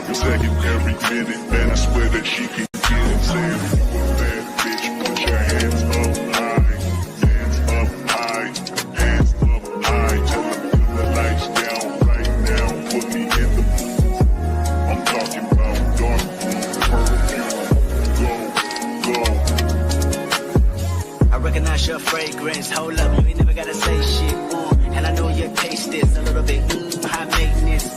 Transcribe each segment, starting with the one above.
every second, every minute, man, I swear that she can get it. Say if you a bad bitch, put your hands up high, hands up high, hands up high. Tell them put the lights down right now, put me in the mood. I'm talking about dark perfume, go, go. I recognize your fragrance, hold up, you ain't never gotta say shit, and I know your taste is a little bit, high maintenance,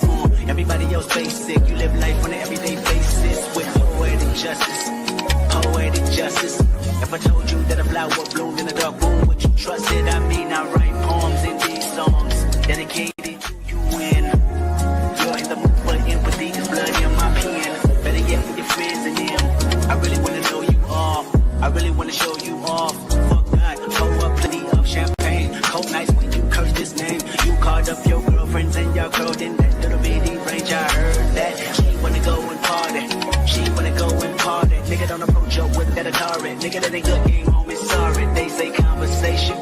everybody else basic, you live life on an everyday basis, with poetic justice, poetic justice. If I told you that a flower bloomed in a dark room, would you trust it? I mean, I write poems in these songs, dedicated to you, and you're in the mood for empathy, there's blood in my pen, better yet with your friends and them, I really wanna know you all, I really wanna show you off. Pour up plenty of champagne, cold nights when you curse this name. You called up your girlfriends and y'all curled in that little bitty range. I heard that she wanna go and party, she wanna go and party. Nigga don't approach her with that Atari, nigga that ain't good game, homie, sorry. They say conversation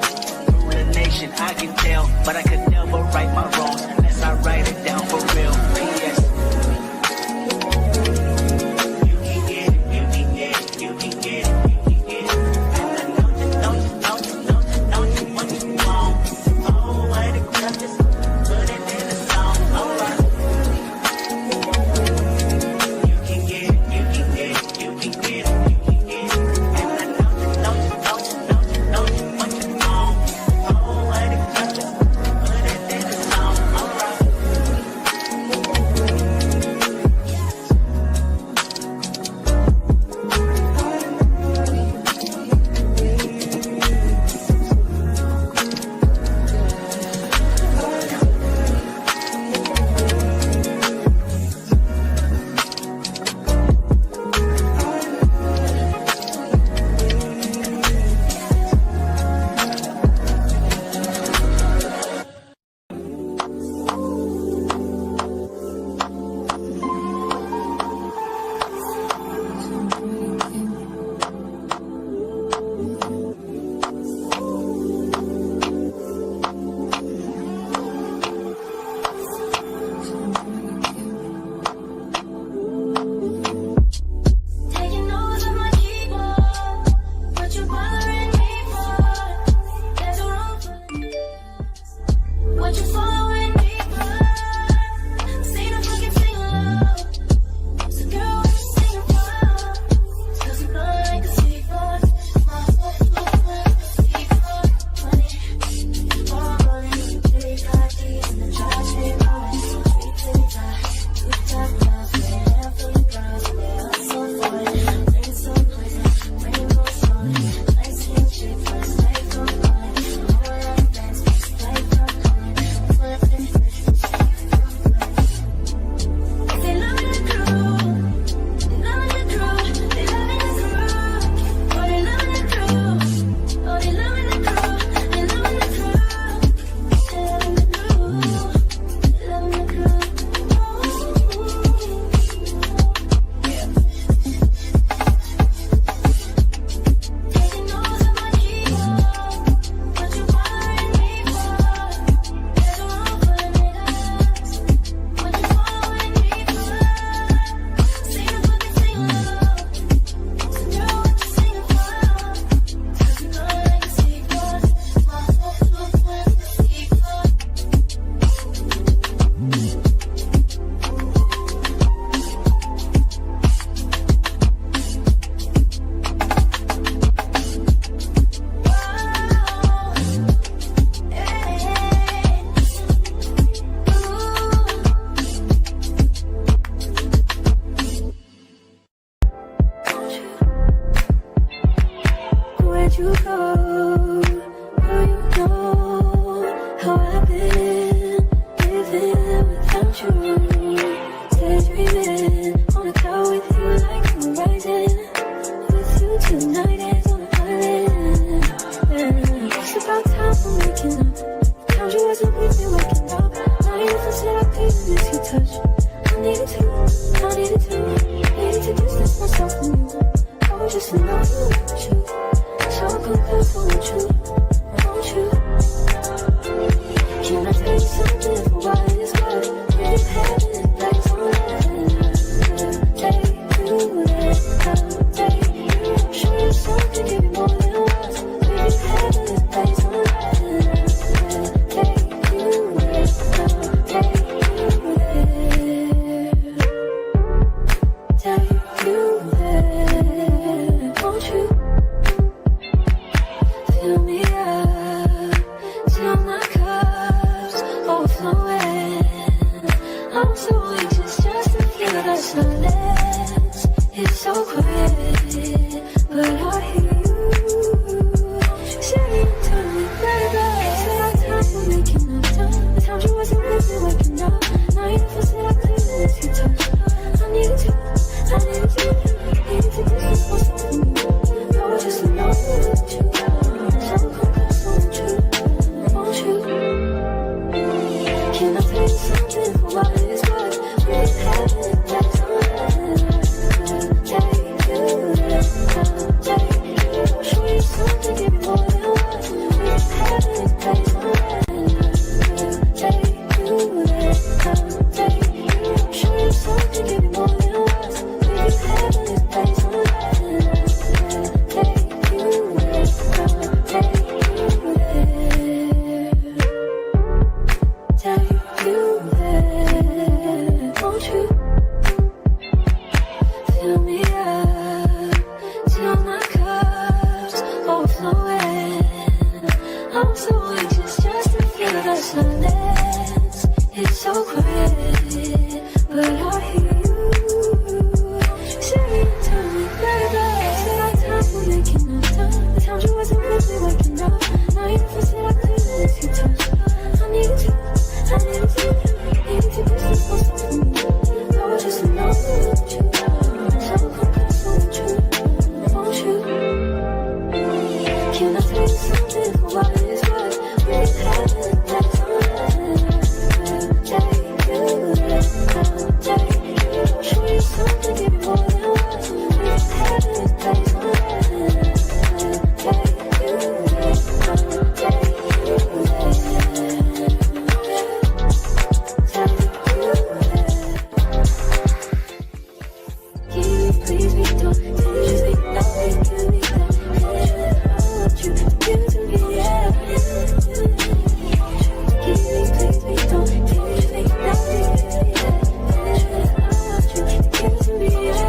I'm so anxious just to feel the silence. It's so quiet, but I hear you. Saying to me, baby, said our time we're making up time. The times you wasn't really waking up. Now you never said I couldn't miss you touch. I needed you, I needed you. Needed you, this is what's up for me. I was just alone with you. So come close, won't you? Won't you? Can I tell you something for what it is worth? We have it, that's all I show you something, give you more than words. We have it, that's all please be done. Please be nothing to me. I want you to give to me, yeah. Please be done. Please be nothing to me, yeah. I want you to give to me, yeah.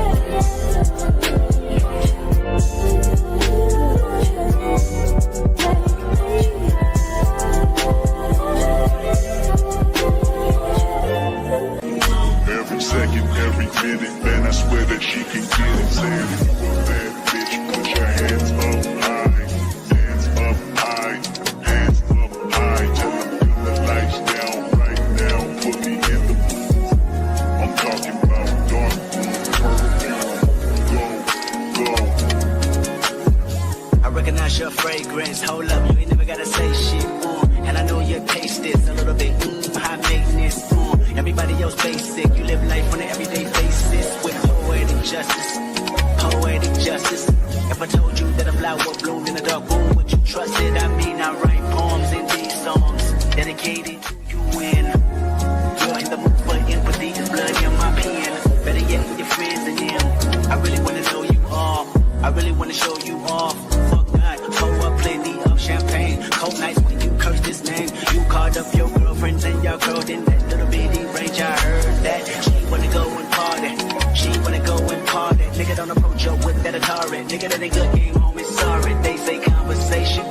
Every second, every minute, man, I swear that she can get it. Saying if you a bad bitch, put your hands up high, hands up high, hands up high. Tell them turn the lights down right now, put me in the mood. I'm talking about dark purple, go. I recognize your fragrance. Hold up, you ain't never gotta say shit. And I know your taste is a little bit high maintenance. Everybody else basic. You live life on an everyday basis with poetic justice. Poetic justice. If I told you that a flower bloomed in a dark room, would you trust it? I mean, I write poems in these songs dedicated to you when you're in the mood for empathy. There's blood in my pen. Better yet with your friends and them. I really wanna know you all. I really wanna show you off. Fuck not, pour up plenty of champagne. Cold nights when you curse this name. You called up your girlfriends and your girl in that little bitty range. I heard that she wanna go and party. She wanna go and party. Nigga don't approach her with that Atari. Nigga that ain't good game home is sorry. They say conversation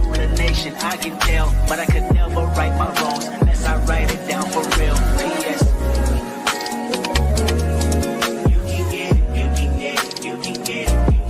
rule the nation. I can tell, but I could never right my wrongs unless I write it down for real. P.S. You can get it, you can get it, you can get it.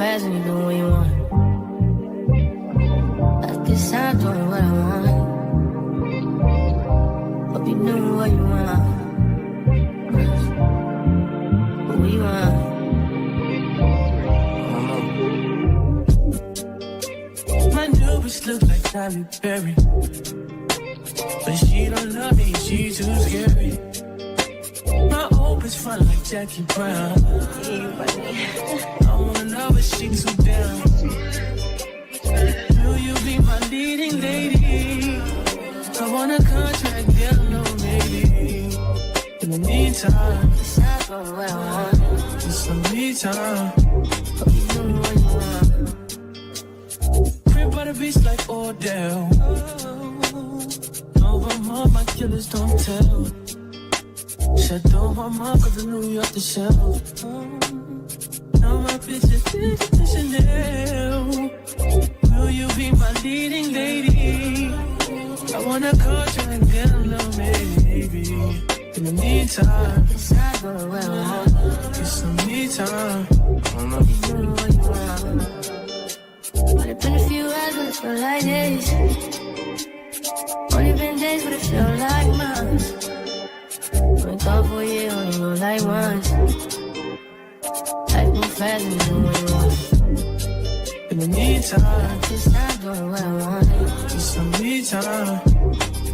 fast and you do what you want. I guess I'm doing what I want. Hope you do what you want. What you want? My new bitch look like Tyler Perry, but she don't love me, she too scary. My old bitch fun like Jackie Brown. I wanna know but she too down. Will you be my leading lady? I want a contract, yeah, no maybe. In the meantime, Guess I'm doing what I want. just some me time. Hope you do what you want. Crib by the beach like Odell. No, I'm all my killers don't tell. Shadow my mom cause I knew you off the shelf. Now my bitch is to Chanel. Will you be my leading lady? I want a contract, get a little maybe. In the meantime, Guess I'm doing what I want. get some me time. Hope you do what you want. But it's been a few hours, but it feel like days. Only been days, but it feel like months. Been gone for a year, only go like once. Life move fast and you do what you want. In the meantime, Guess I'm doing what I want. get some me time.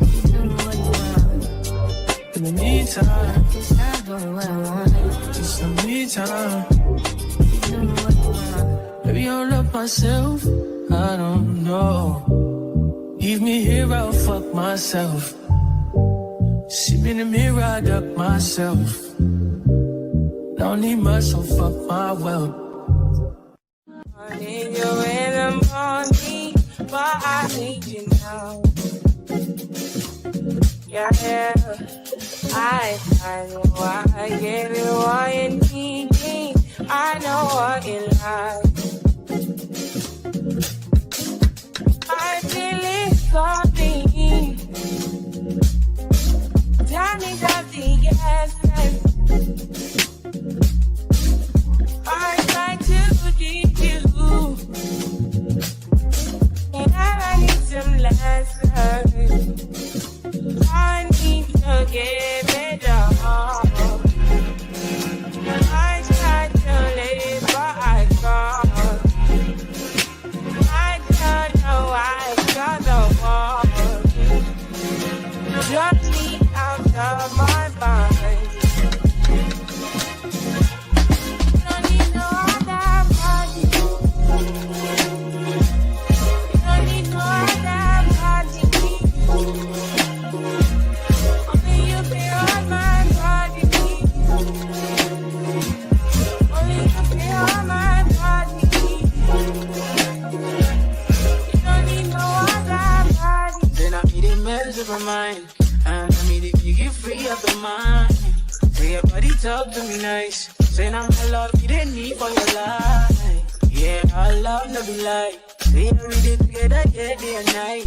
You do what you want. In the meantime, Guess I'm doing what I want. get some me time. You do what you want. Maybe I don't love myself, I don't know. Leave me here, I'll fuck myself. See me in the mirror, I duck myself. Don't need much, so fuck my wealth. I need you in the morning, but I need you now. Yeah, I know why I give you all you need. I know what you like. I feel it coming. Tell me something, yes. I try to keep you, and I need some lessons. I need to give it up. I try to live, but I can't. I don't know why I got the wall. Drop me out of my mind. Don't need no other body. Don't need no other body. Only you feel on my body. Only you feel on my body. You don't need no other body. Then I made a mess of my mind. And I made it you get free of the mind. Say your body talk to me nice. Saying I'm a love you didn't need for your life. Yeah, our love no be like. Say every day together, yeah, day and night.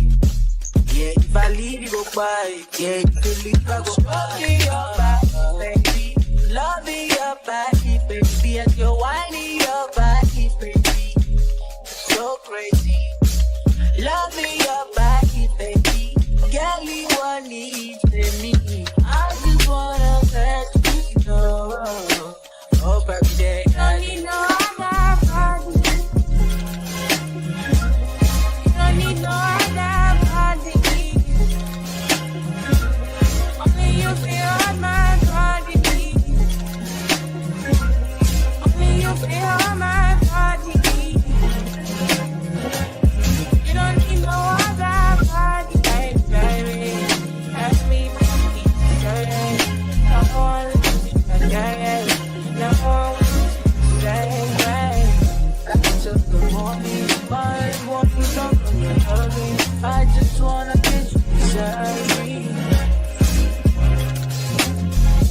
Yeah, if I leave, you go by. Yeah, if you leave, I go by. Your body, baby. Loving your body, baby. As you're whining your body, baby. So crazy. Loving your body, baby. Girl, you want need me. I just wanna let you know. Hope every day Don't need no other body. Don't need no other body. Only you feel on my body. Only you feel on my body. You don't need no other body, baby. Ask me, baby, no one, no one, Till the morning, my walking up on your body. I just wanna get you beside me.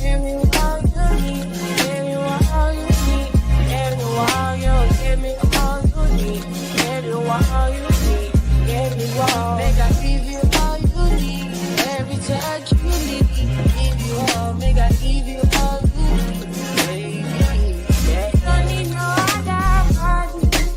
give me all you need, give me all you need, give me all you, give me all you need, give me all you need, give me all. Make I give you all you need. Every touch you need. Give you all, make I give you all you need. Baby, yeah. Don't need no other body.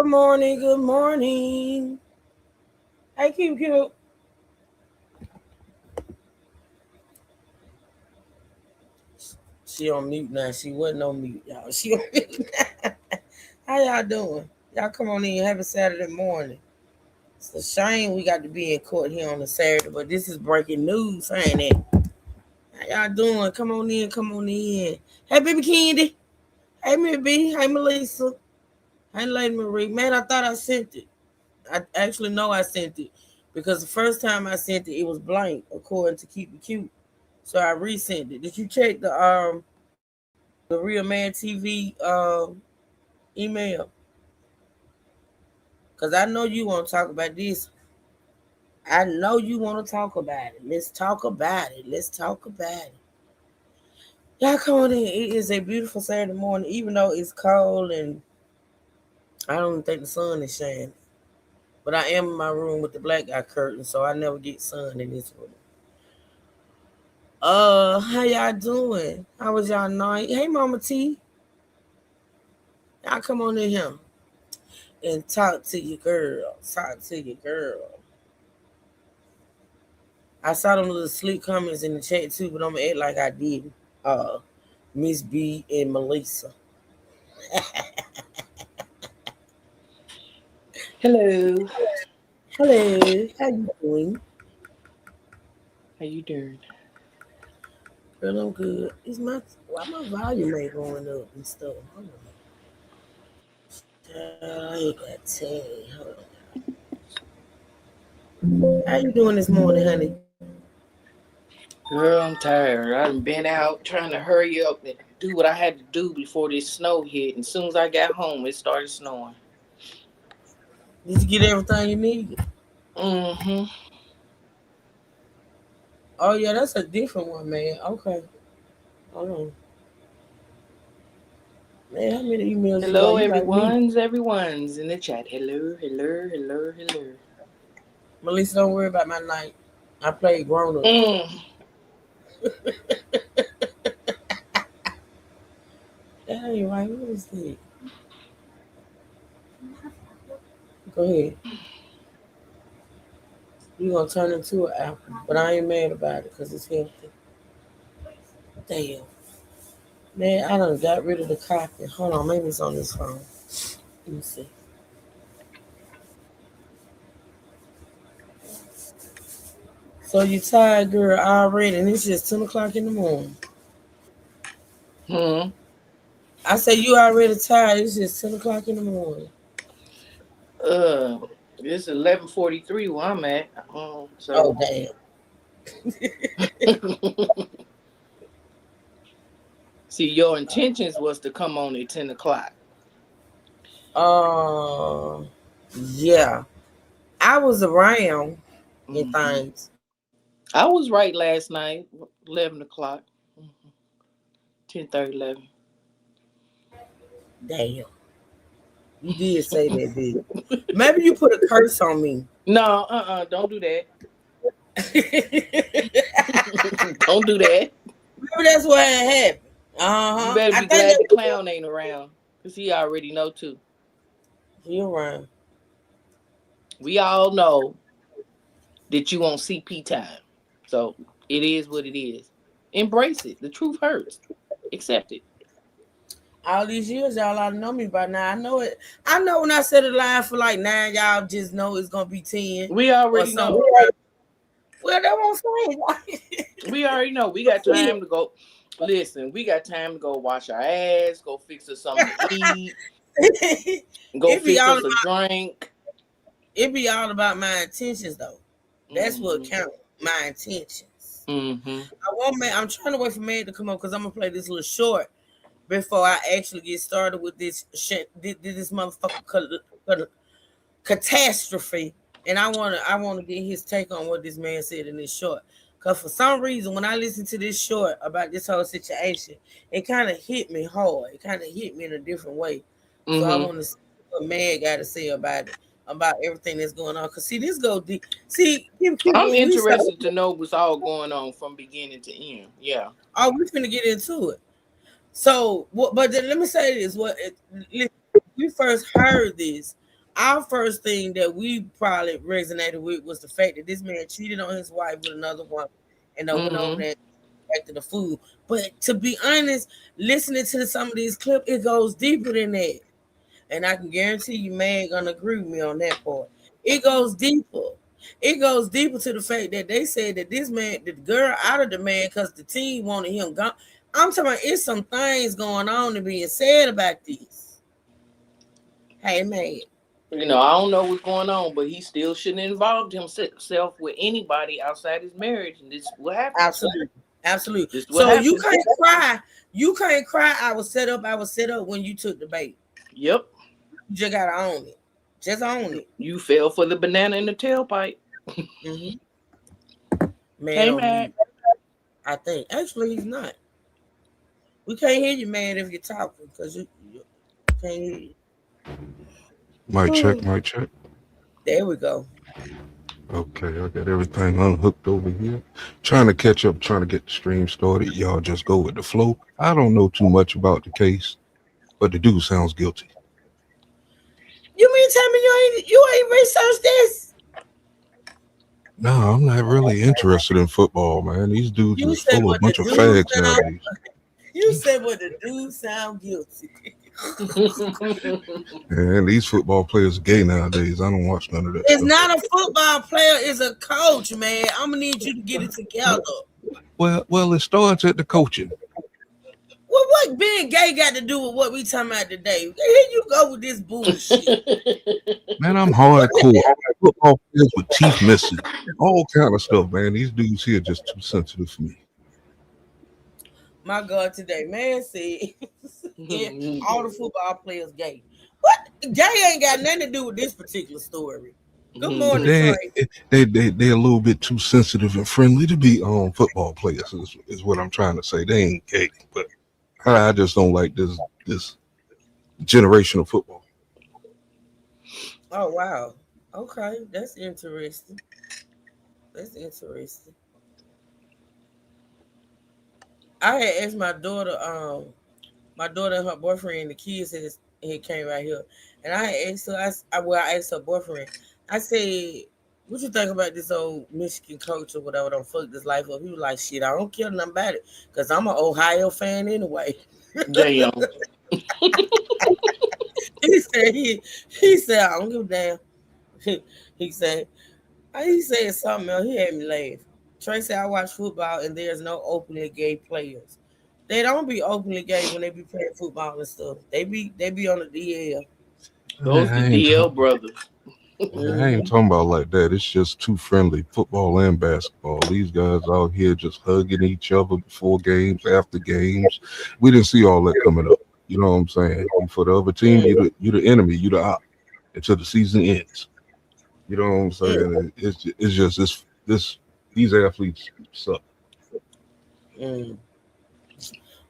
Good morning. Good morning. Hey, cute, cute. She on mute now. She wasn't on mute, y'all. She on mute now. How y'all doing? Y'all come on in. Happy Saturday morning. It's a shame we got to be in court here on a Saturday, but this is breaking news, ain't it? How y'all doing? Come on in. Come on in. Hey, baby Candy. Hey, Miss B. Hey, Melissa. Hey, Lady Marie. Man, I thought I sent it. I actually know I sent it because the first time I sent it, it was blank according to Keep It Cute. So I resent it. Did you check the Real Man TV email? Cause I know you want to talk about this. I know you want to talk about it. Let's talk about it. Let's talk about it. Y'all come on in. It is a beautiful Saturday morning, even though it's cold and I don't even think the sun is shining. But I am in my room with the black guy curtain, so I never get sun in this room. How y'all doing? How was y'all night? Hey, Mama T. Y'all come on in here and talk to your girl. Talk to your girl. I saw them little sleep comments in the chat too, but I'm gonna act like I did. Uh, Miss B and Melissa. Hello. Hello, how you doing? How you doing? Girl, I'm good. Is my why my volume ain't going up and stuff? Hold on. I ain't got ten. Hold on. How you doing this morning, honey? Girl, I'm tired. I've been out trying to hurry up and do what I had to do before this snow hit. And as soon as I got home, it started snowing. Did you get everything you need? Mm-hmm. Oh yeah, that's a different one, man. Okay, hold on. Man, how many emails you got? Hello, You like me? everyone's in the chat. Hello, hello, hello, hello. Melissa, don't worry about my night. I played grown up. Mm. That ain't right. What is that? Go ahead. You gonna turn into an apple, but I ain't mad about it because it's healthy. Damn, man, I done got rid of the copy. Hold on, maybe it's on this phone. Let me see. So you tired, girl, already, and it's just 10 o'clock in the morning. Hmm. I say you already tired. It's just 10 o'clock in the morning. Uh, it's 11:43 where I'm at. Oh So. damn. See, your intentions was to come on at 10 o'clock. Uh, yeah, I was around in Mm-hmm. things. I was right last night, 11 o'clock. 10:30, 11. Damn, you did say that, did you? Maybe you put a curse on me. No, don't do that. Maybe Don't do that. that's why it happened. Uh You huh. better I be think glad the that clown ain't around. Because he already know too. you're right. We all know that you on CP time. So it is what it is. Embrace it. The truth hurts. Accept it. All these years, y'all ought to know me by now. I know it. I know when I set a line for like 9, y'all just know it's gonna be 10 We or already something. know. Well, that's what I'm saying. We already know. We got time to go. Listen, we got time to go wash our ass, go fix us something to eat, go it be fix all us a drink. it be all about my intentions though. That's what Mm-hmm. counts. My intentions. Mm-hmm. I'm trying to wait for Meg to come up because I'm gonna play this little short before I actually get started with this shit. This motherfucker catastrophe, and I wanna get his take on what this man said in this short. Cause for some reason, when I listened to this short about this whole situation, it kind of hit me hard. It kind of hit me in a different way. So I Mm-hmm. want to see what man got to say about it, about everything that's going on. Cause see, this go deep. See, I'm when we start, interested to know what's all going on from beginning to end. Yeah. oh, we're gonna get into it. So, but then let me say this: we first heard this. our first thing that we probably resonated with was the fact that this man cheated on his wife with another woman, and they went over Mm-hmm. there and back to the food. But to be honest, listening to some of these clips, it goes deeper than that. And I can guarantee you, man, gonna agree with me on that part. It goes deeper. It goes deeper to the fact that they said that this man, the girl out of the man, because the team wanted him gone. I'm talking about it's some things going on and being said about this. Hey man, You know, I don't know what's going on, but he still shouldn't have involved himself with anybody outside his marriage, and this is what happens. absolutely, absolutely. This is what So you happens. can't cry. You can't cry. I was set up. I was set up when you took the bait. Yep. You just gotta own it. Just own it. You fell for the banana in the tailpipe. Mm-hmm. Man Hey, on Matt. mute. I think actually he's not. We can't hear you, man, if you're talking because you can't hear you. Mic check, mic check. There we go. Okay, I got everything unhooked over here. Trying to catch up, trying to get the stream started. Y'all just go with the flow. I don't know too much about the case, but the dude sounds guilty. You mean tell me you ain't researched this? No, I'm not really interested in football, man. These dudes You is said full of a what the bunch of dude fags sound. nowadays. You said what the dude sound guilty. And these football players are gay nowadays. I don't watch none of that It's stuff. not a football player, it's a coach, man. I'm gonna need you to get it together. Well, it starts at the coaching. Well, what being gay got to do with what we talking about today? Here you go with this bullshit. Man, I'm hardcore. Football players with teeth missing. All kind of stuff, man. These dudes here just too sensitive for me. My God, today, man said yeah, all the football players gay. What? Gay ain't got nothing to do with this particular story. Good morning, They Trey. they're a little bit too sensitive and friendly to be football players is what I'm trying to say. They ain't gay, but I just don't like this generation of football. Oh wow. Okay, that's interesting. That's interesting. I had asked my daughter and her boyfriend, the kids had came right here, and I had asked her. I asked her boyfriend. I said, "What you think about this old Michigan coach or whatever? Don't fuck this life up." He was like, "Shit, I don't care nothing about it, cause I'm an Ohio fan anyway." Damn. He said I don't give a damn. he said he said something else. He had me laugh. Trey said I watch football and there's no openly gay players. They don't be openly gay when they be playing football and stuff. They be on the DL. Those the I ain't DL talking. brothers. I ain't talking about like that. It's just too friendly. Football and basketball. These guys out here just hugging each other before games, after games. We didn't see all that coming up. You know what I'm saying? You for the other team, you the enemy, you the op until the season ends. You know what I'm saying? It's just this these athletes suck. Mm.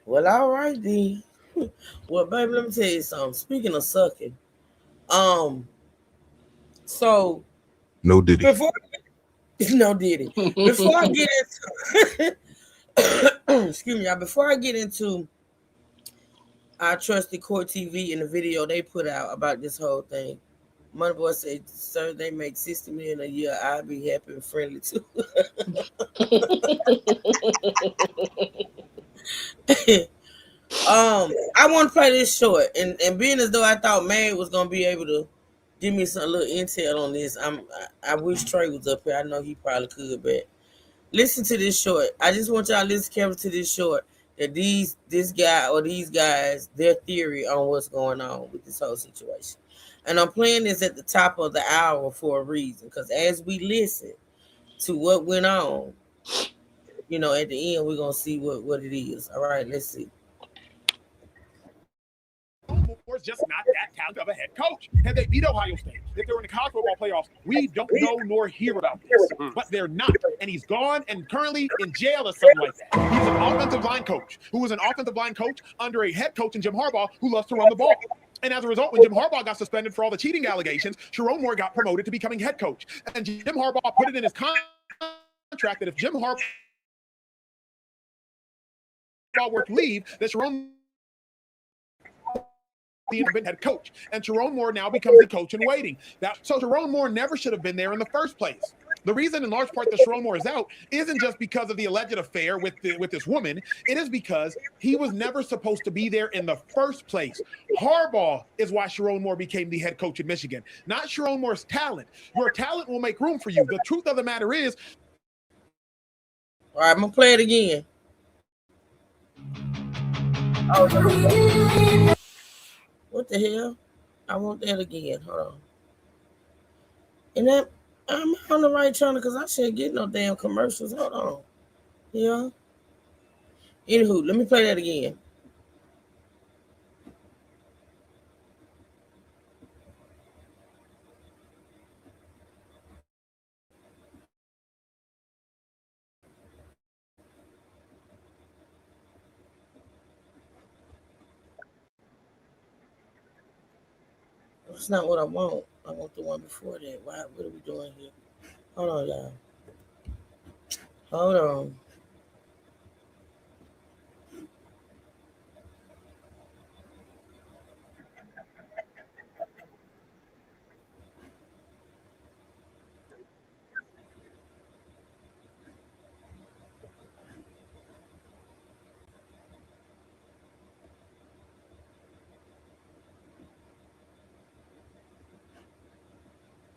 Well, all right then. Well, baby, let me tell you something. Speaking of sucking, um, so No diddy. before no did it. Before I get into excuse me, y'all, before I get into our trusted Court TV and the video they put out about this whole thing, Moneyboy said, "Sir, they make 60 million a year. I'll be happy and friendly too." I want to play this short, and being as though I thought May was gonna be able to give me some little intel on this, I wish Trey was up here. I know he probably could, but listen to this short. I just want y'all to listen carefully to this short. That this guy or these guys, their theory on what's going on with this whole situation. And I'm playing this at the top of the hour for a reason, because as we listen to what went on, at the end we're gonna see what it is. All right, let's see. Moore's just not that talented of a head coach. And they beat Ohio State. If they're in the college football playoffs, we don't know nor hear about this. But they're not. And he's gone and currently in jail or something like that. He's an offensive line coach who was an offensive line coach under a head coach in Jim Harbaugh who loves to run the ball. And as a result, when Jim Harbaugh got suspended for all the cheating allegations, Sharon Moore got promoted to becoming head coach. And Jim Harbaugh put it in his contract that if Jim Harbaugh were to leave, that Sharon the incumbent head coach, and Sharon Moore now becomes the coach in waiting. So Sharon Moore never should have been there in the first place. The reason, in large part, that Sharon Moore is out isn't just because of the alleged affair with this woman. It is because he was never supposed to be there in the first place. Harbaugh is why Sharon Moore became the head coach in Michigan, not Sharon Moore's talent. Your talent will make room for you. The truth of the matter is. All right, I'm gonna play it again. Oh, what the hell? I want that again. Hold on. And that I'm on the right channel because I shouldn't get no damn commercials. Hold on. Yeah. Anywho, let me play that again. That's not what I want. I want the one before that. What are we doing here? Hold on, y'all. Hold on.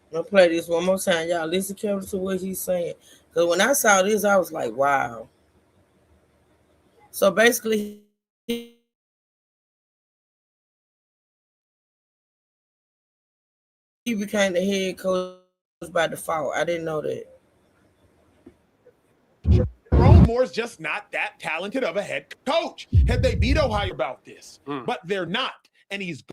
I'm gonna play this one more time. Y'all listen carefully to what he's saying. Because when I saw this, I was like, wow. So basically, he became the head coach by default. I didn't know that. Sharon Moore's just not that talented of a head coach. Had they beat Ohio about this, but they're not. And he's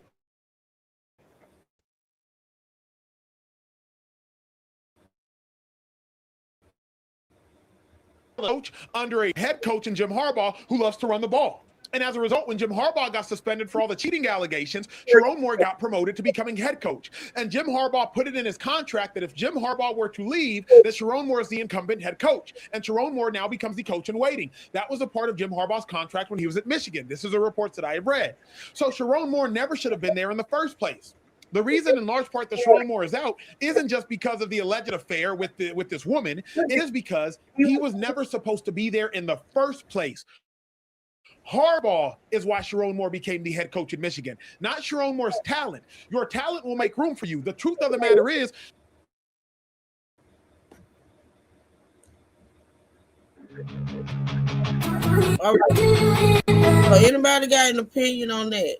coach under a head coach in Jim Harbaugh who loves to run the ball. And as a result, when Jim Harbaugh got suspended for all the cheating allegations, Sharon Moore got promoted to becoming head coach. And Jim Harbaugh put it in his contract that if Jim Harbaugh were to leave, that Sharon Moore is the incumbent head coach. And Sharon Moore now becomes the coach in waiting. That was a part of Jim Harbaugh's contract when he was at Michigan. This is a report that I have read. So Sharon Moore never should have been there in the first place. The reason, in large part, that Sharon Moore is out isn't just because of the alleged affair with this woman. It is because he was never supposed to be there in the first place. Harbaugh is why Sharon Moore became the head coach in Michigan, not Sharon Moore's talent. Your talent will make room for you. The truth of the matter is. All right. So anybody got an opinion on that?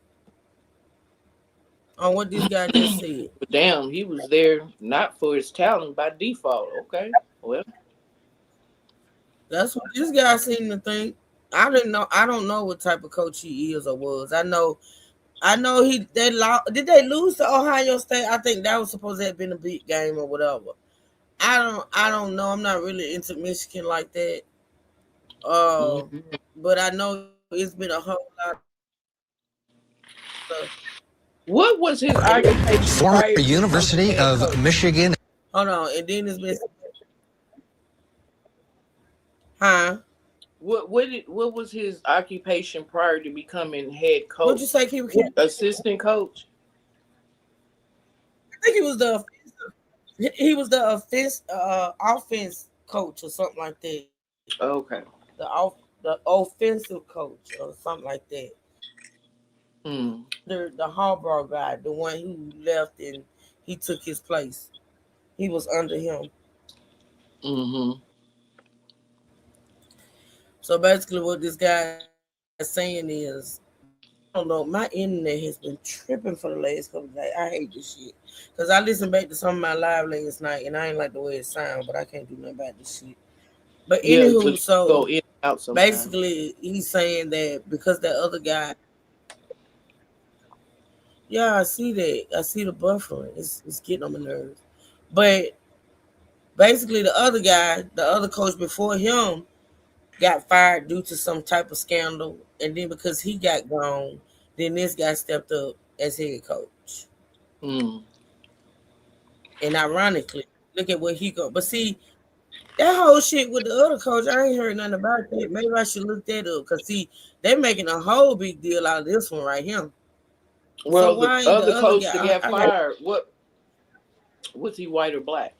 On what this guy just said? But damn, he was there not for his talent by default. Okay, well, that's what this guy seemed to think. I didn't know. I don't know what type of coach he is or was. I know did they lose to Ohio State? I think that was supposed to have been a big game or whatever. I don't know. I'm not really into Michigan like that. But I know it's been a whole lot of. What was his occupation? Former University of Michigan. Hold on, and then it's been. Huh? What was his occupation prior to becoming head coach? What'd you say? Assistant coach. I think he was the offense coach or something like that. Okay. The offensive coach or something like that. The Harbaugh guy, the one who left and he took his place. He was under him. So basically what this guy is saying is, I don't know, my internet has been tripping for the last couple of days. I hate this shit. Because I listened back to some of my live last night and I ain't like the way it sounds, but I can't do nothing about this shit. But anywho, so go in and out sometimes. Basically he's saying that because that other guy, yeah, I see that. I see the buffering. It's getting on my nerves. But basically the other guy, the other coach before him, got fired due to some type of scandal. And then because he got gone, then this guy stepped up as head coach. And ironically, look at what he go. But see, that whole shit with the other coach, I ain't heard nothing about that. Maybe I should look that up. Because see, they're making a whole big deal out of this one right here. So Well, the why ain't the other other coach that guy? got fired, what was he, white or black?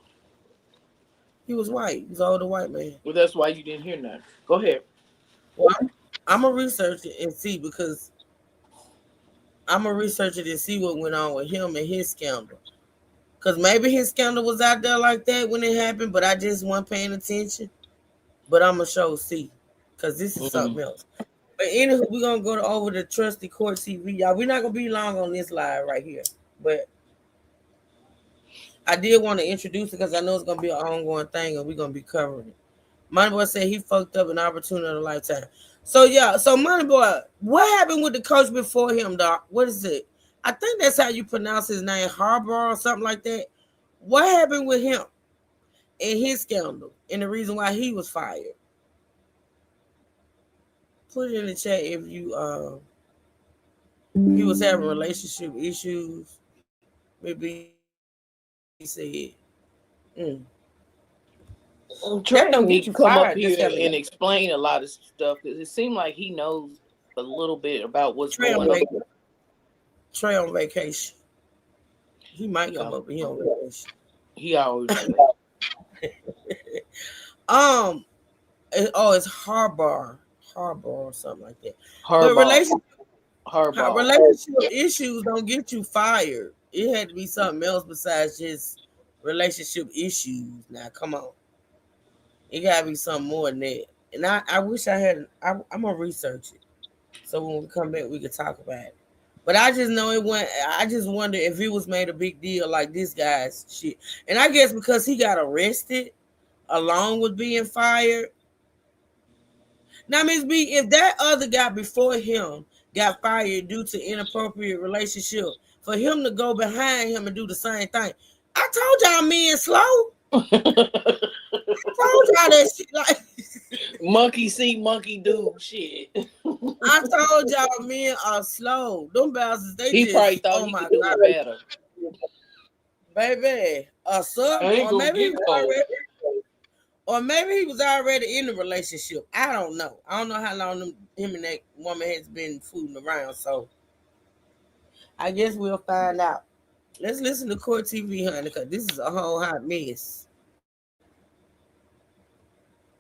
He was white. He was an older white man. Well, that's why you didn't hear nothing. Go ahead. Well, I'm gonna research it and see because I'm gonna research it and see what went on with him and his scandal. Cause maybe his scandal was out there like that when it happened, but I just wasn't paying attention. But I'm gonna show see, cause this is Mm-hmm. something else. But anywho, we're gonna go over to Trusty Court TV, y'all. We're not gonna be long on this live right here, but I did want to introduce it because I know it's gonna be an ongoing thing, and we're gonna be covering it. Money Boy said he fucked up an opportunity of a lifetime. So yeah, so Money Boy, what happened with the coach before him, Doc? What is it? I think that's how you pronounce his name, Harbor or something like that. What happened with him and his scandal and the reason why he was fired? Put it in the chat if you he was having relationship issues. Maybe he said, that Trey don't need get to you come up fired. Just here having and explain a lot of stuff because it seemed like he knows a little bit about what's Trey going on. Trey on vacation. He might Yeah, come up and he on vacation. he always do Um, it's Harbor or something like that. But Hardball. relationship issues don't get you fired. It had to be something else besides just relationship issues. Now, come on, it gotta be something more than that. And I wish I had. I'm gonna research it so when we come back we can talk about it. But I just know it went. I just wonder if it was made a big deal like this guy's shit. And I guess because he got arrested along with being fired. Now, Miss B, if that other guy before him got fired due to inappropriate relationship, for him to go behind him and do the same thing, I told y'all men slow. I told y'all that shit. Like Monkey see, monkey do shit. I told y'all men are slow. Them bastards, they He probably just thought oh he my could do god, it better. baby, a sub, I ain't gonna get cold. or maybe he was already in a relationship. I don't know. I don't know how long him and that woman has been fooling around. So I guess we'll find out. Let's listen to Court TV, honey, because this is a whole hot mess.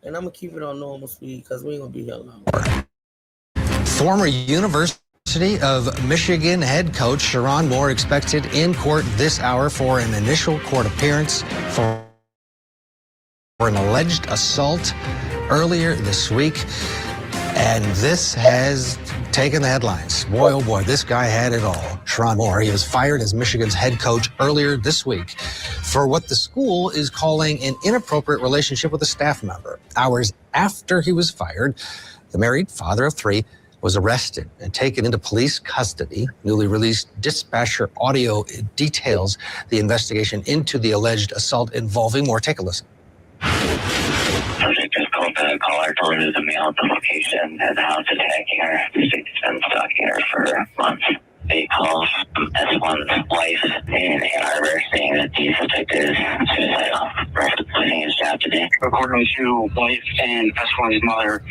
And I'm going to keep it on normal speed because we ain't going to be here long. Former University of Michigan head coach Sharon Moore expected in court this hour for an initial court appearance for an alleged assault earlier this week. And this has taken the headlines. Boy, oh boy, this guy had it all. Sharon Moore, he was fired as Michigan's head coach earlier this week for what the school is calling an inappropriate relationship with a staff member. Hours after he was fired, the married father of three was arrested and taken into police custody. Newly released dispatcher audio details the investigation into the alleged assault involving Moore. Take a listen. Subject just called the caller, told her the mail at the location and the house attacking her. She's been stalking her for months. They call S1's wife in Ann Arbor saying that the subject is suicidal, losing his job today. According to wife and S1's mother,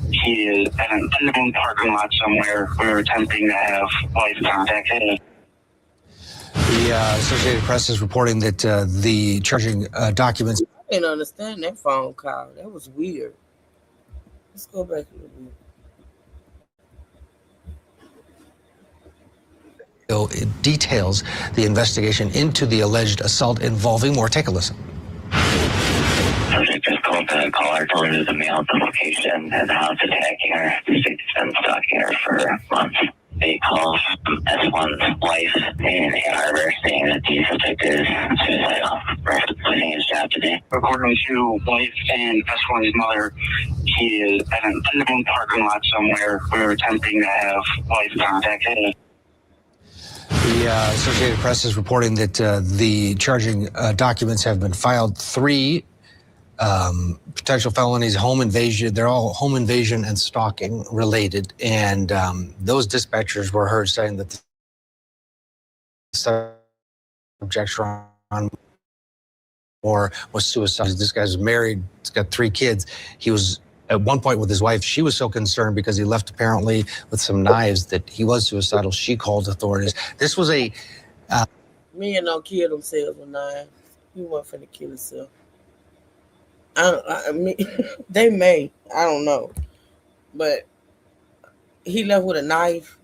he is at an unknown parking lot somewhere. We were attempting to have wife contact him. The Associated Press is reporting that the charging documents I didn't understand that phone call. That was weird. Let's go back a little bit. it details the investigation into the alleged assault involving Moore. Take a listen. Subject just called the caller, told her the mail at the location and the house attacking her. She's been stalking her for months. They call S1's wife in Ann Arbor saying that the subject is suicidal, losing his job today. According to wife and S1's mother, he is at an unknown parking lot somewhere. We were attempting to have wife contact him. The Associated Press is reporting that the charging documents have been filed. Three potential felonies, home invasion. They're all home invasion and stalking related. And those dispatchers were heard saying that the subject Ron Moore was suicide. This guy's married. He's got 3 kids. He was at one point with his wife, she was so concerned because he left apparently with some knives that he was suicidal. She called authorities. This was a Men don't kill themselves with knives. He wasn't finna kill himself. I mean, they may. I don't know. But he left with a knife.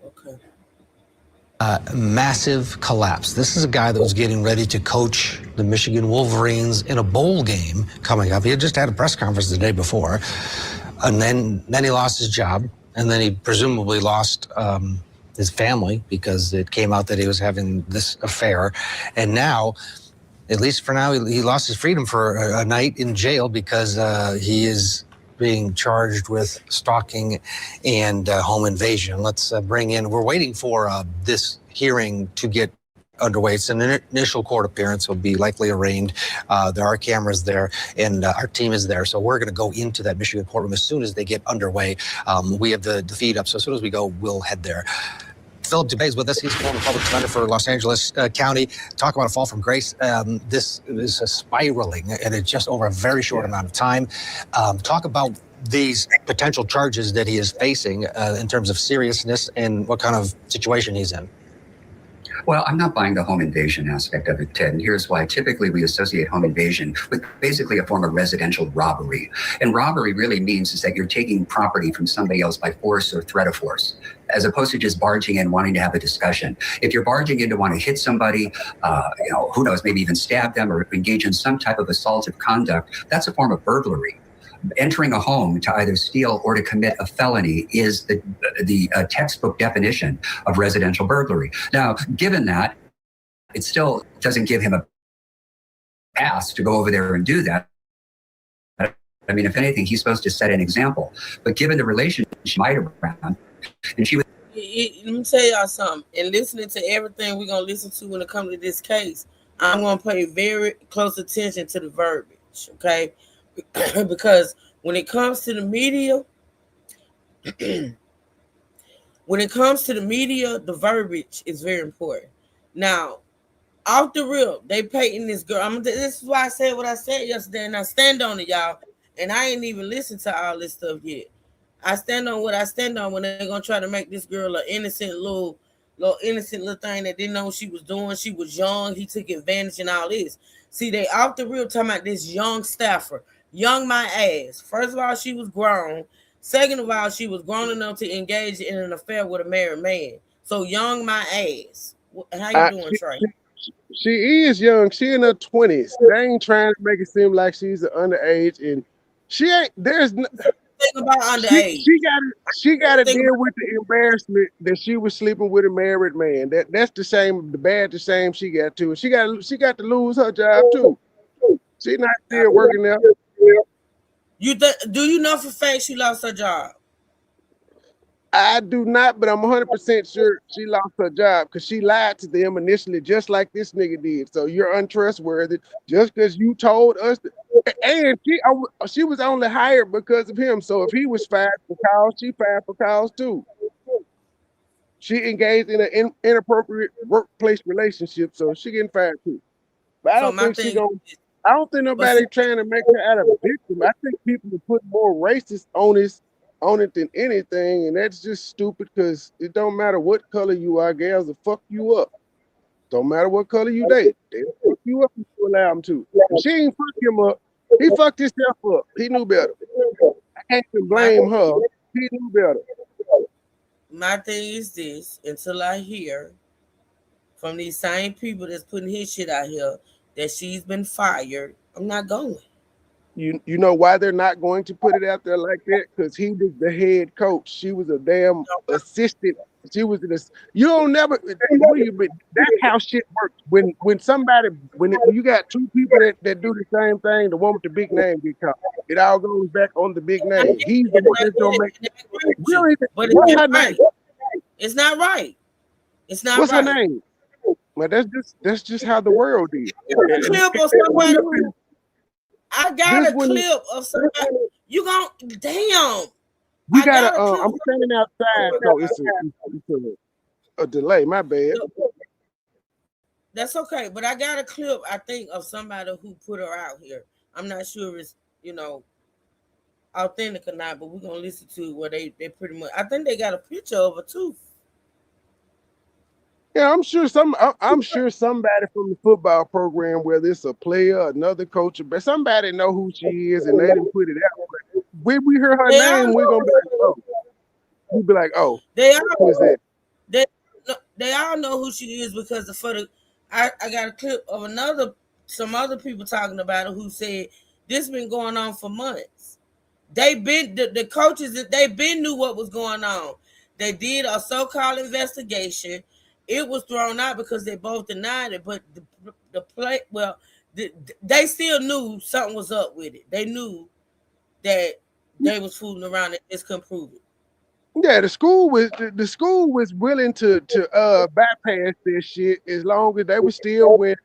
Okay. massive collapse. This is a guy that was getting ready to coach the Michigan Wolverines in a bowl game coming up. He had just had a press conference the day before, and then he lost his job, and then he presumably lost his family because it came out that he was having this affair, and now, at least for now, he lost his freedom for a night in jail because he is being charged with stalking and home invasion. Let's bring in, we're waiting for this hearing to get underway. It's an initial court appearance, will be likely arraigned. There are cameras there, and our team is there. So we're going to go into that Michigan courtroom as soon as they get underway. We have the feed up, so as soon as we go, we'll head there. Philip Dubé is with us. He's former public defender for Los Angeles County. Talk about a fall from grace. This is spiraling, and it's just over a very short amount of time. Talk about these potential charges that he is facing in terms of seriousness and what kind of situation he's in. Well, I'm not buying the home invasion aspect of it, Ted, and here's why. Typically, we associate home invasion with basically a form of residential robbery. And robbery really means is that you're taking property from somebody else by force or threat of force, as opposed to just barging in, wanting to have a discussion. If you're barging in to want to hit somebody, who knows, maybe even stab them or engage in some type of assaultive conduct, that's a form of burglary. Entering a home to either steal or to commit a felony is the textbook definition of residential burglary. Now, given that, it still doesn't give him a pass to go over there and do that. I mean, if anything, he's supposed to set an example. But given the relationship might around, and she was. Let me tell y'all something. And listening to everything we're going to listen to when it comes to this case, I'm going to pay very close attention to the verbiage, okay? Because when it comes to the media, the verbiage is very important. Now, off the rip, they painting this girl. This is why I said what I said yesterday, and I stand on it, y'all. And I ain't even listened to all this stuff yet. I stand on what I stand on when they're gonna try to make this girl an innocent little thing that didn't know what she was doing. She was young. He took advantage and all this. See, they off the real talking about this young staffer. Young my ass. First of all, she was grown. Second of all, she was grown enough to engage in an affair with a married man. So young my ass. How you doing, Trey? She is young. She in her 20s. They ain't trying to make it seem like she's an underage, and she ain't. There's no, think about underage. She got to deal with the embarrassment that she was sleeping with a married man. That's the shame. The shame she got to. She got to lose her job too. She's not still working there. Do you know for a fact she lost her job? I do not, but I'm 100% sure she lost her job because she lied to them initially, just like this nigga did. So you're untrustworthy just because you told us. And she was only hired because of him. So if he was fired for cause, she fired for cause too. She engaged in an inappropriate workplace relationship, so she getting fired too. But I don't think she gonna. I don't think nobody trying to make her out of a victim. I think people are putting more racist on it than anything, and that's just stupid because it don't matter what color you are, gals will fuck you up. Don't matter what color you date, they'll fuck you up if you allow them to. If she ain't fuck him up, he fucked himself up. He knew better. I can't even blame her. He knew better. My thing is this: until I hear from these same people that's putting his shit out here that she's been fired, I'm not going. You know why they're not going to put it out there like that? Because he was the head coach. She was a damn assistant. She was you don't never. That's how shit works. When you got two people that do the same thing, the one with the big name get caught. It all goes back on the big name. He's the one that's gonna make. But What's her name? It's not right. It's not What's right. her name? Well, that's just how the world is. I got a clip of somebody. You gon' damn. We got a. I'm standing outside, so it's a delay. My bad. That's okay, but I got a clip. I think of somebody who put her out here. I'm not sure it's authentic or not, but we're gonna listen to where they pretty much. I think they got a picture of her too. Yeah, I'm sure somebody from the football program, whether it's a player, another coach, but somebody know who she is and they didn't put it out. But when we hear her They all name, we're gonna be like, oh, we'll be like, oh, they who is all that? they all know who she is because for the I got a clip of some other people talking about it who said this been going on for months. They been the coaches that they been knew what was going on. They did a so-called investigation. It was thrown out because they both denied it, but the play they still knew something was up with it. They knew that they was fooling around and just couldn't prove it. Yeah, the school was willing to bypass this shit as long as they were still winning.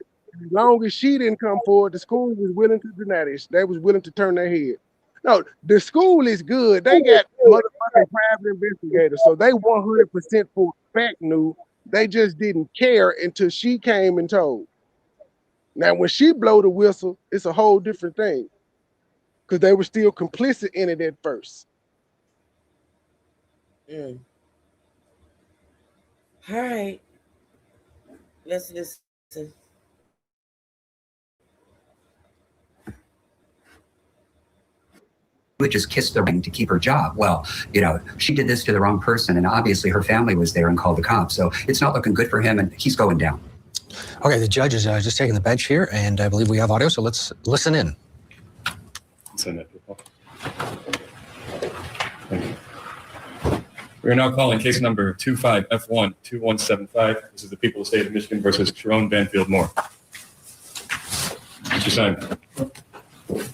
As long as she didn't come forward, the school was willing to deny this. They was willing to turn their head. No, the school is good. They got motherfucking private investigators, so they 100% for a fact knew. They just didn't care until she came and told. Now, when she blow the whistle, it's a whole different thing because they were still complicit in it at first. Mm. All right, let's listen. Would just kiss the ring to keep her job. Well, she did this to the wrong person, and obviously her family was there and called the cops. So it's not looking good for him, and he's going down. Okay, the judge is just taking the bench here, and I believe we have audio, so let's listen in. Send that people. Thank you. We are now calling case number 25F12175. This is the people of the state of Michigan versus Sharon Banfield Moore. Mr. Simon.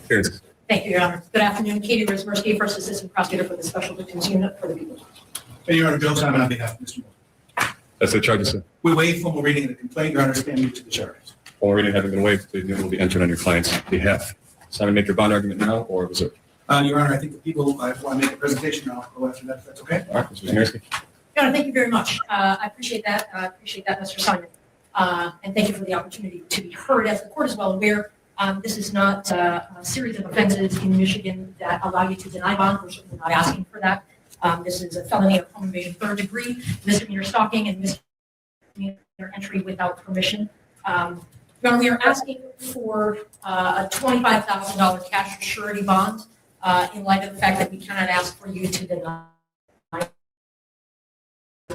Here it is. Thank you, Your Honor. Good afternoon. Katie Rismersky, First Assistant Prosecutor for the Special Victims Unit for the People. And Your Honor, Bill Simon on behalf of Mr. Moore. That's the charges, sir. We waive formal reading of the complaint. Your Honor, stand mute to the charges. Formal reading having been waived, please will be entered on your client's behalf. Simon, make your bond argument now or reserve? Your Honor, I think the people want to make a presentation. I'll go after that, if that's okay. All right, Mr. Rismersky. Your Honor, thank you very much. I appreciate that. Mr. Simon. And thank you for the opportunity to be heard. As the court is well aware, this is not a series of offenses in Michigan that allow you to deny bond. We're certainly not asking for that. This is a felony of home invasion third degree, misdemeanor stalking, and misdemeanor entry without permission. Your Honor, we are asking for a $25,000 cash surety bond in light of the fact that we cannot ask for you to deny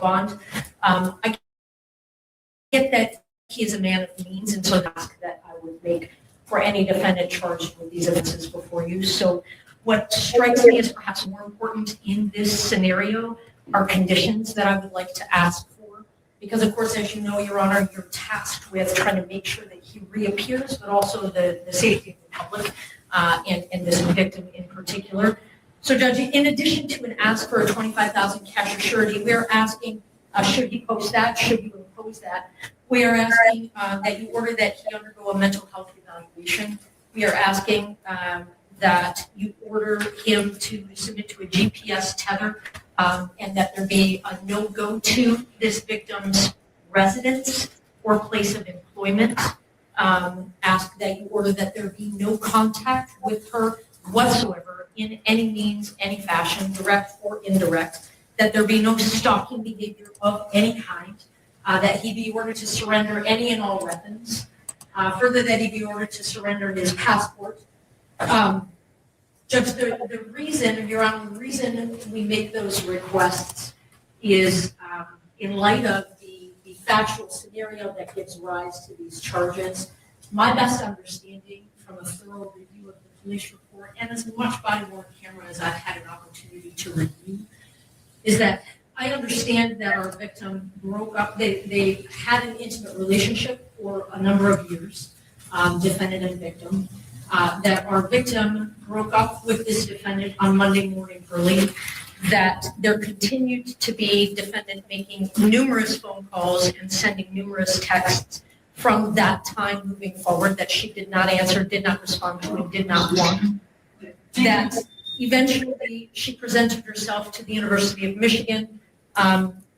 bond. I get that he is a man of means, and so I ask that I would make for any defendant charged with these offenses before you. So what strikes me as perhaps more important in this scenario are conditions that I would like to ask for. Because of course, as you know, Your Honor, you're tasked with trying to make sure that he reappears, but also the safety of the public and this victim in particular. So Judge, in addition to an ask for a $25,000 cash surety, we're asking, should he post that? Should you impose that? We are asking that you order that he undergo a mental health evaluation. We are asking that you order him to submit to a GPS tether and that there be a no-go to this victim's residence or place of employment. Ask that you order that there be no contact with her whatsoever in any means, any fashion, direct or indirect, that there be no stalking behavior of any kind, that he be ordered to surrender any and all weapons, further that he be ordered to surrender his passport. Judge, the reason, Your Honor, the reason we make those requests is in light of the factual scenario that gives rise to these charges. My best understanding from a thorough review of the police report and as much body-worn camera as I've had an opportunity to review is that I understand that our victim broke up, they had an intimate relationship for a number of years, defendant and victim, that our victim broke up with this defendant on Monday morning early, that there continued to be defendant making numerous phone calls and sending numerous texts from that time moving forward that she did not answer, did not respond to, and did not want. That eventually she presented herself to the University of Michigan,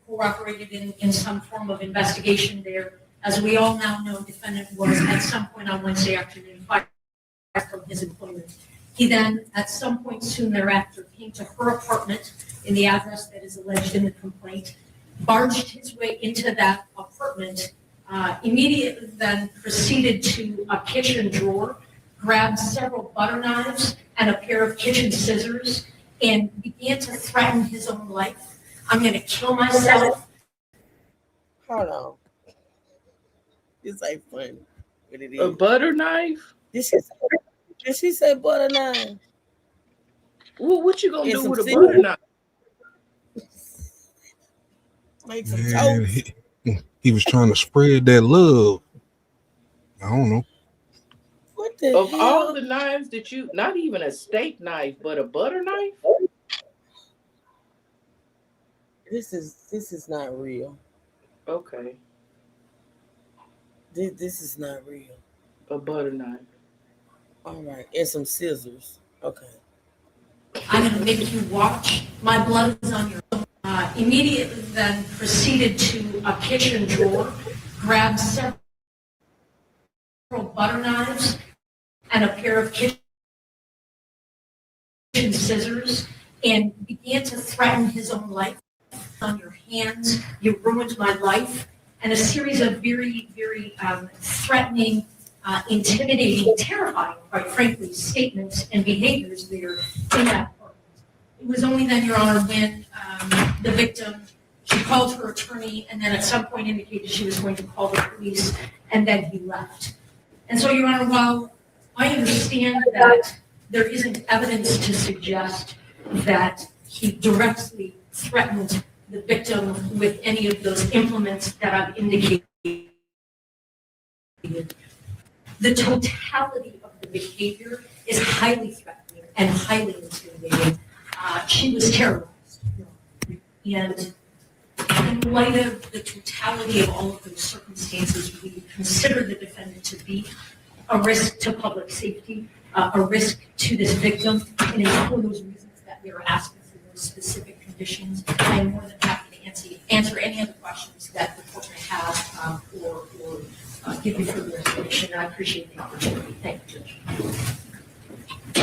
cooperated in some form of investigation there. As we all now know, defendant was at some point on Wednesday afternoon fired from his employment. He then, at some point soon thereafter, came to her apartment in the address that is alleged in the complaint, barged his way into that apartment, immediately then proceeded to a kitchen drawer, grabbed several butter knives and a pair of kitchen scissors, and began to threaten his own life. I'm going to kill myself. Hold on. This ain't funny, but it is. A butter knife? Did she say butter knife? Well, what you gonna And do some with a seasoning? butter knife? Make some Man, toast. he was trying to spread that love. I don't know. What the Of hell? all the knives that you, not even a steak knife, but a butter knife? This is not real. Okay, This is not real. a butter knife. All right, and some scissors. Okay. I'm going to make you watch. My blood is on your immediately then proceeded to a kitchen drawer, grabbed several butter knives and a pair of kitchen scissors, and began to threaten his own life. On your hands, you ruined my life, and a series of very, very threatening, intimidating, terrifying, quite frankly, statements and behaviors there in that apartment. It was only then, Your Honor, when the victim, she called her attorney and then at some point indicated she was going to call the police, and then he left. And so, Your Honor, while I understand that there isn't evidence to suggest that he directly threatened the victim with any of those implements that I've indicated, the totality of the behavior is highly threatening and highly intimidating. She was terrorized. And in light of the totality of all of those circumstances, we consider the defendant to be a risk to public safety, a risk to this victim, and it's for those reasons that we are asking for those specific conditions. I am more than happy to answer any other questions that the court may have or give you further information. I appreciate the opportunity. Thank you, Judge.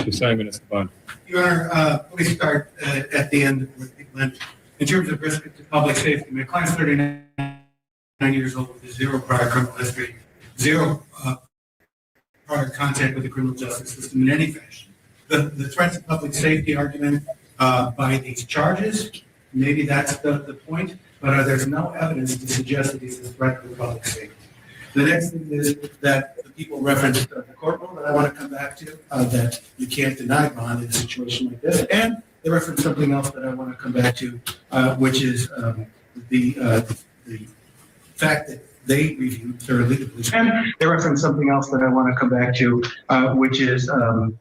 Assignment is bond. Your Honor, let me start at the end with the Lynch. In terms of risk to public safety, my client's 39 years old with zero prior criminal history, zero prior contact with the criminal justice system in any fashion. The threat to public safety argument by these charges, maybe that's the point, but there's no evidence to suggest that he's a threat to the public safety. The next thing is that the people referenced the court rule that I want to come back to, that you can't deny bond in a situation like this. And they referenced something else that I want to come back to, which is the fact that they reviewed thoroughly the police. And they referenced something else that I want to come back to, which is the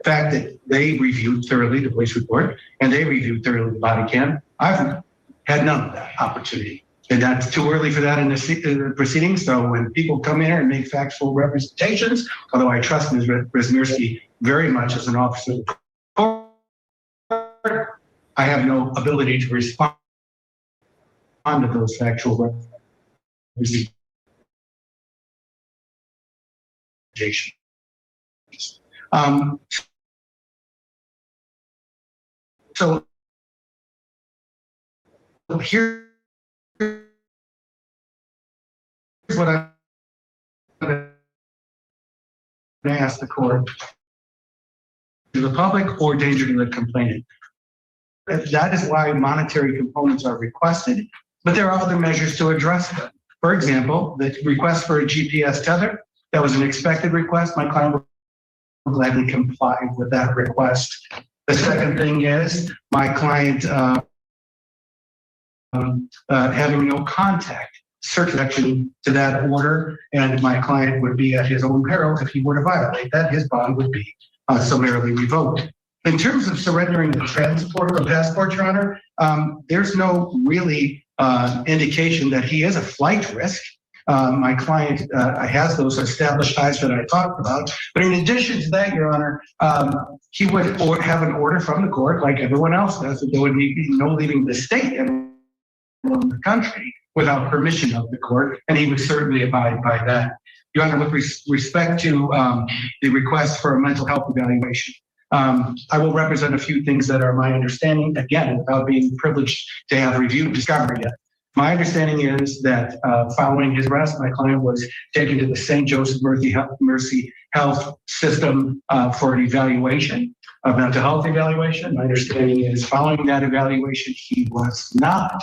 fact that they reviewed thoroughly the police report and they reviewed thoroughly the body cam. I've had none of that opportunity. And that's too early for that in the proceedings. So when people come in here and make factual representations, although I trust Ms. Brzezmirski very much as an officer of the court, I have no ability to respond to those factual representations. So here's what I'm going to ask the court. To the public or danger to the complainant. That is why monetary components are requested, but there are other measures to address them. For example, the request for a GPS tether, that was an expected request. My client will gladly comply with that request. The second thing is my client having no contact, section to that order, and my client would be at his own peril if he were to violate that. His bond would be summarily revoked. In terms of surrendering the transport or passport, Your Honor, there's no really indication that he is a flight risk. My client has those established ties that I talked about. But in addition to that, Your Honor, he would have an order from the court like everyone else does, that there would be no leaving the state and the country without permission of the court, and he would certainly abide by that. Your Honor, with respect to the request for a mental health evaluation, I will represent a few things that are my understanding, again, without being privileged to have reviewed discovery yet. My understanding is that following his arrest, my client was taken to the St. Joseph Mercy Health System for an evaluation, a mental health evaluation. My understanding is following that evaluation, he was not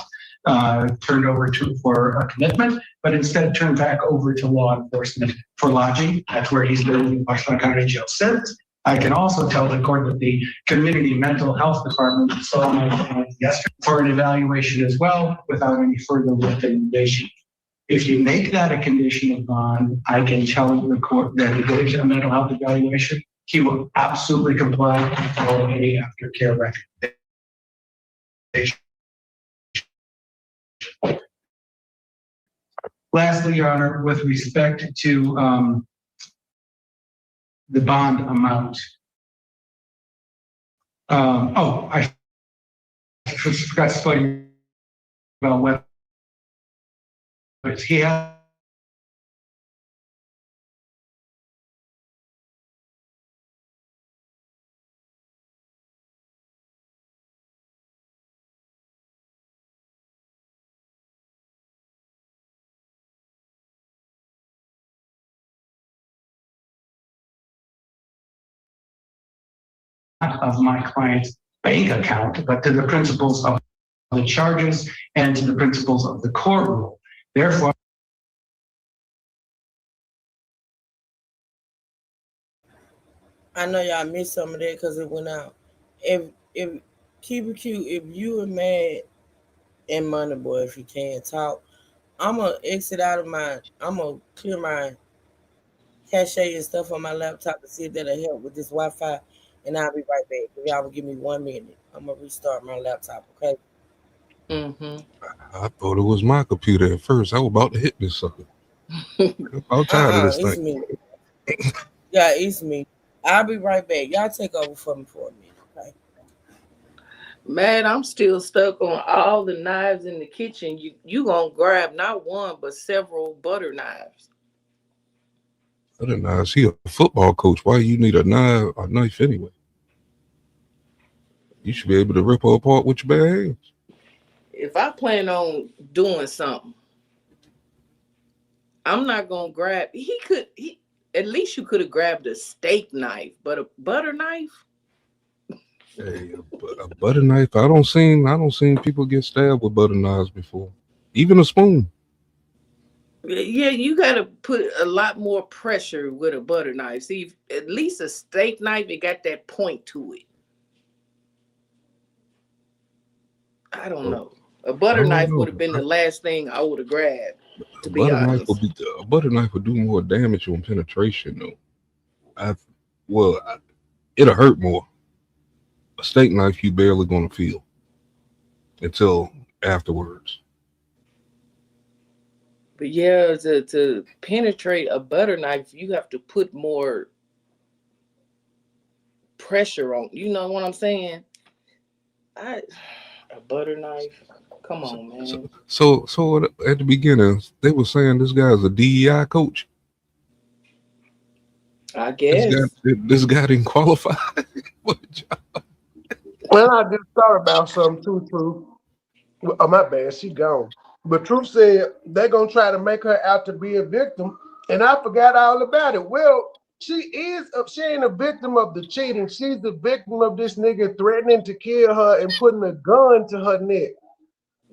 turned over for a commitment, but instead turned back over to law enforcement for lodging. That's where he's been in Washington County Jail since. I can also tell the court that the community mental health department saw my client yesterday for an evaluation as well without any further recommendation. If you make that a condition of bond, I can tell the court that he goes to a mental health evaluation. He will absolutely comply and follow any aftercare recommendation. Lastly, Your Honor, with respect to the bond amount. I forgot to tell you about what he has. Of my client's bank account, but to the principles of the charges and to the principles of the court rule. Therefore, I know y'all missed some of that because it went out. If keep it cute, if you are mad and Money Boy, if you can't talk, I'm gonna exit out of I'm gonna clear my cache and stuff on my laptop to see if that'll help with this Wi-Fi, and I'll be right back. If y'all will give me 1 minute, I'm gonna restart my laptop. Okay. I thought it was my computer at first. I was about to hit this sucker. I'm tired of this It's thing. me. Yeah, it's me. I'll be right back. Y'all take over for me for a minute, okay? Man, I'm still stuck on all the knives in the kitchen. You gonna grab not one but several butter knives. Butter knives. He a football coach. Why you need a knife anyway? You should be able to rip her apart with your bare hands. If I plan on doing something, I'm not gonna grab. At least you could have grabbed a steak knife, but a butter knife. Hey, a butter knife. I don't seen people get stabbed with butter knives before. Even a spoon. Yeah, you gotta put a lot more pressure with a butter knife. See, at least a steak knife, it got that point to it. I don't know. A I butter don't knife know. would have been the last thing I would have grabbed, A to be butter knife honest. a butter knife would do more damage on penetration though. Well, it'll hurt more. A steak knife you barely gonna feel until afterwards. But yeah, to penetrate a butter knife, you have to put more pressure on. You know what I'm saying? A butter knife. Come on, man. So at the beginning, they were saying this guy's a DEI coach. I guess. This guy didn't qualify for the job. Well, I just thought about something too, Truth. Oh, my bad, she gone. But Truth said they're gonna try to make her out to be a victim, and I forgot all about it. Well, she ain't a victim of the cheating. She's the victim of this nigga threatening to kill her and putting a gun to her neck.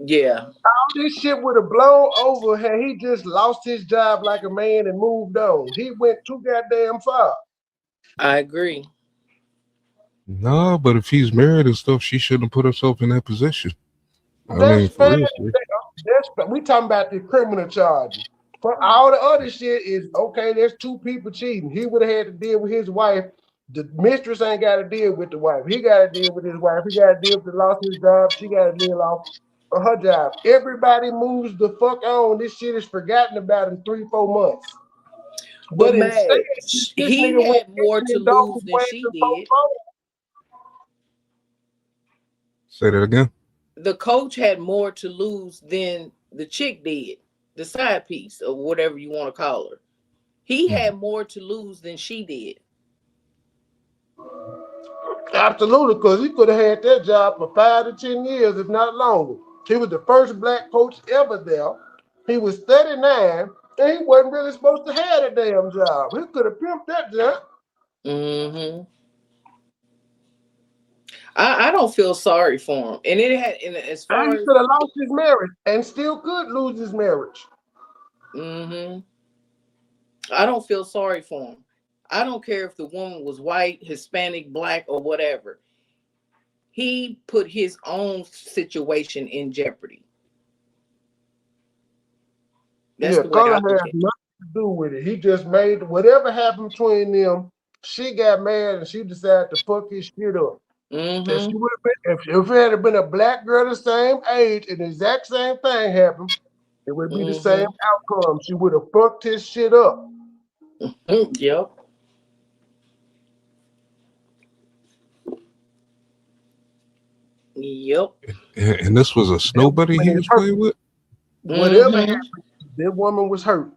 Yeah. All this shit would have blown over had he just lost his job like a man and moved on. He went too goddamn far. I agree. No, but if he's married and stuff, she shouldn't have put herself in that position. I That's mean, for fine. real. We talking about the criminal charges. For all the other shit is okay. There's two people cheating. He would have had to deal with his wife. The mistress ain't got to deal with the wife. He got to deal with his wife. He got to deal with the lost his job. She got to deal off her job. Everybody moves the fuck on. This shit is forgotten about in 3-4 months. But instead, man, this he nigga went had more to and dog lose than way she before did. Say that again. The coach had more to lose than the chick did, the side piece or whatever you want to call her. He had more to lose than she did. Absolutely, because he could have had that job for 5 to 10 years, if not longer. He was the first black coach ever there. He was 39, and he wasn't really supposed to have a damn job. He could have pimped that job. Mm-hmm. I don't feel sorry for him. And it had, and as And far he as, could have lost his marriage and still could lose his marriage. mm-hmm, I don't feel sorry for him. I don't care if the woman was white, Hispanic, black, or whatever. He put his own situation in jeopardy. That's Yeah, the way color I look has at it. nothing to do with it. He just made whatever happened between them. She got mad and she decided to fuck his shit up. If she Mm-hmm. would have been, if it had been a black girl the same age and the exact same thing happened, it would be the same Mm-hmm. outcome. She would have fucked his shit up. Yep. Yep. And this was a That snow bunny he woman is was hurt. playing with. Whatever Mm-hmm. happened, that woman was hurt.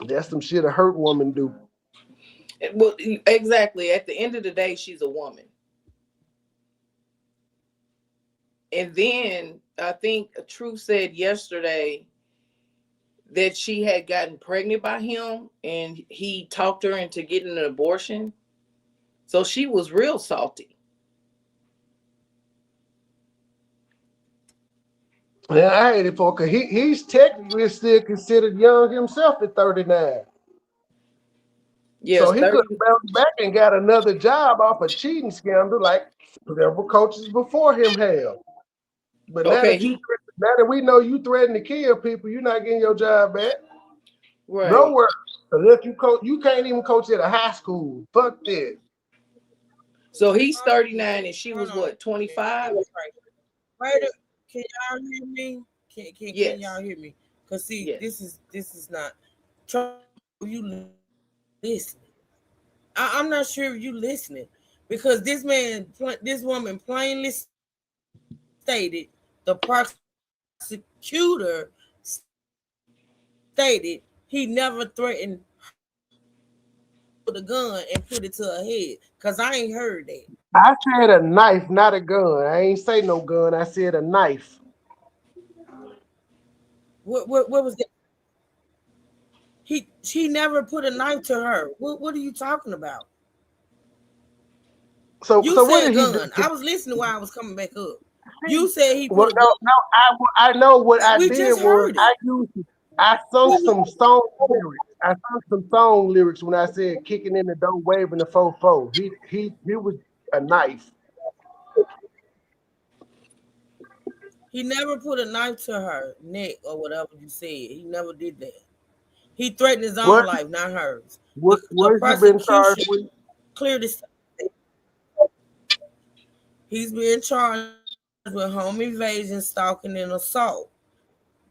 That's some shit a hurt woman do. Well, exactly. At the end of the day, she's a woman. And then I think Truth said yesterday that she had gotten pregnant by him and he talked her into getting an abortion. So she was real salty. Yeah, I hate it for because he's technically still considered young himself at 39. So Yes, he could 30. have bounced back and got another job off a cheating scandal like several coaches before him have. But Okay, he now that we know you threaten to kill people, you're not getting your job back. right. Nowhere. Unless you coach, you can't even coach at a high school. Fuck that. So he's 39 and she Hold was on. what, 25? Wait, can y'all hear me? Can Yes. y'all hear me? Cause see, Yes. this is not. You listening? I'm not sure if you listening because this woman plainly stated the prosecutor stated he never threatened with a gun and put it to her head. Cause I ain't heard that. I said a knife, not a gun. I ain't say no gun. I said a knife. What was that? He never put a knife to her. What are you talking about? So You what said did he do? gun. I was listening while I was coming back up. You said he Well, put a gun. no, I know what I We did just was heard it. I sung some song lyrics. I sung some song lyrics when I said kicking in the door, waving the 4-4. He was a knife. He never put a knife to her neck or whatever you said. He never did that. He threatened his own What life, not hers. what The has he been charged prosecution with? clearly said he's being charged with home invasion, stalking, and assault.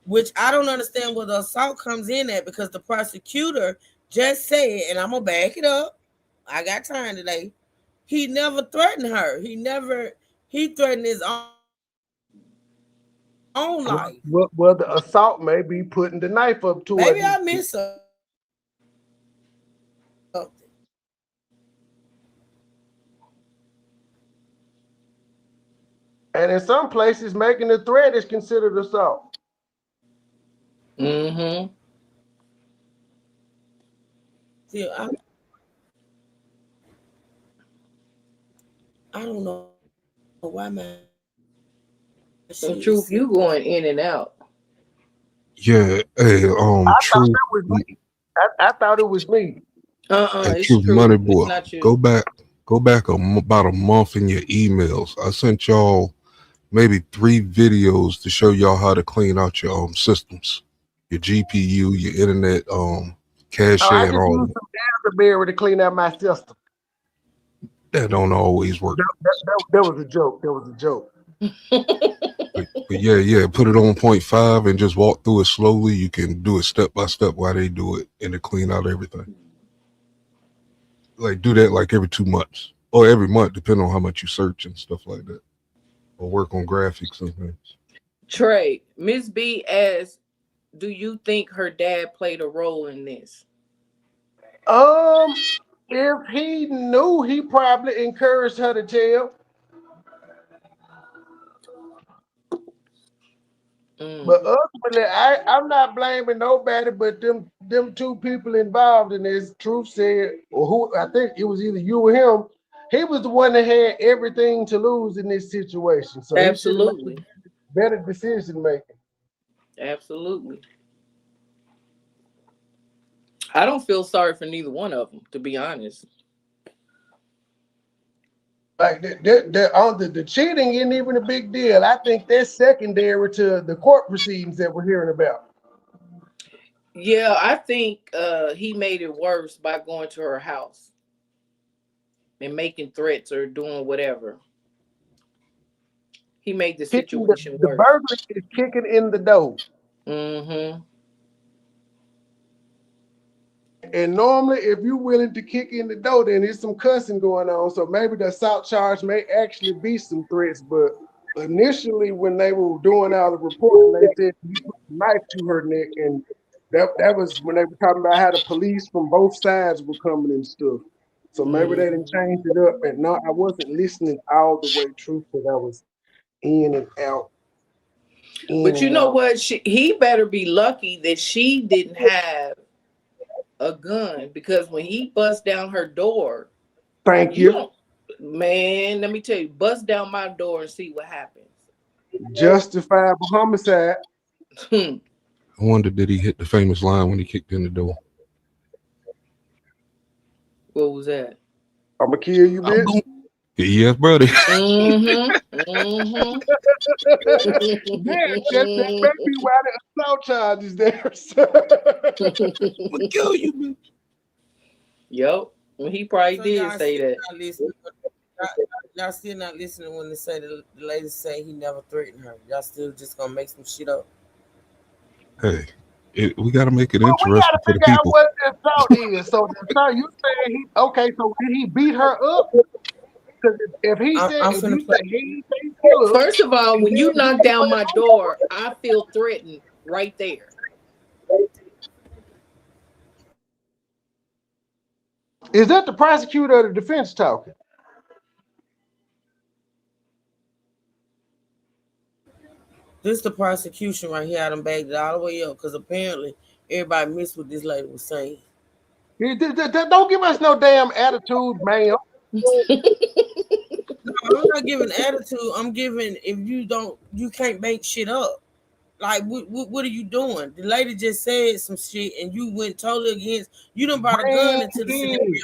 Which I don't understand where the assault comes in at because the prosecutor just said, and I'm gonna back it up. I got time today. He never threatened her. He threatened his own life. Well, the assault may be putting the knife up to Maybe her. I missed something. And in some places, making a threat is considered assault. Mm-hmm. See, I don't know why my So shit Truth, is you going in and out. Yeah, hey, I thought True, that was me. I thought it was me. hey, It's True Money true. It's Boy. not you. Go back about a month in your emails. I sent y'all maybe 3 videos to show y'all how to clean out your systems, your GPU, your internet, cache, Oh, I and just all used that. some elderberry to clean out my system. That don't always work. That was a joke. That was a joke. But yeah, put it on 0.5 and just walk through it slowly. You can do it step by step while they do it and to clean out everything. Like do that like every 2 months or every month, depending on how much you search and stuff like that. Or work on graphics and things. Trey, Miss B asked, do you think her dad played a role in this? If he knew, he probably encouraged her to tell. But ultimately, I'm not blaming nobody but them two people involved in this. Truth said, or who I think it was either you or him. He was the one that had everything to lose in this situation, so he should have made Absolutely. better decision making. Absolutely. I don't feel sorry for neither one of them, to be honest. Like the cheating isn't even a big deal. I think that's secondary to the court proceedings that we're hearing about. Yeah, I think he made it worse by going to her house and making threats or doing whatever. He made the Kicking situation the worse. burglar is kicking in the door. Mm-hmm. And normally, if you're willing to kick in the door, then there's some cussing going on. So maybe the assault charge may actually be some threats. But initially, when they were doing all the reporting, they said he put a knife to her neck, and that was when they were talking about how the police from both sides were coming and stuff. So maybe they didn't change it up. And no, I wasn't listening all the way through because I was in and out, in But you and know out. what? He better be lucky that she didn't have a gun, because when he bust down her door, Thank you you. don't, man, let me tell you, bust down my door and see what happens. Justifiable homicide. Hmm. I wonder, did he hit the famous line when he kicked in the door? What was that? I'm gonna kill you, I'm bitch. going. Yes, brother. Mm-hmm. Mm-hmm. Yeah, that may be why the assault charge is there. I'm gonna kill you, bitch. Yep. Well, he probably So did y'all say still that. not listening. Y'all still not listening when they say the lady say he never threatened her. Y'all still just gonna make some shit up. Hey, we got to make it Well, we got to interesting for the figure out people. what the assault is. So the assault, you saying he okay? So did he beat her up? Because if he said, I'm if finna you play. say he didn't kill her, First of all, and when you then knock down my door, I feel threatened right there. is that the prosecutor or the defense talking? This the prosecution right here. I done bagged it all the way up because apparently everybody missed what this lady was saying. Don't give us no damn attitude, man. No, I'm not giving attitude. I'm giving if you can't make shit up. Like what are you doing? The lady just said some shit and you went totally against. You done brought a gun into the scenario.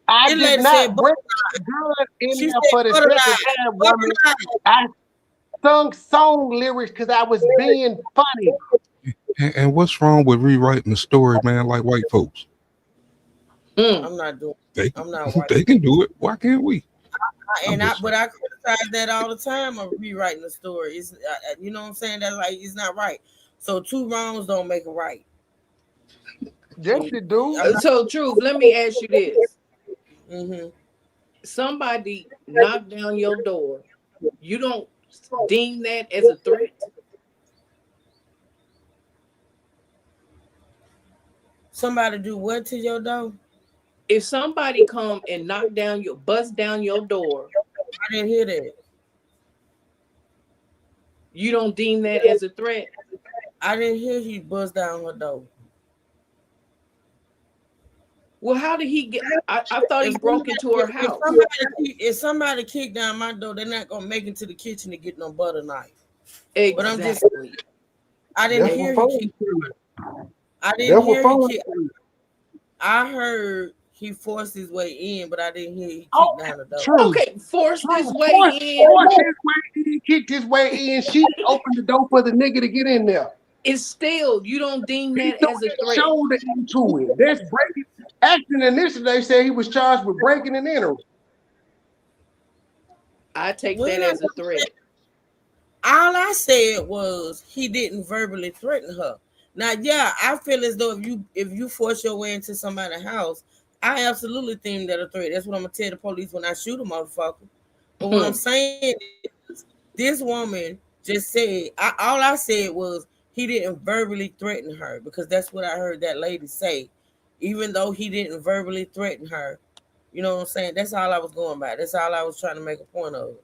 I This did lady not said bring the gun in she there said for the second time, woman. I sung song lyrics because I was being funny. And what's wrong with rewriting the story, man? Like white folks, Mm. I'm not doing. they I'm not white. they can do it. Why can't we? I'm just But I criticize that all the time of rewriting the story. It's you know what I'm saying. That's like it's not right. So two wrongs don't make a right. Yes, you do. I'm not. So, Truth, let me ask you this. Mm-hmm. Somebody knocked down your door. You don't deem that as a threat? Somebody do what to your door? If somebody come and bust down your door, I didn't hear that. you don't deem that as a threat? I didn't hear he bust down her door. Well, how did he get? I thought he broke into her house. If somebody kick down my door, they're not gonna make it to the kitchen to get no butter knife. But I'm just, Exactly. I didn't That's hear what he kick. I That's didn't what hear he phone kick. I heard he forced his way in, but I didn't hear he Oh, kicked down the door. true. Okay, forced his Forced way in. his way in, kicked his way in. She opened the door for the nigga to get in there. It's still, you don't deem He that threw as a his threat. shoulder into it. That's breaking. Actually, initially they said he was charged with breaking and entering. I take When that I as a threat. All I said was he didn't verbally threaten her. Now, yeah, I feel as though if you force your way into somebody's house, I absolutely think that a threat. That's what I'm gonna tell the police when I shoot a motherfucker. But what I'm saying is, this woman just said all I said was he didn't verbally threaten her, because that's what I heard that lady say. Even though he didn't verbally threaten her, you know what I'm saying? That's all I was going by. That's all I was trying to make a point of.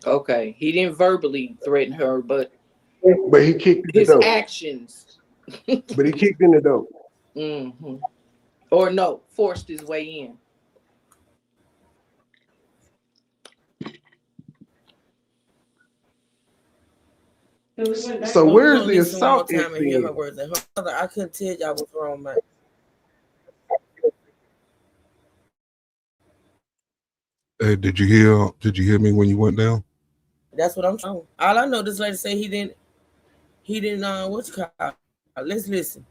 Okay, he didn't verbally threaten her, but But he kicked in the his door. actions. But he kicked in the door. Hmm. Or no, forced his way in. So Well, we're where's gonna the listen one more assault time and hear her incident? words. And her mother, I couldn't tell y'all what's wrong, man. Hey, did you hear me when you went down? That's what I'm trying. All I know, this lady say he didn't what you call it? Let's listen.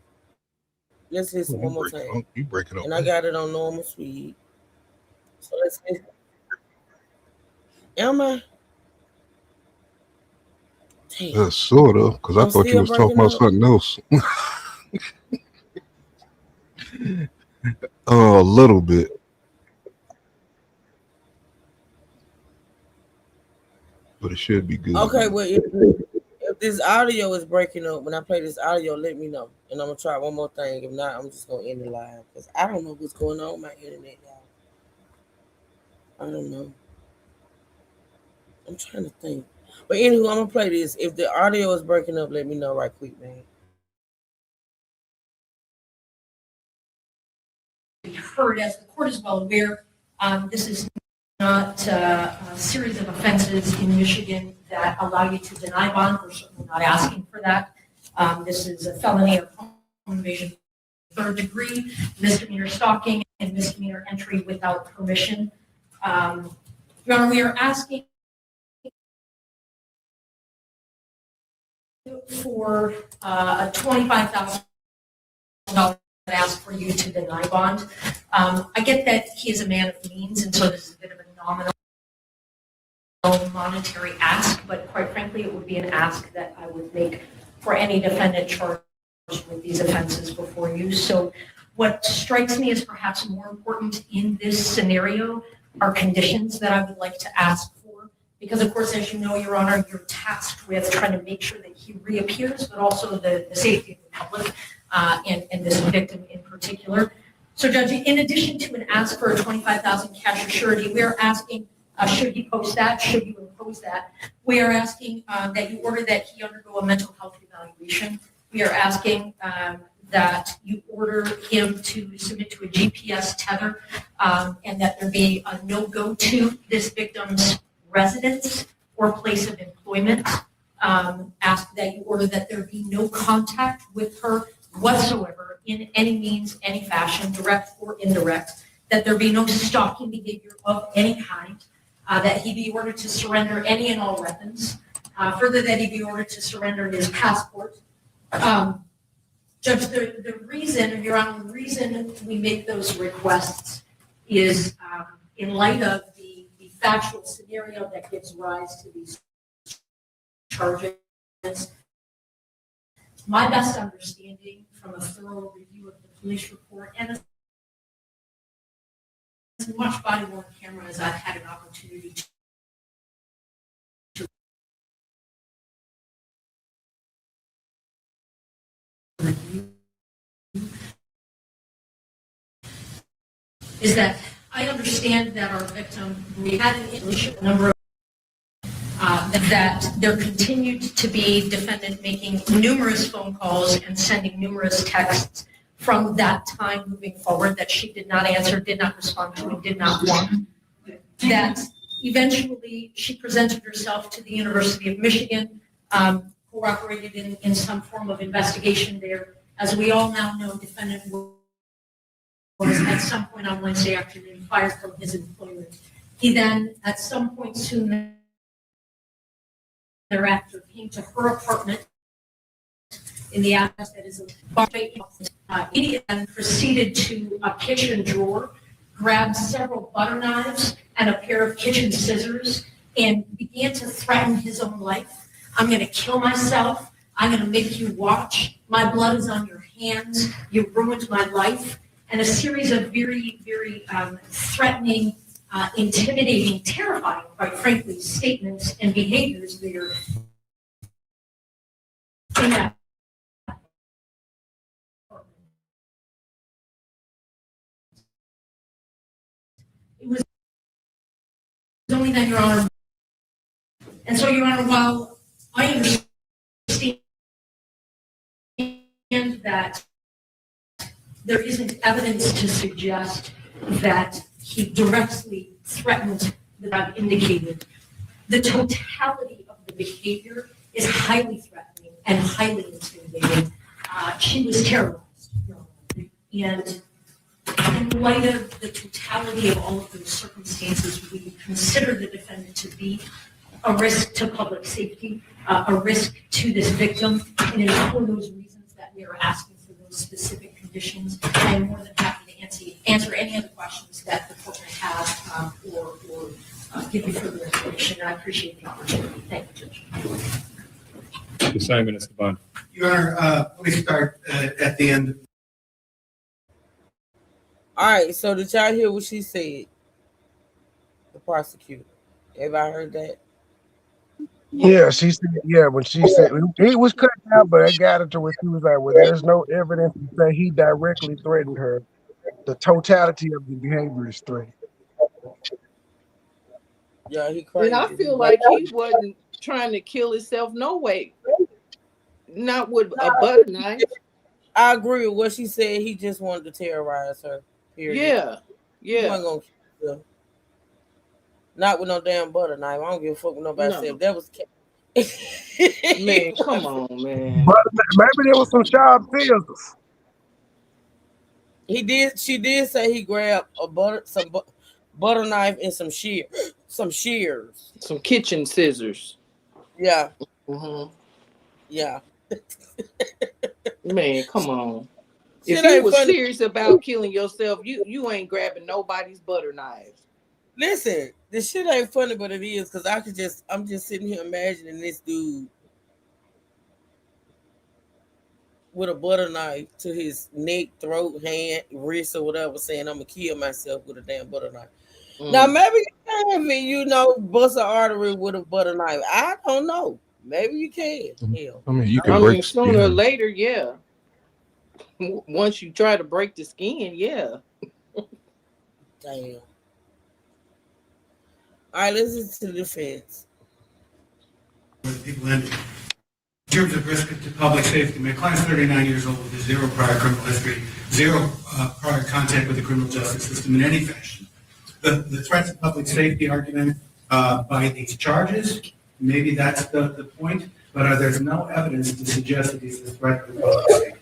Let's listen Oh, you one more breaking time. up? You breaking up And I bad. got it on normal speed. So let's listen. Am I? Damn. Sort of, because I I'm thought you still was talking breaking about up. something else. A little bit, but it should be good Okay, now. well, if this audio is breaking up, when I play this audio, let me know. And I'm gonna try one more thing. If not, I'm just gonna end the live. Because I don't know what's going on with my internet, y'all. I don't know. I'm trying to think. But anywho, I'm gonna play this. If the audio is breaking up, let me know right quick, man. Heard, as the court is well aware, this is not a series of offenses in Michigan that allow you to deny bond. We're certainly not asking for that. This is a felony of home invasion, third degree, misdemeanor stalking, and misdemeanor entry without permission. Your Honor, we are asking for a $25,000 ask for you to deny bond. I get that he is a man of means, and so this is a bit of a nominal monetary ask, but quite frankly, it would be an ask that I would make for any defendant charged with these offenses before you. So what strikes me as perhaps more important in this scenario are conditions that I would like to ask for. Because of course, as you know, Your Honor, you're tasked with trying to make sure that he reappears, but also the safety of the public and this victim in particular. So Judge, in addition to an ask for a $25,000 cash or surety, we are asking, should he post that, should you impose that, we are asking that you order that he undergo a mental health evaluation. We are asking that you order him to submit to a GPS tether and that there be a no-go to this victim's residence or place of employment. Ask that you order that there be no contact with her whatsoever in any means, any fashion, direct or indirect, that there be no stalking behavior of any kind, that he be ordered to surrender any and all weapons, further that he be ordered to surrender his passport. Judge, the reason, Your Honor, the reason we make those requests is in light of the factual scenario that gives rise to these charges. My best understanding from a thorough review of the police report and as much body-worn camera as I've had an opportunity to review, is that I understand that our victim, we had an initial number of that there continued to be defendant making numerous phone calls and sending numerous texts from that time moving forward that she did not answer, did not respond to, and did not want. That eventually she presented herself to the University of Michigan, cooperated in some form of investigation there. As we all now know, defendant was at some point on Wednesday afternoon fired from his employment. He then, at some point soon thereafter, came to her apartment in the address that is he then proceeded to a kitchen drawer, grabbed several butter knives and a pair of kitchen scissors, and began to threaten his own life. I'm going to kill myself. I'm going to make you watch. My blood is on your hands. You ruined my life. And a series of very, very threatening, intimidating, terrifying, quite frankly, statements and behaviors there in that it was only then, Your Honor. And so, Your Honor, while I understand that there isn't evidence to suggest that he directly threatened that I've indicated, the totality of the behavior is highly threatening and highly intimidating. She was terrorized, Your Honor. And in light of the totality of all of those circumstances, we consider the defendant to be a risk to public safety, a risk to this victim, and it is for those reasons that we are asking for those specific conditions. I am more than happy to answer any other questions that the court may have, or give you further information. I appreciate the opportunity. Thank you, Judge. Assignment is bond. Your Honor, let me start at the end. All right, so did y'all hear what she said? The prosecutor. Everybody heard that? Yeah, she said, yeah, when she said it was cut out, but I got it to where she was like, well, there's no evidence to say he directly threatened her. The totality of the behavior is threat. Yeah, he crazy. And I feel like he wasn't trying to kill himself, no way. Not with a butter knife. I agree with what she said. He just wanted to terrorize her. Period. Yeah, He yeah. wasn't gonna kill her. Not with no damn butter knife. I don't give a fuck what nobody said. If that was man, come on, man. But maybe there was some sharp scissors. He did. She did say he grabbed some butter knife and some shears, some kitchen scissors. Yeah. Mm-hmm. Yeah. Man, come on. Shit If you ain't was funny. serious about killing yourself, you ain't grabbing nobody's butter knives. Listen, this shit ain't funny, but it is, because I'm just sitting here imagining this dude with a butter knife to his neck, throat, hand, wrist, or whatever, saying I'm gonna kill myself with a damn butter knife. Now maybe you can, bust an artery with a butter knife. I don't know. Maybe you can. Hell. I mean, you can break sooner or skin. later, yeah. Once you try to break the skin, yeah. Damn. All right, let's listen to the defense. People in terms of risk to public safety, my client's 39 years old with zero prior criminal history, zero prior contact with the criminal justice system in any fashion. The threat to public safety argument by these charges, maybe that's the point, but there's no evidence to suggest that he's a threat to public safety.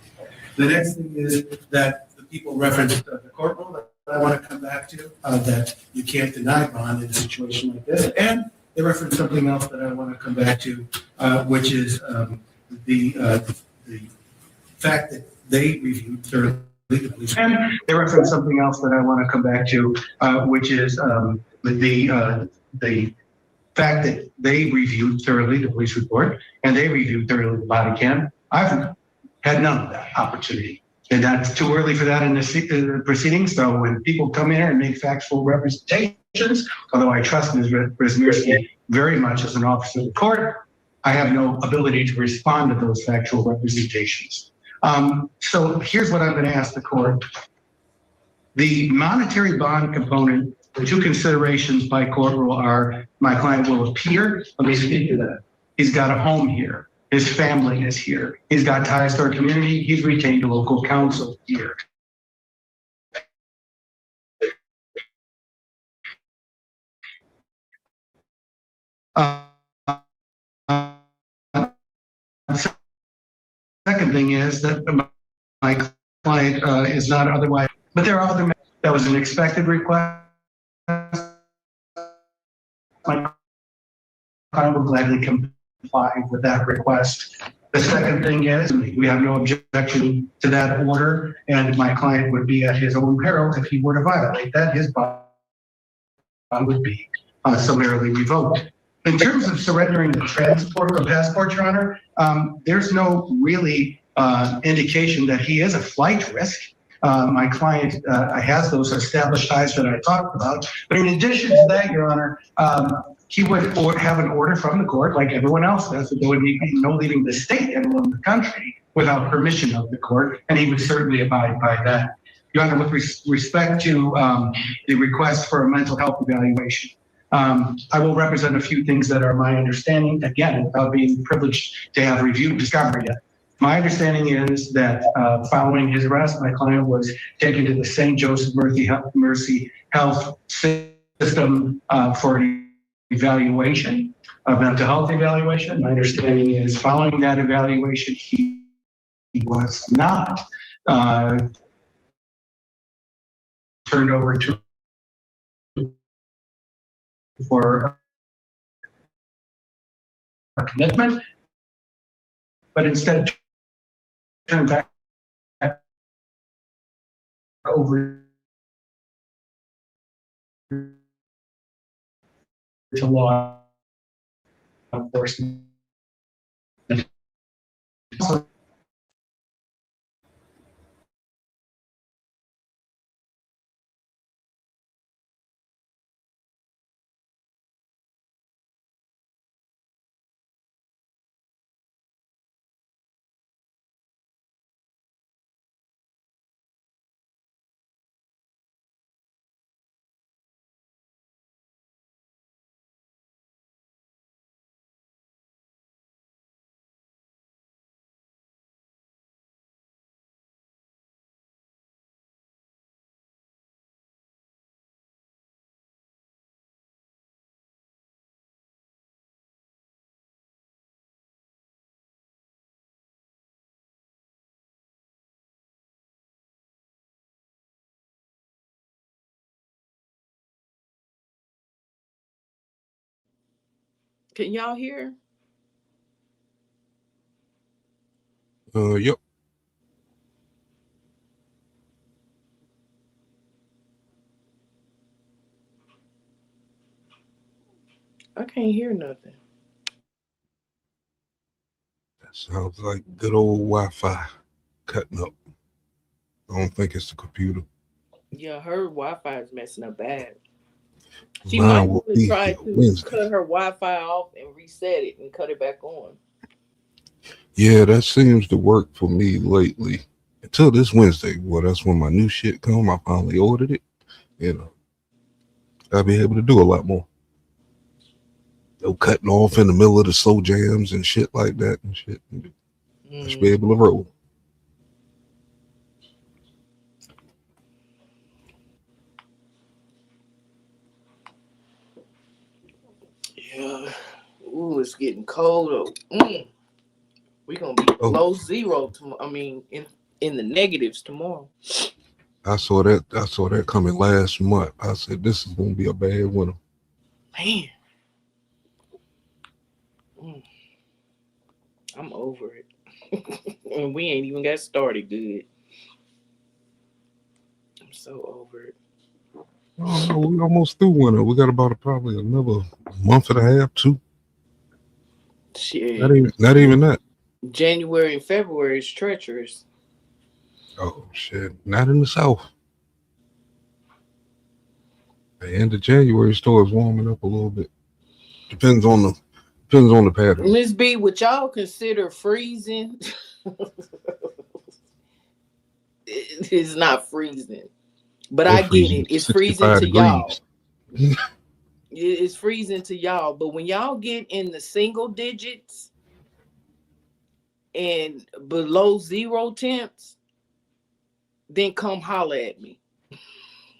The next thing is that the people referenced the court rule that I want to come back to, that you can't deny bond in a situation like this. And they referenced something else that I want to come back to, which is the fact that they reviewed thoroughly the police. And they referenced something else that I want to come back to, which is the fact that they reviewed thoroughly the police report and they reviewed thoroughly the body cam. I've had none of that opportunity. And that's too early for that in the proceedings. So when people come in here and make factual representations, although I trust Ms. Brzezinski very much as an officer of the court, I have no ability to respond to those factual representations. So here's what I'm going to ask the court. The monetary bond component, the two considerations by court rule are my client will appear. Let me speak to that. He's got a home here. His family is here. He's got ties to our community. He's retained a local counsel here. Second thing is that my client is not otherwise, but there are other, that was an expected request. My client will gladly comply with that request. The second thing is we have no objection to that order, and my client would be at his own peril if he were to violate that. His bond would be summarily revoked. In terms of surrendering the transport or passport, Your Honor, there's no really indication that he is a flight risk. My client has those established ties that I talked about. But in addition to that, Your Honor, he would have an order from the court, like everyone else does, that there would be no leaving the state, and the country, without permission of the court, and he would certainly abide by that. Your Honor, with respect to the request for a mental health evaluation, I will represent a few things that are my understanding, again, without being privileged to have reviewed discovery yet. My understanding is that following his arrest, my client was taken to the St. Joseph Mercy Health System for an evaluation, a mental health evaluation. My understanding is following that evaluation, he was not turned over to for a commitment, but instead turned back over to law enforcement. Can y'all hear? Yep. I can't hear nothing. That sounds like good old Wi-Fi cutting up. I don't think it's the computer. Yeah, her Wi-Fi is messing up bad. She Mine might will want to be try here to Wednesday. cut her Wi-Fi off and reset it and cut it back on. Yeah, that seems to work for me lately. Until this Wednesday. Well, that's when my new shit come. I finally ordered it. You know, I'll be able to do a lot more. No cutting off in the middle of the slow jams and shit like that and shit. Just be able to roll. Yeah. Ooh, it's getting cold. We're gonna be below zero tomorrow. I mean, in the negatives tomorrow. I saw that coming last month. I said this is gonna be a bad winter. Man. I'm over it. And we ain't even got started good. I'm so over it. Oh no, we almost through winter. We got about probably another month and a half, two. Shit. Not even that. January and February is treacherous. Oh shit. Not in the south. The end of January starts warming up a little bit. Depends on the pattern. Miss B, would y'all consider freezing? It's not freezing. But I get it. It's freezing to y'all. It's freezing to y'all. But when y'all get in the single digits and below zero temps, then come holler at me.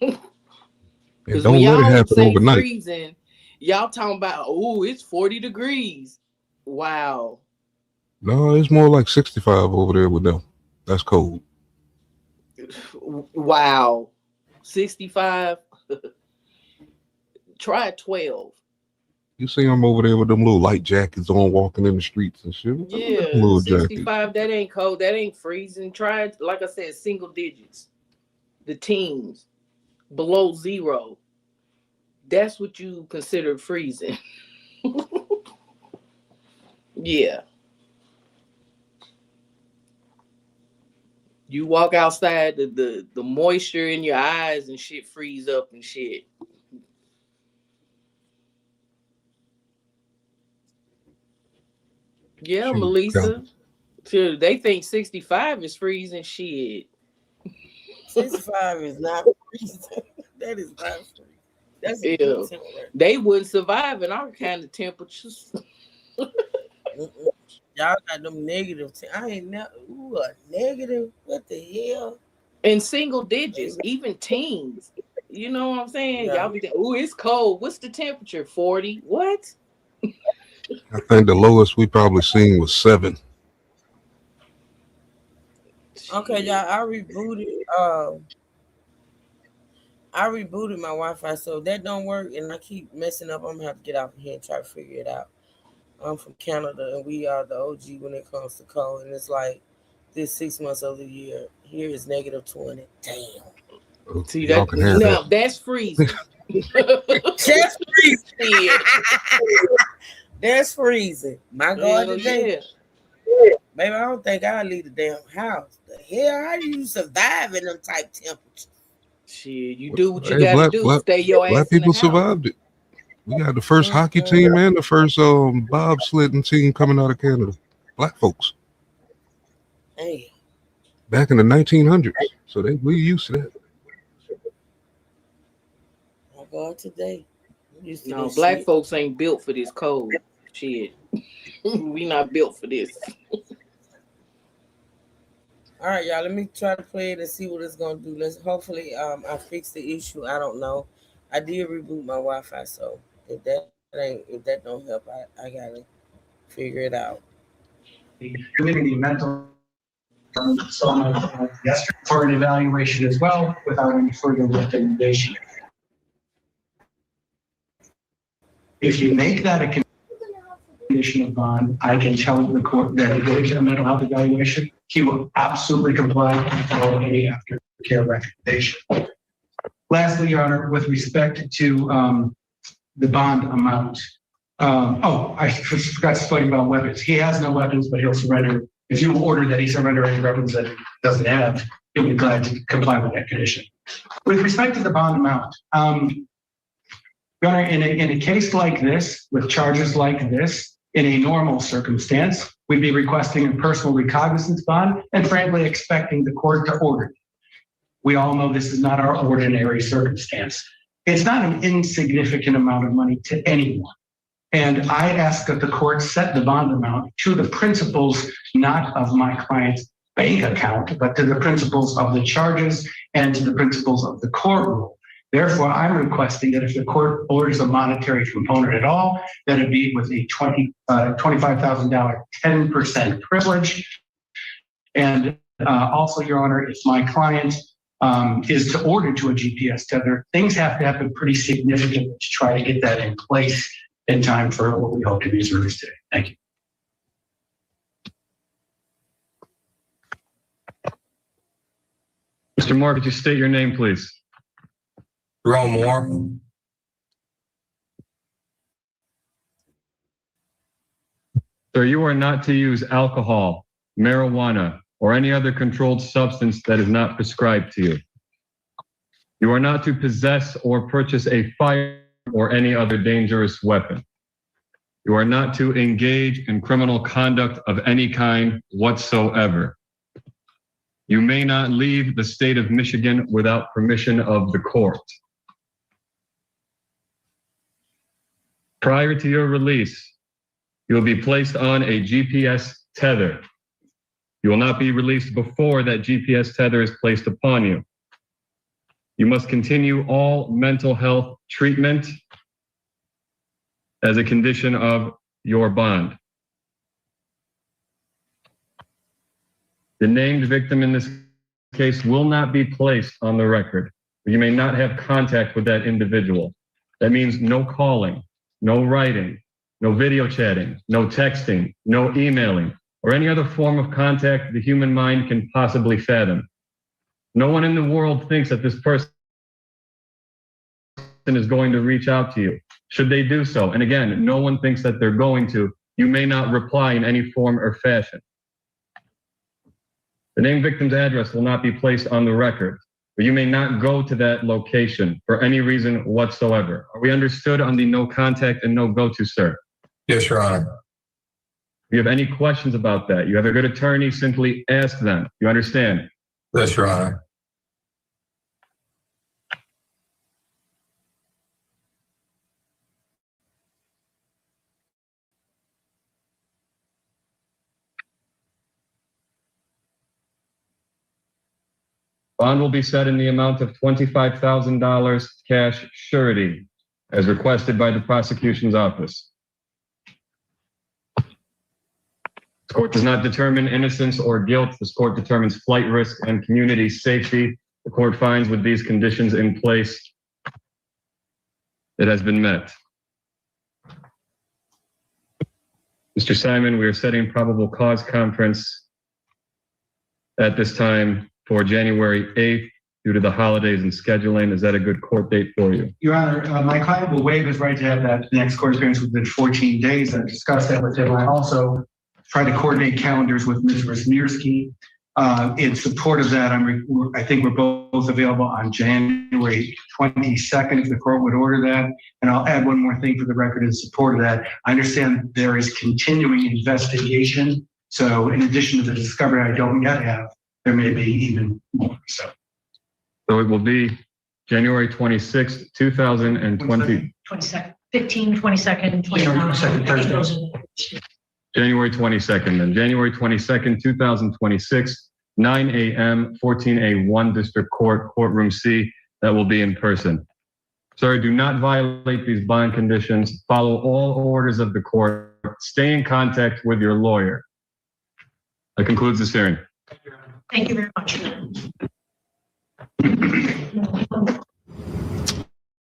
Because when y'all say overnight. freezing, y'all talking about, oh, it's 40 degrees. Wow. No, it's more like 65 over there with them. That's cold. Wow. 65. Try 12. You see I'm over there with them little light jackets on, walking in the streets and shit. Yeah, little 65, jackets. that ain't cold. That ain't freezing. Try it, like I said, single digits. The teens. Below zero. That's what you consider freezing. Yeah. You walk outside, the moisture in your eyes and shit freeze up and shit. Yeah, Shoot, Melissa. Dude, they think 65 is freezing shit. 65 is not freezing. That is not freezing. That's a Yeah. good temperature. They wouldn't survive in our kind of temperatures. Mm-mm. Y'all got them negative. I ain't never. Ooh, a negative? What the hell? In single digits, even teens. You know what I'm saying? Yeah. Y'all be oh, it's cold. What's the temperature? 40. What? I think the lowest we probably seen was 7. Okay, y'all. I rebooted my Wi-Fi, so that don't work, and I keep messing up. I'm gonna have to get out of here and try to figure it out. I'm from Canada, and we are the OG when it comes to cold, and it's like this 6 months of the year. Here is negative 20. Damn. See Y'all that can have now that. that's freezing. That's freezing. Yeah. That's freezing. My God, Hell today. yeah. Baby, I don't think I'll leave the damn house. The hell, how do you survive in them type temperatures? Shit, you do what you Hey, gotta do. Stay your black ass in the people house. survived it. We got the first hockey team and the first bobsledding team coming out of Canada. Black folks Hey, back in the 1900s. So we used to that. my God, today. I'm used to No, this black shit. folks ain't built for this cold. Shit. We not built for this. All right, y'all. Let me try to play it and see what it's gonna do. Let's hopefully I fix the issue. I don't know. I did reboot my Wi-Fi, so if that don't help, I gotta figure it out. Community mental yesterday for an evaluation as well without any further recommendation. If you make that a condition of bond, I can tell the court that if there's a mental health evaluation, he will absolutely comply with all any aftercare recommendation. Lastly, Your Honor, with respect to the bond amount, I forgot to speak about weapons. He has no weapons, but he'll surrender. If you order that he surrender any weapons that he doesn't have, he'll be glad to comply with that condition. With respect to the bond amount, Your Honor, in a case like this, with charges like this, in a normal circumstance, we'd be requesting a personal recognizance bond and frankly expecting the court to order. We all know this is not our ordinary circumstance. It's not an insignificant amount of money to anyone. And I ask that the court set the bond amount to the principles, not of my client's bank account, but to the principles of the charges and to the principles of the court rule. Therefore, I'm requesting that if the court orders a monetary component at all, that it be with a $25,000 10% privilege. And also, Your Honor, if my client is to order to a GPS tether, things have to happen pretty significantly to try to get that in place in time for what we hope to be service today. Thank you. Mr. Moore, could you state your name, please? Jerome Moore. Sir, you are not to use alcohol, marijuana, or any other controlled substance that is not prescribed to you. You are not to possess or purchase a fire or any other dangerous weapon. You are not to engage in criminal conduct of any kind whatsoever. You may not leave the state of Michigan without permission of the court. Prior to your release, you will be placed on a GPS tether. You will not be released before that GPS tether is placed upon you. You must continue all mental health treatment as a condition of your bond. The named victim in this case will not be placed on the record. You may not have contact with that individual. That means no calling, no writing, no video chatting, no texting, no emailing, or any other form of contact the human mind can possibly fathom. No one in the world thinks that this person is going to reach out to you. Should they do so, and again, no one thinks that they're going to, you may not reply in any form or fashion. The named victim's address will not be placed on the record, but you may not go to that location for any reason whatsoever. Are we understood on the no contact and no go to, sir? Yes, Your Honor. If you have any questions about that, you have a good attorney, simply ask them. You understand? Yes, Your Honor. Bond will be set in the amount of $25,000 cash surety, as requested by the prosecution's office. This court does not determine innocence or guilt. This court determines flight risk and community safety. The court finds with these conditions in place, it has been met. Mr. Simon, we are setting probable cause conference at this time for January 8th due to the holidays and scheduling. Is that a good court date for you? Your Honor, my client will waive his right to have that next court appearance within 14 days. I've discussed that with him. I also tried to coordinate calendars with Ms. Wisniewski. In support of that, I think we're both available on January 22nd, if the court would order that. And I'll add one more thing for the record in support of that. I understand there is continuing investigation. So in addition to the discovery I don't yet have, there may be even more. So it will be January 26th, 2020. 22nd, 15, 22nd, 23rd. January 22nd, then. January 22nd, 2026, 9 a.m., 14A1 District Court, Courtroom C. That will be in person. Sir, do not violate these bond conditions. Follow all orders of the court. Stay in contact with your lawyer. That concludes this hearing. Thank you very much.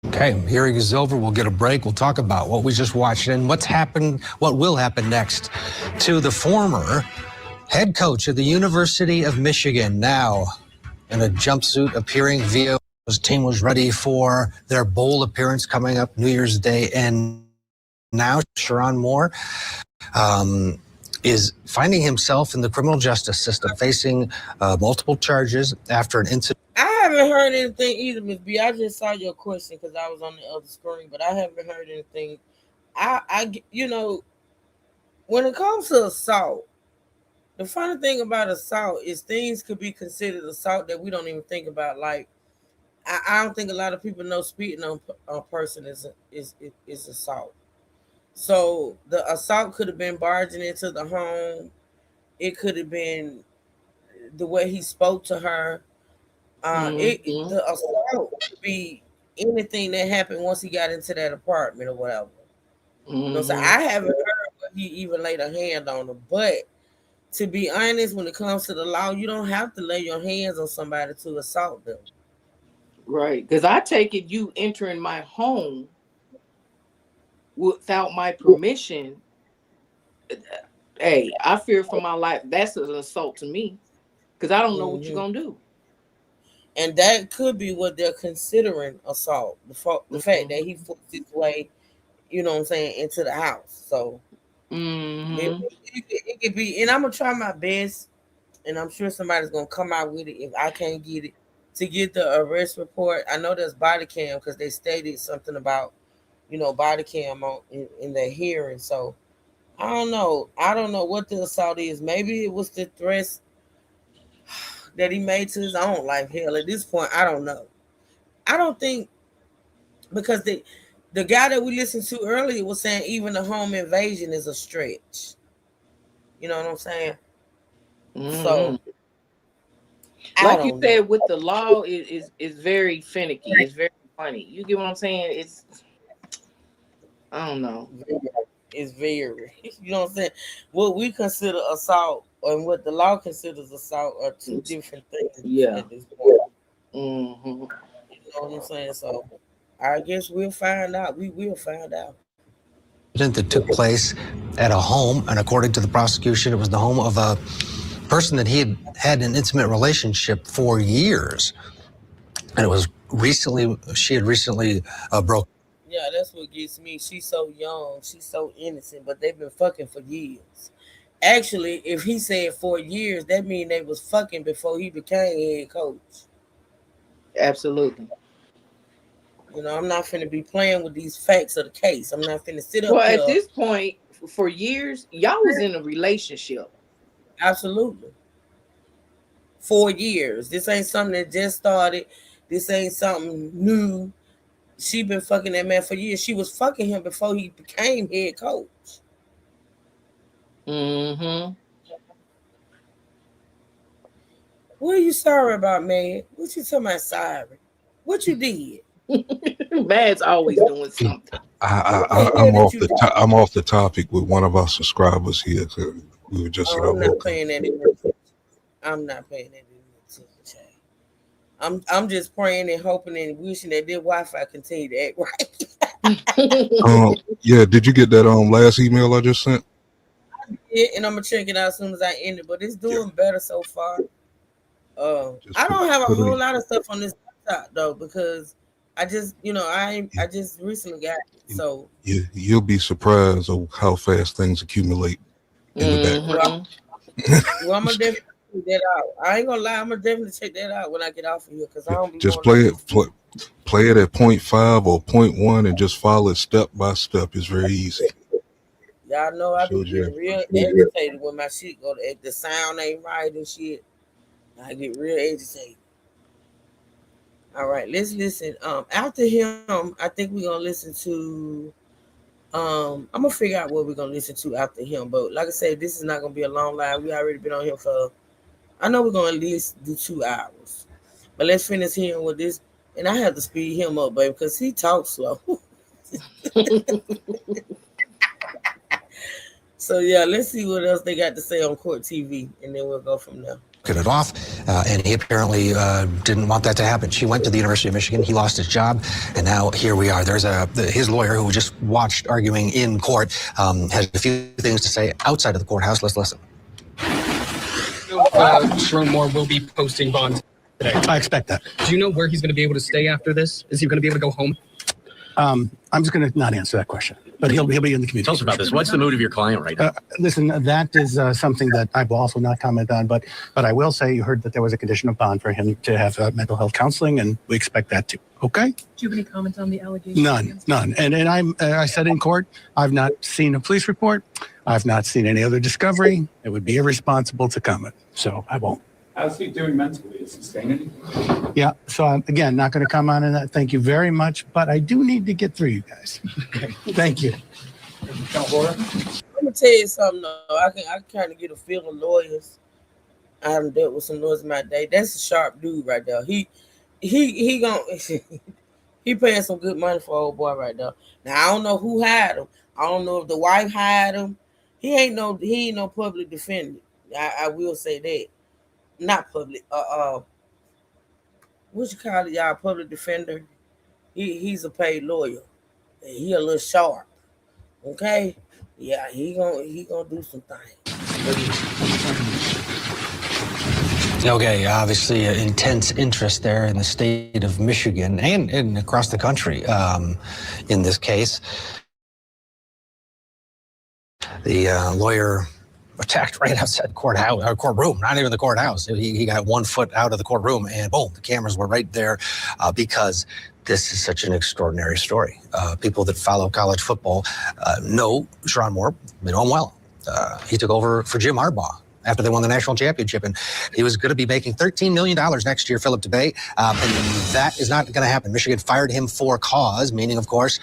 Okay, hearing is over. We'll get a break. We'll talk about what we just watched and what's happened, what will happen next to the former head coach of the University of Michigan, now in a jumpsuit appearing via his team was ready for their bowl appearance coming up New Year's Day. And now Sharon Moore is finding himself in the criminal justice system, facing multiple charges after an incident. I haven't heard anything either, Ms. B. I just saw your question because I was on the other screen, but I haven't heard anything. You know, when it comes to assault, the funny thing about assault is things could be considered assault that we don't even think about. Like, I don't think a lot of people know spitting on a person is assault. So the assault could have been barging into the home. It could have been the way he spoke to her. The assault could be anything that happened once he got into that apartment or whatever. You know, so I haven't heard where he even laid a hand on her. But to be honest, when it comes to the law, you don't have to lay your hands on somebody to assault them. Right, because I take it you entering my home without my permission. Hey, I fear for my life. That's an assault to me because I don't know what you're gonna do. And that could be what they're considering assault. The fact that he forced his way, you know what I'm saying, into the house. So it could be, and I'm gonna try my best, and I'm sure somebody's gonna come out with it if I can't get it, to get the arrest report. I know there's body cam because they stated something about, you know, body cam in their hearing. So I don't know what the assault is. Maybe it was the threats that he made to his own life. Hell, at this point, I don't know. I don't think, because the guy that we listened to earlier was saying even the home invasion is a stretch. You know what I'm saying? So, like you said, with the law, is very finicky. It's very funny. You get what I'm saying? It's, I don't know. It's very, you know what I'm saying? What we consider assault and what the law considers assault are two different things. Yeah. At this point. You know what I'm saying? So I guess we'll find out. We will find out. That took place at a home, and according to the prosecution, it was the home of a person that he had had an intimate relationship for years, and it was she had recently broken. Yeah, that's what gets me. She's so young, she's so innocent, but they've been fucking for years. Actually, if he said 4 years, that means they was fucking before he became head coach. Absolutely. You know, I'm not finna be playing with these facts of the case. I'm not finna sit up Well, here. at this point, for years, y'all was in a relationship. Absolutely. 4 years. This ain't something that just started. This ain't something new. She been fucking that man for years. She was fucking him before he became head coach. Mm-hmm. What are you sorry about, man? What you talking about sorry? What you did? Man's always doing something. I'm off the topic with one of our subscribers here. So we were just in I'm a not little. paying that attention. I'm not paying that attention. I'm just praying and hoping and wishing that their Wi-Fi continue to act right. Yeah, did you get that last email I just sent? Yeah, and I'm gonna check it out as soon as I end it. But it's doing better so far. I don't have a whole lot of stuff on this laptop though because I just, I just recently got it. So You'll be surprised of how fast things accumulate in the background. Well, I'm gonna definitely check that out. I ain't gonna lie, I'm gonna definitely check that out when I get off of here because I don't be Just going play it at 0.5 or 0.1 and just follow it step by step. It's very easy. Y'all know I be getting real agitated when my shit go to the sound ain't right and shit. I get real agitated. All right, let's listen. After him, I think we're gonna listen to. I'm gonna figure out what we're gonna listen to after him. But like I said, this is not gonna be a long live. We already been on here for. I know we're gonna at least do 2 hours. But let's finish hearing with this. And I have to speed him up, baby, because he talks slow. So yeah, let's see what else they got to say on Court TV, and then we'll go from there. It off, and he apparently didn't want that to happen. She went to the University of Michigan. He lost his job, and now here we are. There's his lawyer who just watched arguing in court has a few things to say outside of the courthouse. Let's listen. Sharon Moore will be posting bond today. I expect that. Do you know where he's going to be able to stay after this? Is he going to be able to go home? I'm just going to not answer that question, but he'll be in the community. Tell us about this. What's the mood of your client right now? Listen, that is something that I will also not comment on, but I will say you heard that there was a condition of bond for him to have mental health counseling, and we expect that too. Okay? Do you have any comments on the allegations? None. And I said in court, I've not seen a police report. I've not seen any other discovery. It would be irresponsible to comment, so I won't. How's he doing mentally? Is he staying anything? Yeah, so I'm, again, not going to comment on that. Thank you very much, but I do need to get through, you guys. Okay. Thank you. I'm gonna tell you something though. I kind of get a feel of lawyers. I haven't dealt with some lawyers in my day. That's a sharp dude right there. He gonna he paying some good money for old boy right there. Now I don't know who hired him. I don't know if the wife hired him. He ain't no public defender. I will say that. Not public. What you call it, y'all? Public defender. He's a paid lawyer. He a little sharp. Okay. Yeah, he gonna do some things. Okay, obviously intense interest there in the state of Michigan and across the country in this case. The lawyer attacked right outside the courtroom, not even the courthouse. He got 1 foot out of the courtroom and boom, the cameras were right there because this is such an extraordinary story. People that follow college football know Sharon Moore, they know him well. He took over for Jim Harbaugh after they won the national championship, and he was going to be making $13 million next year, Philip DeBay, and that is not going to happen. Michigan fired him for cause, meaning, of course,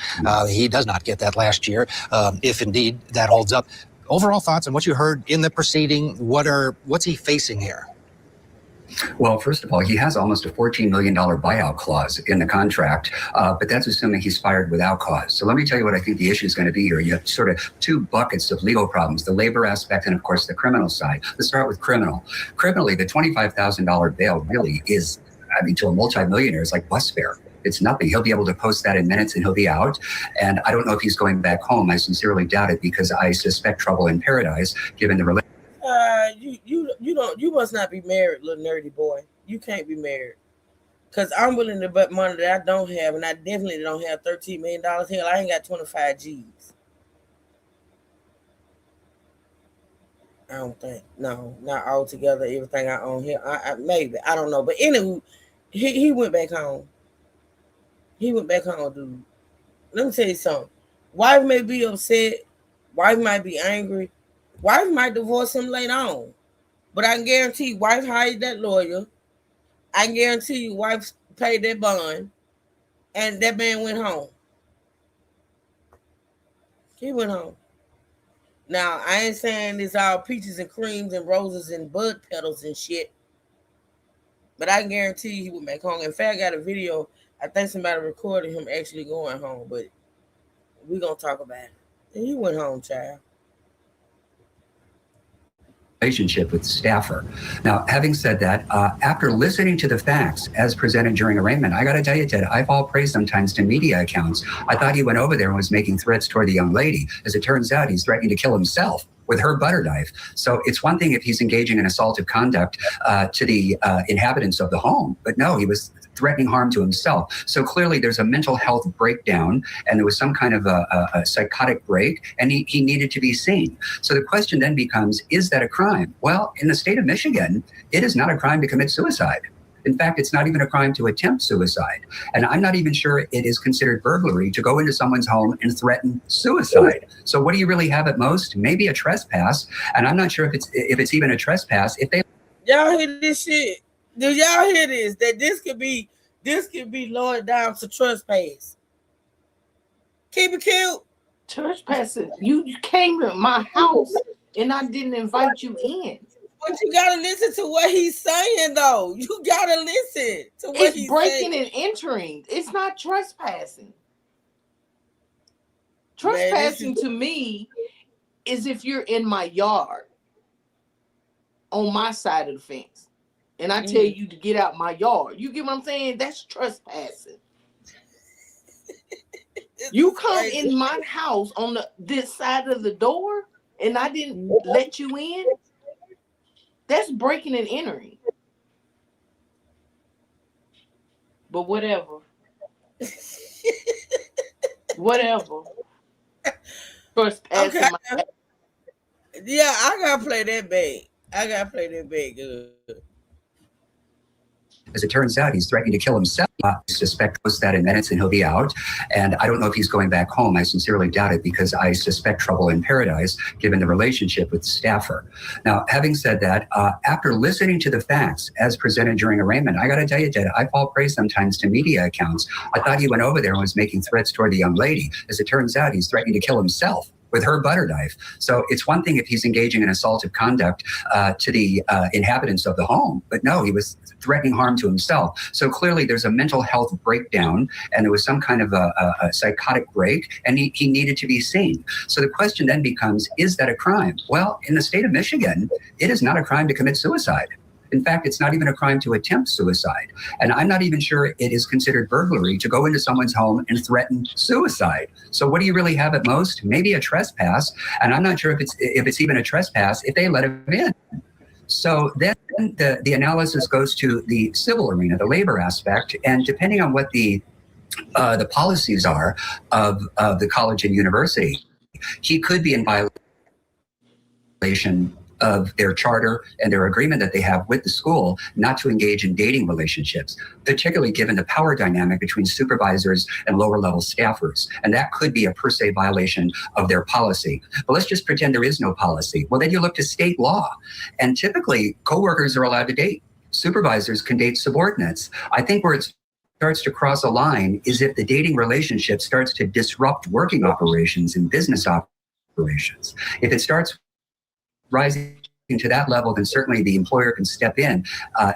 he does not get that last year, if indeed that holds up. Overall thoughts on what you heard in the proceeding, what's he facing here? Well, first of all, he has almost a $14 million buyout clause in the contract, but that's assuming he's fired without cause. So let me tell you what I think the issue is going to be here. You have sort of 2 buckets of legal problems, the labor aspect and, of course, the criminal side. Let's start with criminal. Criminally, the $25,000 bail really is, to a multimillionaire, is like bus fare. It's nothing. He'll be able to post that in minutes and he'll be out. And I don't know if he's going back home. I sincerely doubt it because I suspect trouble in paradise, given the relationship. You must not be married, little nerdy boy. You can't be married. Because I'm willing to bet money that I don't have, and I definitely don't have $13 million. Hell, I ain't got 25 G's. I don't think. No, not altogether. Everything I own here. Maybe. I don't know. But anyway, he went back home. He went back home, dude. Let me tell you something. Wife may be upset, Wife might be angry. Wife might divorce him later on. But I can guarantee you, wife hired that lawyer. I can guarantee you, wife paid that bond. And that man went home. He went home. Now, I ain't saying it's all peaches and creams and roses and bud petals and shit. But I can guarantee you he would make home. In fact, I got a video. I think somebody recorded him actually going home. But we're going to talk about it. And he went home, child. Relationship with staffer. Now, having said that, after listening to the facts as presented during arraignment, I got to tell you, Ted, I fall prey sometimes to media accounts. I thought he went over there and was making threats toward the young lady. As it turns out, he's threatening to kill himself with her butter knife. So it's one thing if he's engaging in assaultive conduct to the inhabitants of the home, but no, he was threatening harm to himself. So clearly there's a mental health breakdown and there was some kind of a psychotic break and he needed to be seen. So the question then becomes, is that a crime? Well, in the state of Michigan, it is not a crime to commit suicide. In fact, it's not even a crime to attempt suicide. And I'm not even sure it is considered burglary to go into someone's home and threaten suicide. So what do you really have at most? Maybe a trespass. And I'm not sure if it's even a trespass. If they Y'all hear this shit? Do y'all hear this? That this could be lowered down to trespass. Keep it cute. Trespassing. You came to my house and I didn't invite you in. But you gotta listen to what he's saying, though. You gotta listen to what he's saying. It's breaking and entering. It's not trespassing. Trespassing to me is if you're in my yard on my side of the fence and I tell you to get out my yard. You get what I'm saying? That's trespassing. You come in my house on this side of the door and I didn't let you in. That's breaking and entering. But whatever. Whatever. Trespassing. Okay. Yeah, I gotta play that bag. Good. As it turns out, he's threatening to kill himself. I suspect post that in minutes and he'll be out. And I don't know if he's going back home. I sincerely doubt it because I suspect trouble in paradise given the relationship with the staffer. Now, having said that, after listening to the facts as presented during arraignment, I got to tell you, Ted, I fall prey sometimes to media accounts. I thought he went over there and was making threats toward the young lady. As it turns out, he's threatening to kill himself with her butter knife. So it's one thing if he's engaging in assaultive conduct to the inhabitants of the home, but no, he was threatening harm to himself. So clearly there's a mental health breakdown and there was some kind of a psychotic break and he needed to be seen. So the question then becomes, is that a crime? Well, in the state of Michigan, it is not a crime to commit suicide. In fact, it's not even a crime to attempt suicide. And I'm not even sure it is considered burglary to go into someone's home and threaten suicide. So what do you really have at most? Maybe a trespass. And I'm not sure if it's even a trespass if they let him in. So then the analysis goes to the civil arena, the labor aspect. And depending on what the policies are of the college and university, he could be in violation of their charter and their agreement that they have with the school not to engage in dating relationships, particularly given the power dynamic between supervisors and lower level staffers. And that could be a per se violation of their policy. But let's just pretend there is no policy. Well, then you look to state law. And typically coworkers are allowed to date. Supervisors can date subordinates. I think where it starts to cross a line is if the dating relationship starts to disrupt working operations and business operations. If it starts rising to that level, then certainly the employer can step in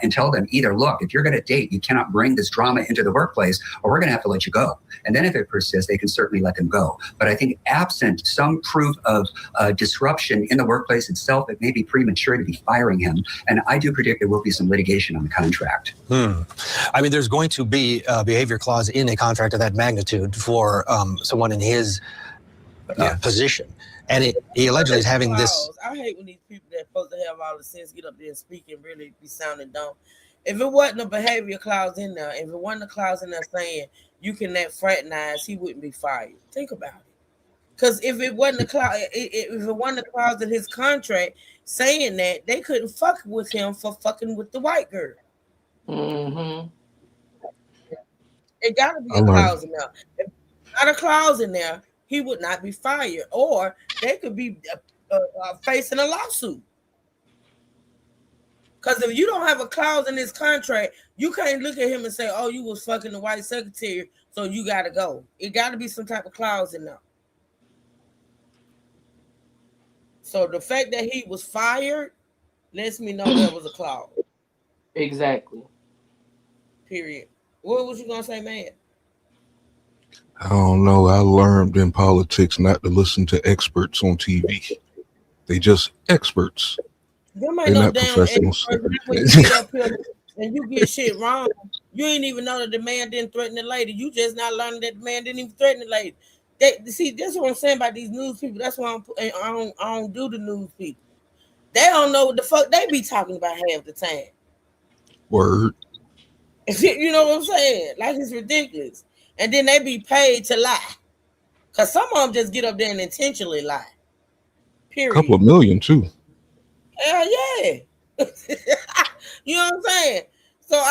and tell them either, look, if you're going to date, you cannot bring this drama into the workplace or we're going to have to let you go. And then if it persists, they can certainly let them go. But I think absent some proof of disruption in the workplace itself, it may be premature to be firing him. And I do predict there will be some litigation on the contract. I mean, there's going to be a behavior clause in a contract of that magnitude for someone in his position. And he allegedly is having this. I hate when these people that are supposed to have all the sense get up there and speak and really be sounding dumb. If it wasn't a behavior clause in there, if it wasn't a clause in there saying you cannot fraternize, he wouldn't be fired. Think about it. Because if it wasn't a clause, if it wasn't a clause in his contract saying that, they couldn't fuck with him for fucking with the white girl. Mm-hmm. It gotta be a clause in there. If not a clause in there, he would not be fired, or they could be facing a lawsuit. Because if you don't have a clause in this contract, you can't look at him and say, "Oh, you was fucking the white secretary, so you got to go." It got to be some type of clause in there. So the fact that he was fired lets me know there was a clause. Exactly. Period. What was you gonna say, man? I don't know. I learned in politics not to listen to experts on TV. They just experts. Them ain't They're no not damn professionals. experts. When you get up here and you get shit wrong, you ain't even know that the man didn't threaten the lady. You just not learning that the man didn't even threaten the lady. See, that's what I'm saying about these news people. That's why I don't do the news people. They don't know what the fuck they be talking about half the time. Word. You know what I'm saying? Like, it's ridiculous. And then they be paid to lie. Because some of them just get up there and intentionally lie. Period. Couple of million too. Hell yeah. You know what I'm saying? So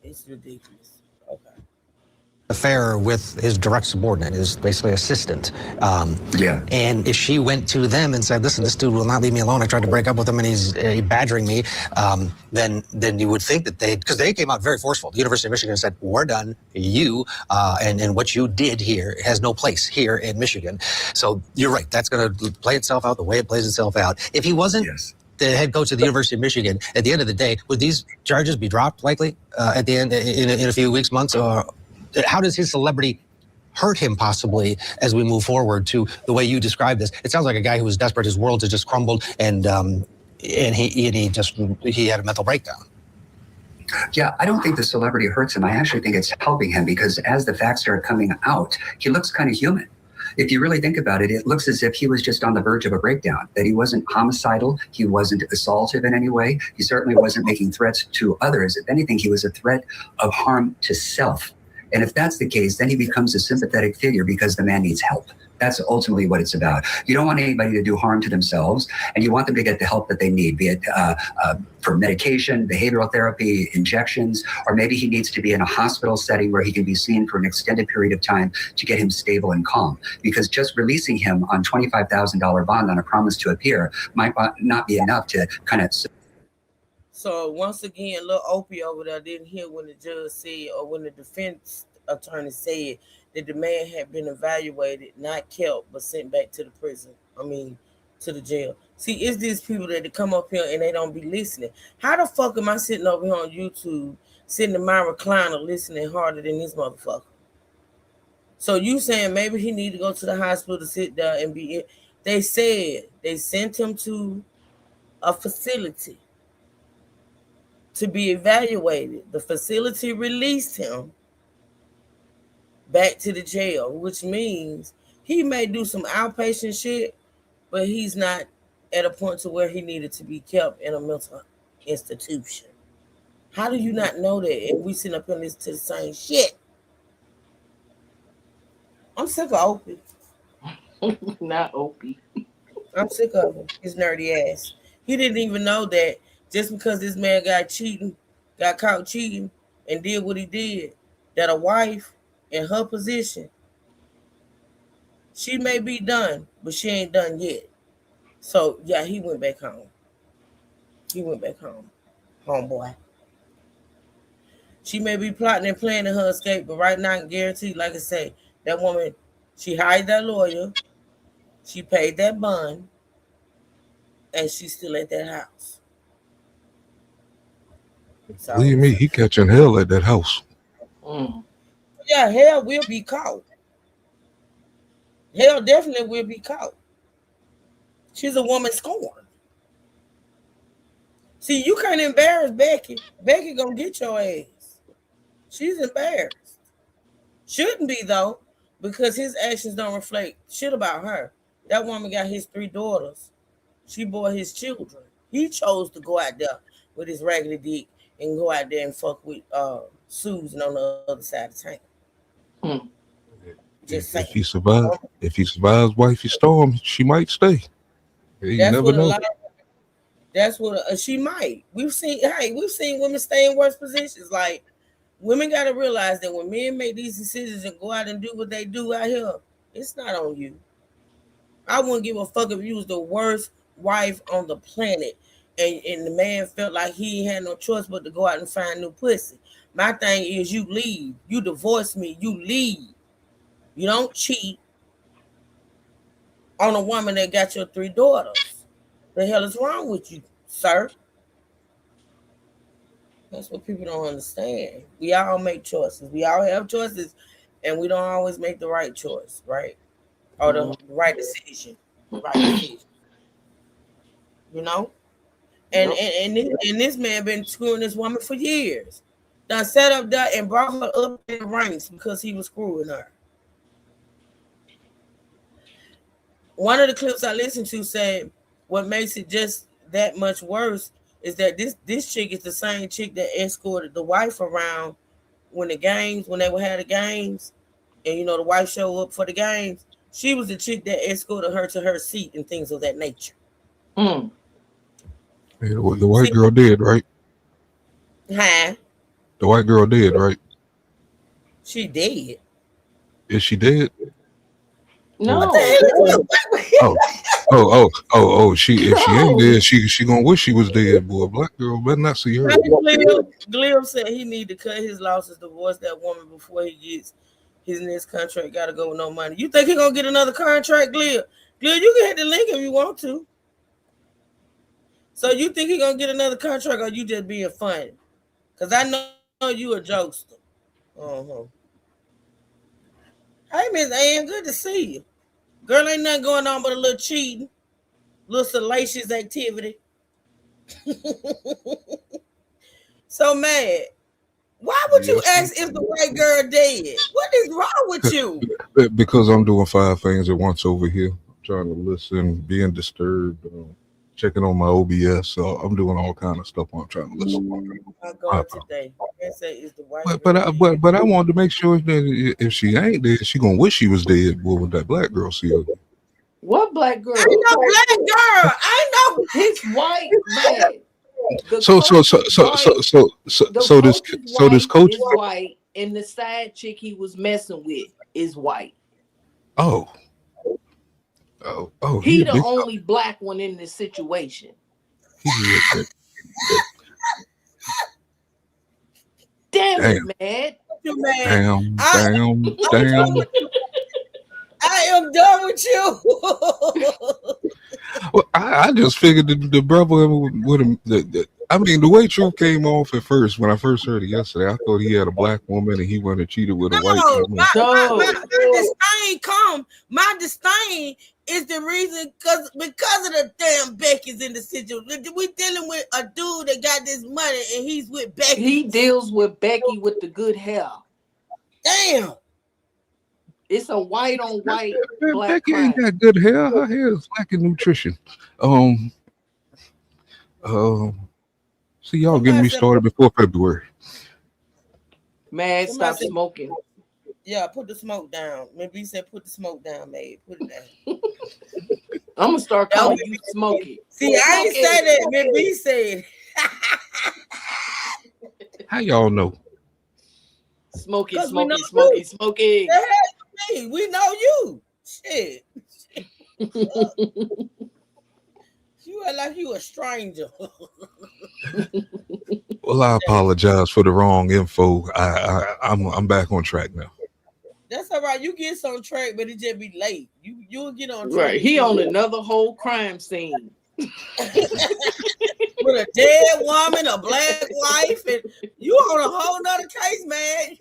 it's ridiculous. Okay. Affair with his direct subordinate, his basically assistant. Yeah. And if she went to them and said, "Listen, this dude will not leave me alone. I tried to break up with him, and he's badgering me," then you would think that because they came out very forceful. The University of Michigan said, "We're done. You and what you did here has no place here in Michigan." So you're right. That's going to play itself out the way it plays itself out. If he wasn't the head coach of the University of Michigan, at the end of the day, would these charges be dropped likely at the end in a few weeks, months, or? How does his celebrity hurt him possibly as we move forward to the way you describe this? It sounds like a guy who was desperate. His world has just crumbled, and he had a mental breakdown. Yeah, I don't think the celebrity hurts him. I actually think it's helping him because as the facts start coming out, he looks kind of human. If you really think about it, it looks as if he was just on the verge of a breakdown, that he wasn't homicidal, he wasn't assaultive in any way, he certainly wasn't making threats to others. If anything, he was a threat of harm to self. And if that's the case, then he becomes a sympathetic figure because the man needs help. That's ultimately what it's about. You don't want anybody to do harm to themselves, and you want them to get the help that they need, be it for medication, behavioral therapy, injections, or maybe he needs to be in a hospital setting where he can be seen for an extended period of time to get him stable and calm. Because just releasing him on $25,000 bond on a promise to appear might not be enough to kind of... So once again, little Opie over there didn't hear when the judge said, or when the defense attorney said that the man had been evaluated, not kept, but sent back to the prison. To the jail. See, it's these people that come up here and they don't be listening. How the fuck am I sitting over here on YouTube, sitting in my recliner, listening harder than this motherfucker? So you saying maybe he need to go to the hospital to sit there and be? They said they sent him to a facility to be evaluated. The facility released him back to the jail, which means he may do some outpatient shit, but he's not at a point to where he needed to be kept in a mental institution. How do you not know that? And we sitting up here listening to the same shit. I'm sick of Opie. Not Opie. I'm sick of him. His nerdy ass. He didn't even know that just because this man got caught cheating and did what he did, that a wife in her position, she may be done, but she ain't done yet. So yeah, he went back home. Homeboy. She may be plotting and planning her escape, but right now, guaranteed, like I say, that woman, she hired that lawyer, she paid that bond, and she's still at that house. Believe me, he catching hell at that house. Yeah, hell will be caught. Hell definitely will be caught. She's a woman scorned. See, you can't embarrass Becky. Becky gonna get your ass. She's embarrassed. Shouldn't be though, because his actions don't reflect shit about her. That woman got his 3 daughters. She bore his children. He chose to go out there with his raggedy dick and go out there and fuck with Susan on the other side of the tank. If he survives wifey storm, she might stay. You never know. That's what she might. We've seen women stay in worse positions. Like, women got to realize that when men make these decisions and go out and do what they do out here, It's not on you. I wouldn't give a fuck if you was the worst wife on the planet, and the man felt like he had no choice but to go out and find new pussy. My thing is, you leave. You divorce me. You leave. You don't cheat on a woman that got your 3 daughters. The hell is wrong with you, sir? That's what people don't understand. We all make choices. We all have choices, and we don't always make the right choice, right? Or the right decision. The right decision. You know? And this man been screwing this woman for years. Done set up that and brought her up in the ranks because he was screwing her. One of the clips I listened to said what makes it just that much worse is that this chick is the same chick that escorted the wife around when they would have the games, and the wife show up for the games. She was the chick that escorted her to her seat and things of that nature. Yeah, the white girl did, right? Huh? The white girl did, right? She did. Is she dead? No. Oh. She if she ain't dead, she gonna wish she was dead, boy. Black girl better not see her. Glim said he need to cut his losses, divorce that woman before he gets his next contract. Got to go with no money. You think he gonna get another contract, Glim? Glim, you can hit the link if you want to. So you think he gonna get another contract, or you just being funny? Cause I know you a jokester. Uh-huh. Hey, Miss Ann, good to see you. Girl, ain't nothing going on but a little cheating, little salacious activity. So mad. Why would you ask if the white girl dead? What is wrong with you? Because I'm doing 5 things at once over here. I'm trying to listen, being disturbed, checking on my OBS. So I'm doing all kind of stuff while I'm trying to listen. I'm going today. I say is the white But I wanted to make sure that if she ain't dead, she gonna wish she was dead. Boy, with that black girl see her. What black girl? Ain't no black girl. I know his white man. So this coach is white, and the side chick he was messing with is white. Oh, he the only black one in this situation. Damn it, man. Damn. I am done with you. Well, I just figured the brother would have. I mean, the way Truth came off at first, when I first heard it yesterday, I thought he had a black woman and he went and cheated with a white woman. My disdain is the reason because of the damn Becky's in the situation. We dealing with a dude that got this money and he's with Becky. He deals with Becky with the good hair. Damn. It's a white on white black Becky crime. ain't got good hair. Her hair is lacking nutrition. See, y'all getting me started before February. Man, stop smoking. Yeah, put the smoke down. Maybe he said put the smoke down, Maid. Put it down. I'm gonna start calling you Smokey. See, I ain't say that. Maybe he said. How y'all know? Smokey. We know you. Shit. You are like you a stranger. Well, I apologize for the wrong info. I'm back on track now. That's all right. You get on track, but it just be late. You'll get on track. Right. He on another whole crime scene. With a dead woman, a black wife, and you on a whole nother case, man.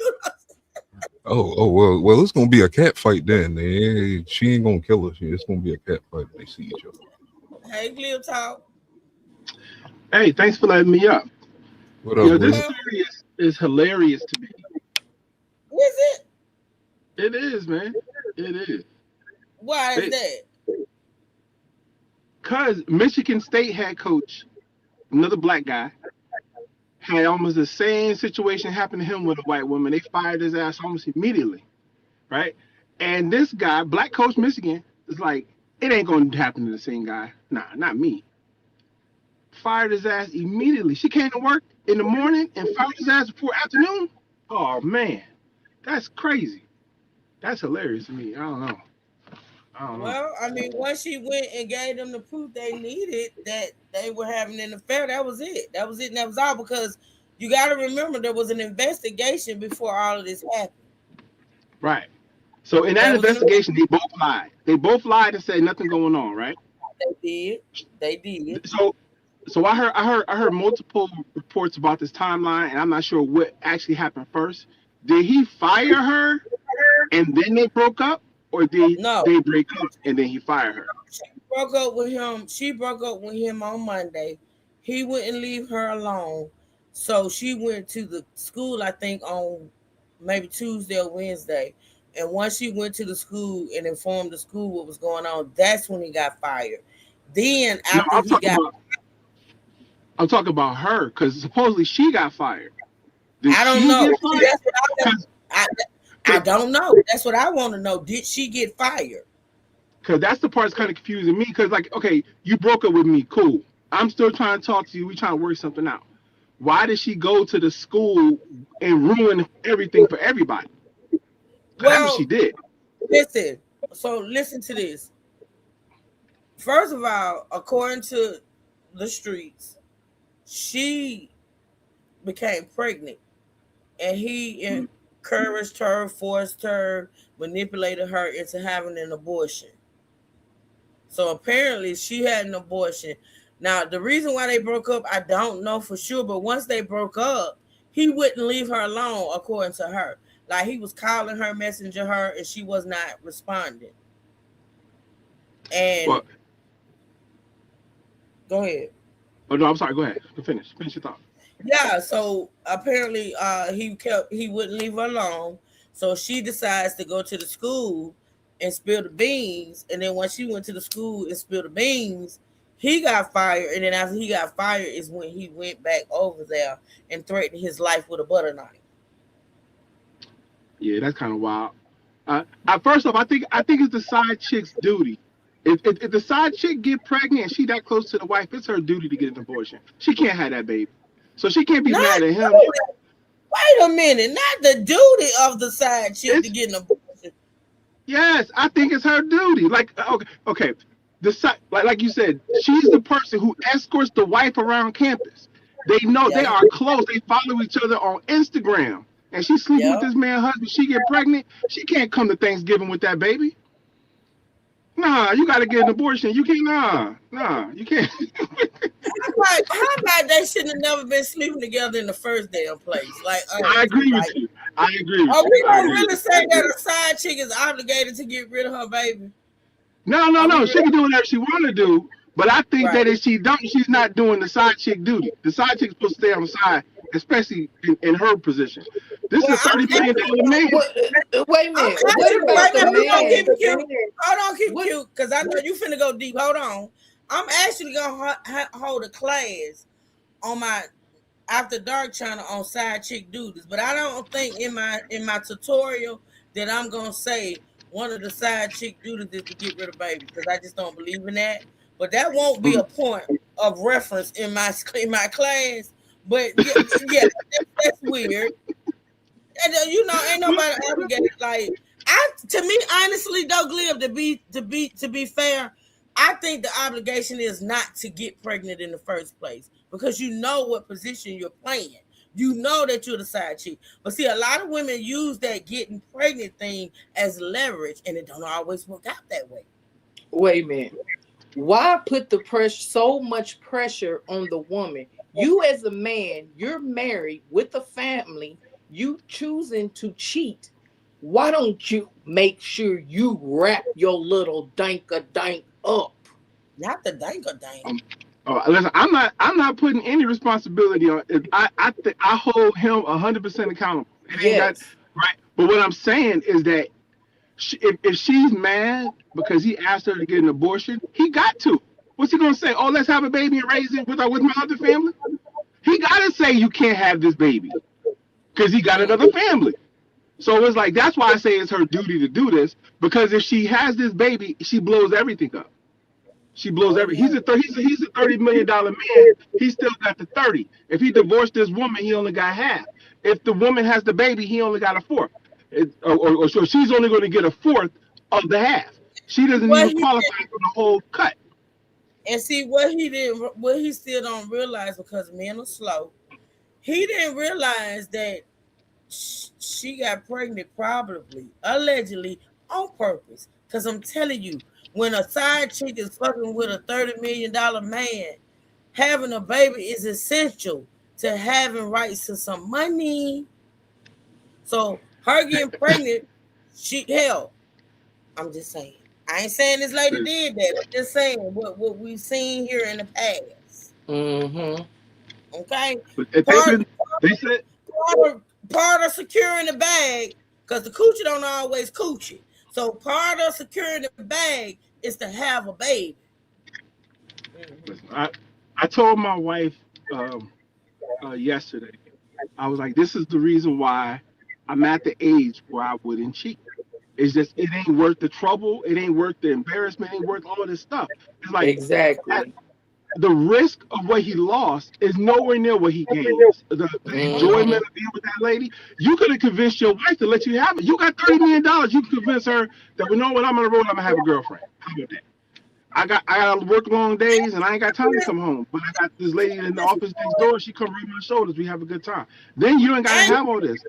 Well, it's gonna be a cat fight then. She ain't gonna kill her. It's gonna be a cat fight when they see each other. Hey, Cleo Talk. Hey, thanks for letting me up. What up, this story is hilarious to me. Is it? It is, man. It is. Why is that? Because Michigan State head coach, another black guy, had almost the same situation happen to him with a white woman. They fired his ass almost immediately, right? And this guy, black coach Michigan, is like, it ain't going to happen to the same guy. Nah, not me. Fired his ass immediately. She came to work in the morning and fired his ass before afternoon. Oh, man. That's crazy. That's hilarious to me. I don't know. I don't know. Well, I mean, once she went and gave them the proof they needed that they were having an affair, that was it. That was it, and that was all. Because you got to remember, there was an investigation before all of this happened. Right. So in that There was an investigation, they both lied. They both lied and said nothing going on, right? They did. They did. So I heard multiple reports about this timeline, and I'm not sure what actually happened first. Did he fire her and then they broke up, or did No. they break up and then he fired her? She broke up with him. She broke up with him on Monday. He wouldn't leave her alone. So she went to the school, I think, on maybe Tuesday or Wednesday. And once she went to the school and informed the school what was going on, that's when he got fired. Then No, after he got I'm talking about her because supposedly she got fired. Did I don't she know. get fired? That's what I don't know. That's what I want to know. Did she get fired? Because that's the part that's kind of confusing me. Because like, okay, you broke up with me, cool. I'm still trying to talk to you. We trying to work something out. Why did she go to the school and ruin everything for everybody? That's what she did. Listen. So listen to this. First of all, according to the streets, she became pregnant, and he encouraged her, forced her, manipulated her into having an abortion. So apparently she had an abortion. Now, the reason why they broke up, I don't know for sure, but once they broke up, he wouldn't leave her alone, according to her. Like, he was calling her, messaging her, and she was not responding. And go ahead. Oh no, I'm sorry. Go ahead. Finish your thought. Yeah, so apparently he wouldn't leave her alone. So she decides to go to the school and spill the beans. And then when she went to the school and spilled the beans, he got fired. And then after he got fired is when he went back over there and threatened his life with a butter knife. Yeah, that's kind of wild. First off, I think it's the side chick's duty. If the side chick get pregnant and she that close to the wife, it's her duty to get an abortion. She can't have that baby, so she can't be mad at him. Wait a minute, not the duty of the side chick to get an abortion. Yes, I think it's her duty. Like, okay, the side, like you said, she's the person who escorts the wife around campus. They know they are close. They follow each other on Instagram, and she's sleeping with this man's husband. She get pregnant. She can't come to Thanksgiving with that baby. Nah, you gotta get an abortion. You can't. Nah, you can't. How about they shouldn't have never been sleeping together in the first damn place? Like, I agree with you. I agree. Are we gonna really say that a side chick is obligated to get rid of her baby? No. She can do whatever she want to do, but I think that if she don't, she's not doing the side chick duty. The side chick's supposed to stay on the side, especially in her position. This is a $30 million man. Wait a minute. What about the man? Hold on, keep cute, because I know you finna go deep. Hold on. I'm actually gonna hold a class on my After Dark channel on side chick duties, but I don't think in my tutorial that I'm gonna say one of the side chick duties is to get rid of baby, because I just don't believe in that. But that won't be a point of reference in my class. But yeah, that's weird. And, ain't nobody obligated. Like, to me, honestly, though, Glib, to be fair, I think the obligation is not to get pregnant in the first place, because you know what position you're playing. You know that you're the side chick. But see, a lot of women use that getting pregnant thing as leverage, and it don't always work out that way. Wait a minute. Why put so much pressure on the woman? You as a man, you're married with a family, you choosing to cheat. Why don't you make sure you wrap your little dank up? Not the dank. Listen, I'm not putting any responsibility on it. I hold him 100% accountable. Right. But what I'm saying is that if she's mad because he asked her to get an abortion, he got to. What's he gonna say? Oh, let's have a baby and raise it with my other family. He gotta say you can't have this baby because he got another family. So it's like, that's why I say it's her duty to do this, because if she has this baby, she blows everything up. She blows he's a $30 million man. He still got the 30. If he divorced this woman, he only got half. If the woman has the baby, he only got a fourth. So she's only going to get a fourth of the half. She doesn't What even he qualify for the whole cut. And see what he didn't, what he still don't realize because men are slow. He didn't realize that she got pregnant, probably, allegedly, on purpose. Because I'm telling you, when a side chick is fucking with a $30 million man, having a baby is essential to having rights to some money. So her getting pregnant, I'm just saying. I ain't saying this lady did that. I'm just saying what we've seen here in the past. Mm-hmm. Okay? But they said Part of securing the bag, because the coochie don't always coochie. So part of securing the bag is to have a baby. I told my wife yesterday, I was like, this is the reason why I'm at the age where I wouldn't cheat. It's just it ain't worth the trouble, it ain't worth the embarrassment, it ain't worth all this stuff. It's like Exactly. the risk of what he lost is nowhere near what he gains. The enjoyment of being with that lady, you could have convinced your wife to let you have it. You got $30 million. You can convince her that, well, you know what, I'm on the road, I'm gonna have a girlfriend. How about that? I got to work long days and I ain't got time to come home. But I got this lady in the office next door. She come read my shoulders. We have a good time. Then you ain't got to have all this.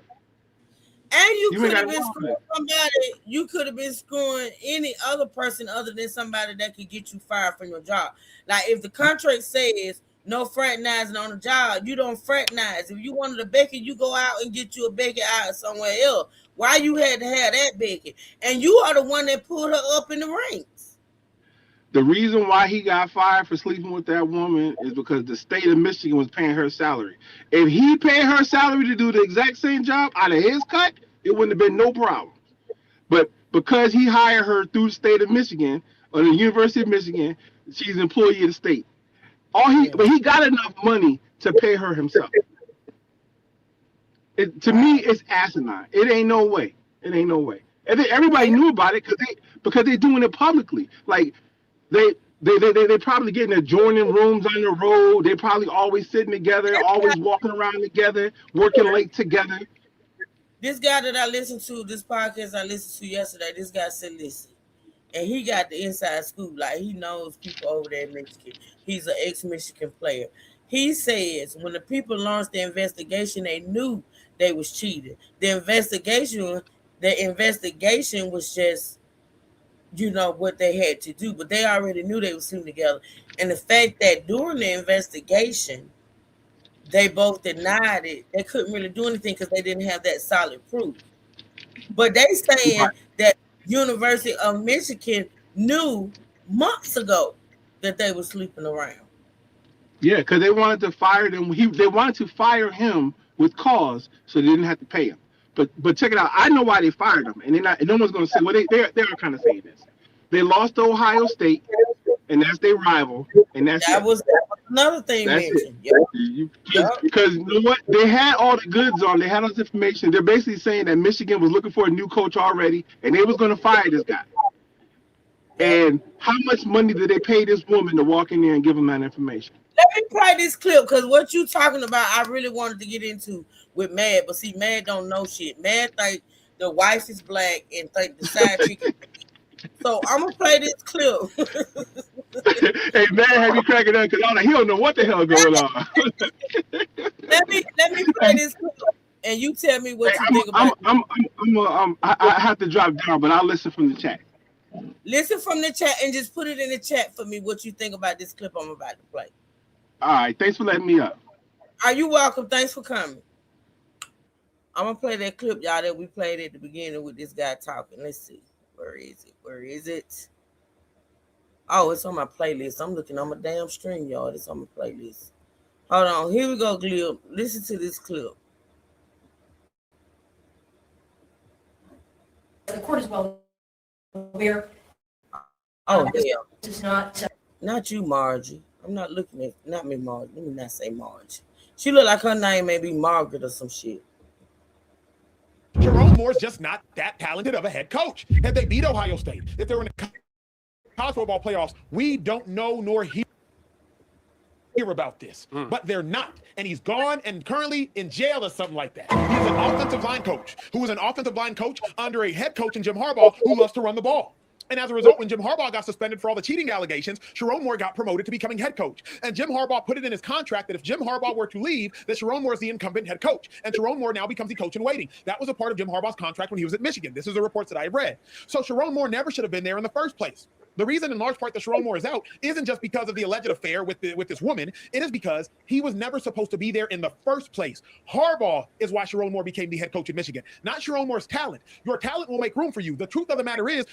And you You could ain't have gotta been have all screwing somebody. You could have been screwing any other person other than somebody that could get you fired from your job. Like if the contract says no fraternizing on the job, you don't fraternize. If you wanted a Becky, you go out and get you a Becky out somewhere else. Why you had to have that Becky? And you are the one that pulled her up in the ranks. The reason why he got fired for sleeping with that woman is because the state of Michigan was paying her salary. If he paid her salary to do the exact same job out of his cut, it wouldn't have been no problem. But because he hired her through the state of Michigan or the University of Michigan, she's an employee of the state. But he got enough money to pay her himself. To me, it's asinine. It ain't no way. It ain't no way. And everybody knew about it because they're doing it publicly. Like they probably getting adjoining rooms on the road. They probably always sitting together, always walking around together, working late together. This guy that I listened to, this podcast I listened to yesterday, this guy said, listen, and he got the inside scoop. Like he knows people over there in Michigan. He's an ex-Michigan player. He says when the people launched the investigation, they knew they was cheating. The investigation was just, what they had to do, but they already knew they were sleeping together. And the fact that during the investigation, they both denied it. They couldn't really do anything because they didn't have that solid proof. But they saying that University of Michigan knew months ago that they were sleeping around. Yeah, because they wanted to fire them. They wanted to fire him with cause, so they didn't have to pay him. But check it out. I know why they fired him, and no one's going to say. Well, they are kind of saying this. They lost to Ohio State, and that's their rival, and that was another thing mentioned. Because you know what? They had all the goods on. They had all this information. They're basically saying that Michigan was looking for a new coach already, and they was going to fire this guy. And how much money did they pay this woman to walk in there and give them that information? Let me play this clip because what you talking about, I really wanted to get into with Mad, but see, Mad don't know shit. Mad think the wife is black and think the side chick is so I'm gonna play this clip. Hey, man, have you cracking up? Because he don't know what the hell going on. let me play this clip, and you tell me what you think about it. I have to drop down, but I'll listen from the chat. Listen from the chat and just put it in the chat for me what you think about this clip I'm about to play. All right, thanks for letting me up. Are you welcome? Thanks for coming. I'm gonna play that clip, y'all, that we played at the beginning with this guy talking. Let's see. Where is it? Where is it? Oh, it's on my playlist. I'm looking on my damn stream, y'all. It's on my playlist. Hold on. Here we go, clip. Listen to this clip. The court is well aware. Oh, yeah. This is not you, Margie. I'm not looking at, not me, Margie. Let me not say Margie. She look like her name may be Margaret or some shit. Jerome Moore's just not that talented of a head coach. Had they beat Ohio State, if they were in the college football playoffs, we don't know nor hear about this. But they're not. And he's gone and currently in jail or something like that. He's an offensive line coach who was an offensive line coach under a head coach in Jim Harbaugh who loves to run the ball. And as a result, when Jim Harbaugh got suspended for all the cheating allegations, Sharon Moore got promoted to becoming head coach. And Jim Harbaugh put it in his contract that if Jim Harbaugh were to leave, that Sharon Moore is the incumbent head coach. And Sharon Moore now becomes the coach in waiting. That was a part of Jim Harbaugh's contract when he was at Michigan. This is the reports that I have read. So Sharon Moore never should have been there in the first place. The reason in large part that Sharon Moore is out isn't just because of the alleged affair with this woman. It is because he was never supposed to be there in the first place. Harbaugh is why Sharon Moore became the head coach in Michigan, not Sharon Moore's talent. Your talent will make room for you. The truth of the matter is,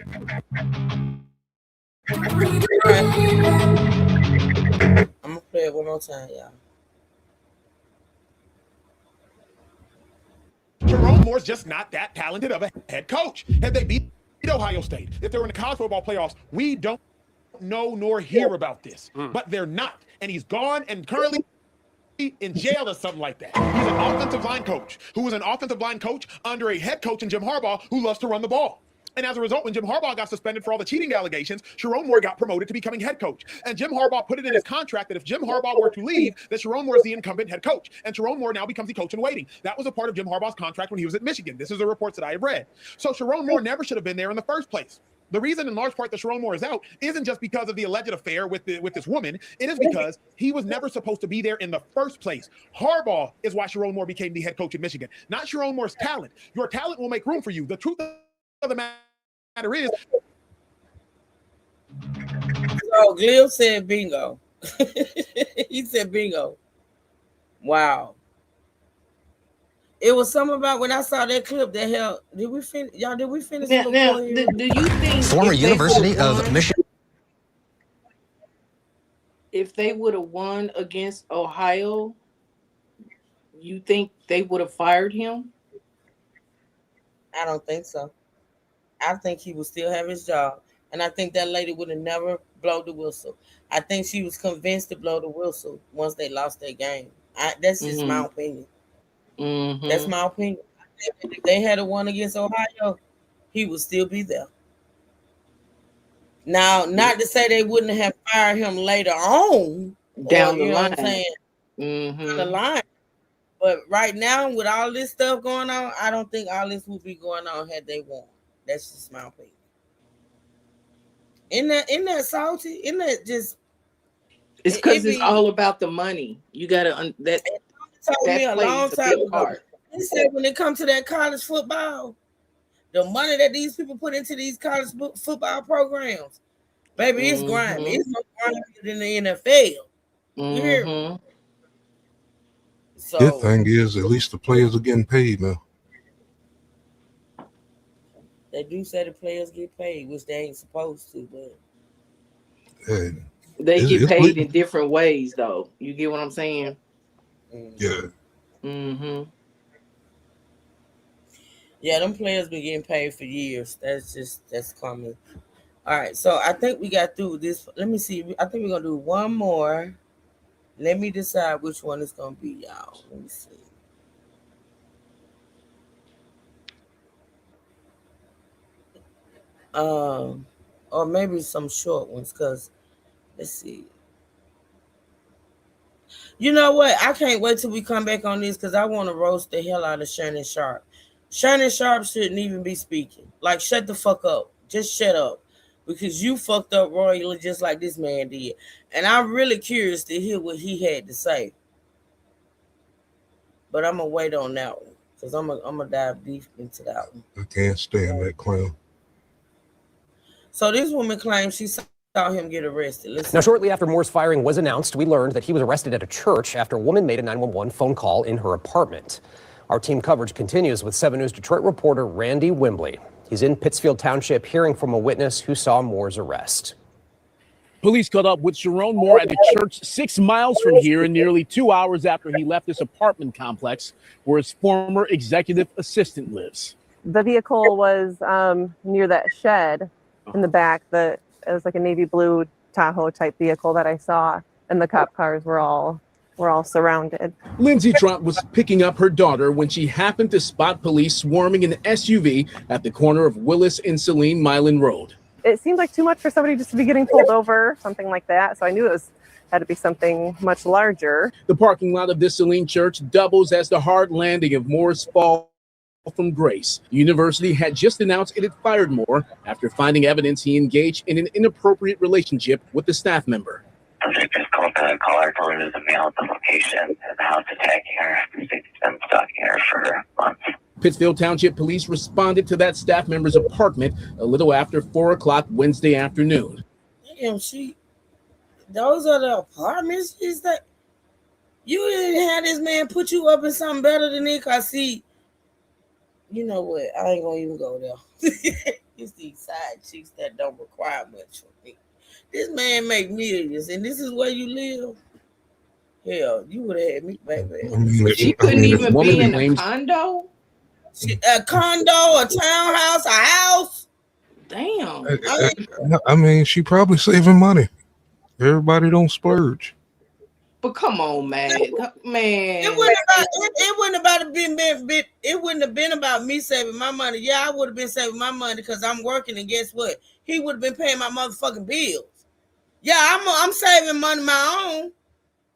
I'm gonna play it one more time, y'all. Sharon Moore's just not that talented of a head coach. Had they beat Ohio State, if they were in the college football playoffs, we don't know nor hear about this. But they're not. And he's gone and currently in jail or something like that. He's an offensive line coach who was an offensive line coach under a head coach in Jim Harbaugh who loves to run the ball. And as a result, when Jim Harbaugh got suspended for all the cheating allegations, Sharon Moore got promoted to becoming head coach. And Jim Harbaugh put it in his contract that if Jim Harbaugh were to leave, that Sharon Moore is the incumbent head coach. And Sharon Moore now becomes the coach in waiting. That was a part of Jim Harbaugh's contract when he was at Michigan. This is the reports that I have read. So Sharon Moore never should have been there in the first place. The reason in large part that Sharon Moore is out isn't just because of the alleged affair with this woman. It is because he was never supposed to be there in the first place. Harbaugh is why Sharon Moore became the head coach in Michigan, not Sharon Moore's talent. Your talent will make room for you. The truth of the matter is. So Gil said bingo. He said bingo. Wow. It was something about when I saw that clip that hell. Did we finish? Y'all, did we finish? Now, do you think Former University of Michigan. If they would have won against Ohio, you think they would have fired him? I don't think so. I think he would still have his job. And I think that lady would have never blown the whistle. I think she was convinced to blow the whistle once they lost their game. That's just my opinion. That's my opinion. If they had a won against Ohio, he would still be there. Now, not to say they wouldn't have fired him later on. Down or, the you know line. what I'm saying? Down the line. But right now, with all this stuff going on, I don't think all this would be going on had they won. That's just my opinion. Isn't that salty? Isn't that just? It's because it's all about the money. You gotta that. Told me a long time ago. Part. He said when it comes to that college football, the money that these people put into these college football programs, baby, it's grimy. It's no grimier than the NFL. You hear me? So Good thing is, at least the players are getting paid now. They do say the players get paid, which they ain't supposed to, but they get paid in different ways, though. You get what I'm saying? Yeah. Yeah, them players been getting paid for years. That's common. All right, so I think we got through this. Let me see. I think we're gonna do one more. Let me decide which one it's gonna be, y'all. Let me see. Or maybe some short ones, because let's see. You know what? I can't wait till we come back on this because I want to roast the hell out of Shannon Sharp. Shannon Sharp shouldn't even be speaking. Like, shut the fuck up. Just shut up. Because you fucked up royally just like this man did. And I'm really curious to hear what he had to say. But I'm going to wait on that one. Because I'm going to dive deep into that one. I can't stand that clown. So this woman claims she saw him get arrested. Listen. Now, shortly after Moore's firing was announced, we learned that he was arrested at a church after a woman made a 911 phone call in her apartment. Our team coverage continues with 7 News Detroit reporter Randy Wimbley. He's in Pittsfield Township hearing from a witness who saw Moore's arrest. Police caught up with Sharon Moore at the church 6 miles from here and nearly 2 hours after he left this apartment complex where his former executive assistant lives. The vehicle was near that shed in the back. It was like a navy blue Tahoe type vehicle that I saw, and the cop cars were all surrounded. Lindsay Trump was picking up her daughter when she happened to spot police swarming an SUV at the corner of Willis and Celine Milan Road. It seemed like too much for somebody just to be getting pulled over, something like that. So I knew it had to be something much larger. The parking lot of this Celine church doubles as the hard landing of Moore's fall from Grace. The university had just announced it had fired Moore after finding evidence he engaged in an inappropriate relationship with the staff member. Subject is called the caller told us a male at the location of the house attacking her. She's been stalking her for months. Pittsfield Township Police responded to that staff member's apartment a little after 4 o'clock Wednesday afternoon. Damn, those are the apartments? Is that you didn't have this man put you up in something better than it? Cause see, you know what? I ain't gonna even go there. It's these side chicks that don't require much from me. This man make millions, and this is where you live. Hell, you would have had me, baby. She couldn't even be in a condo. A condo, a townhouse, a house. Damn. I mean, she probably saving money. Everybody don't splurge. But come on, man. It wouldn't have been about me saving my money. Yeah, I would have been saving my money because I'm working, and guess what? He would have been paying my motherfucking bills. Yeah, I'm saving money my own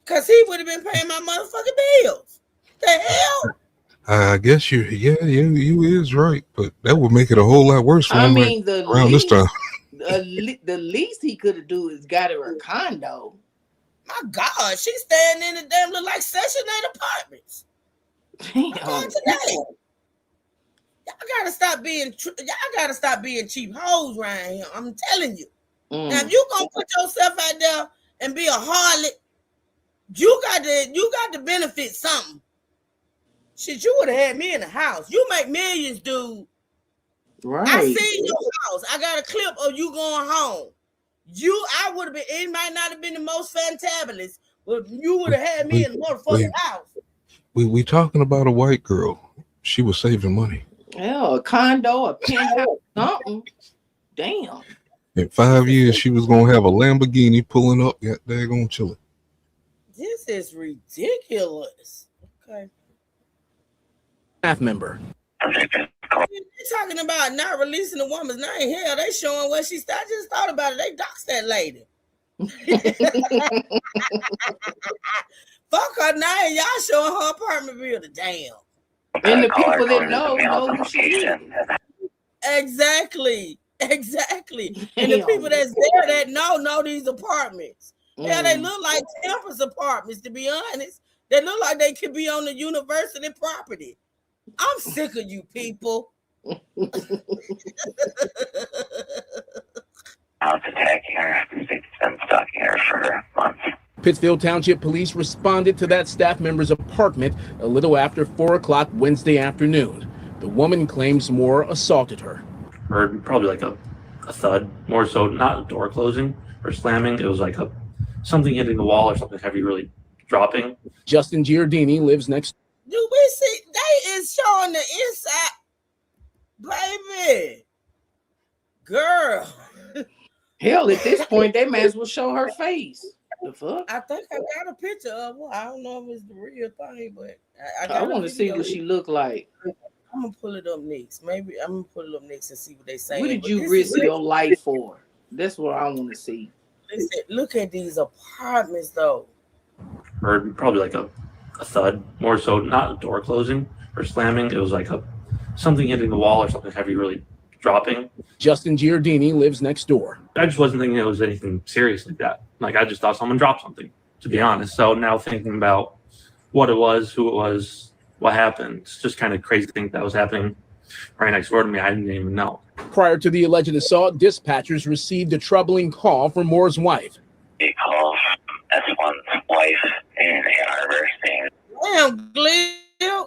because he would have been paying my motherfucking bills. The hell? I guess you is right, but that would make it a whole lot worse for him around this time. The least he could have do is got her a condo. My God, she's staying in the damn look like Section 8 apartments. Damn. Y'all gotta stop being cheap hoes around here. I'm telling you. Now, if you gonna put yourself out there and be a harlot, you got to benefit something. Shit, you would have had me in the house. You make millions, dude. Right. I seen your house. I got a clip of you going home. I would have been. It might not have been the most fantabulous, but you would have had me in the motherfucking house. We talking about a white girl. She was saving money. Yeah, a condo, a penthouse, something. Damn. In 5 years, she was gonna have a Lamborghini pulling up. Got daggone chilling. This is ridiculous. Okay. Staff member. They're talking about not releasing a woman's name. Hell, they showing where she started. I just thought about it. They doxed that lady. Fuck her name. Y'all showing her apartment building. Damn. And the people that know who she is. Exactly. And the people that's there that know these apartments. Yeah, they look like campus apartments, to be honest. They look like they could be on the university property. I'm sick of you people. House attacking her. She's been stalking her for months. Pittsfield Township Police responded to that staff member's apartment a little after 4 o'clock Wednesday afternoon. The woman claims Moore assaulted her. Heard probably like a thud, more so not a door closing or slamming. It was like something hitting the wall or something heavy really dropping. Justin Giardini lives next. Do we see? They is showing the inside, baby. Girl. Hell, at this point, they might as well show her face. The fuck? I think I got a picture of her. I don't know if it's the real thing, but I want to see what she look like. I'm gonna pull it up next. Maybe I'm gonna pull it up next and see what they say. What did you risk your life for? That's what I want to see. Listen, look at these apartments, though. Heard probably like a thud, more so not a door closing or slamming. It was like something hitting the wall or something heavy really dropping. Justin Giardini lives next door. I just wasn't thinking it was anything serious like that. Like I just thought someone dropped something, to be honest. So now thinking about what it was, who it was, what happened, it's just kind of crazy to think that was happening right next door to me. I didn't even know. Prior to the alleged assault, dispatchers received a troubling call from Moore's wife. A call from S1's wife in Ann Arbor saying, Damn,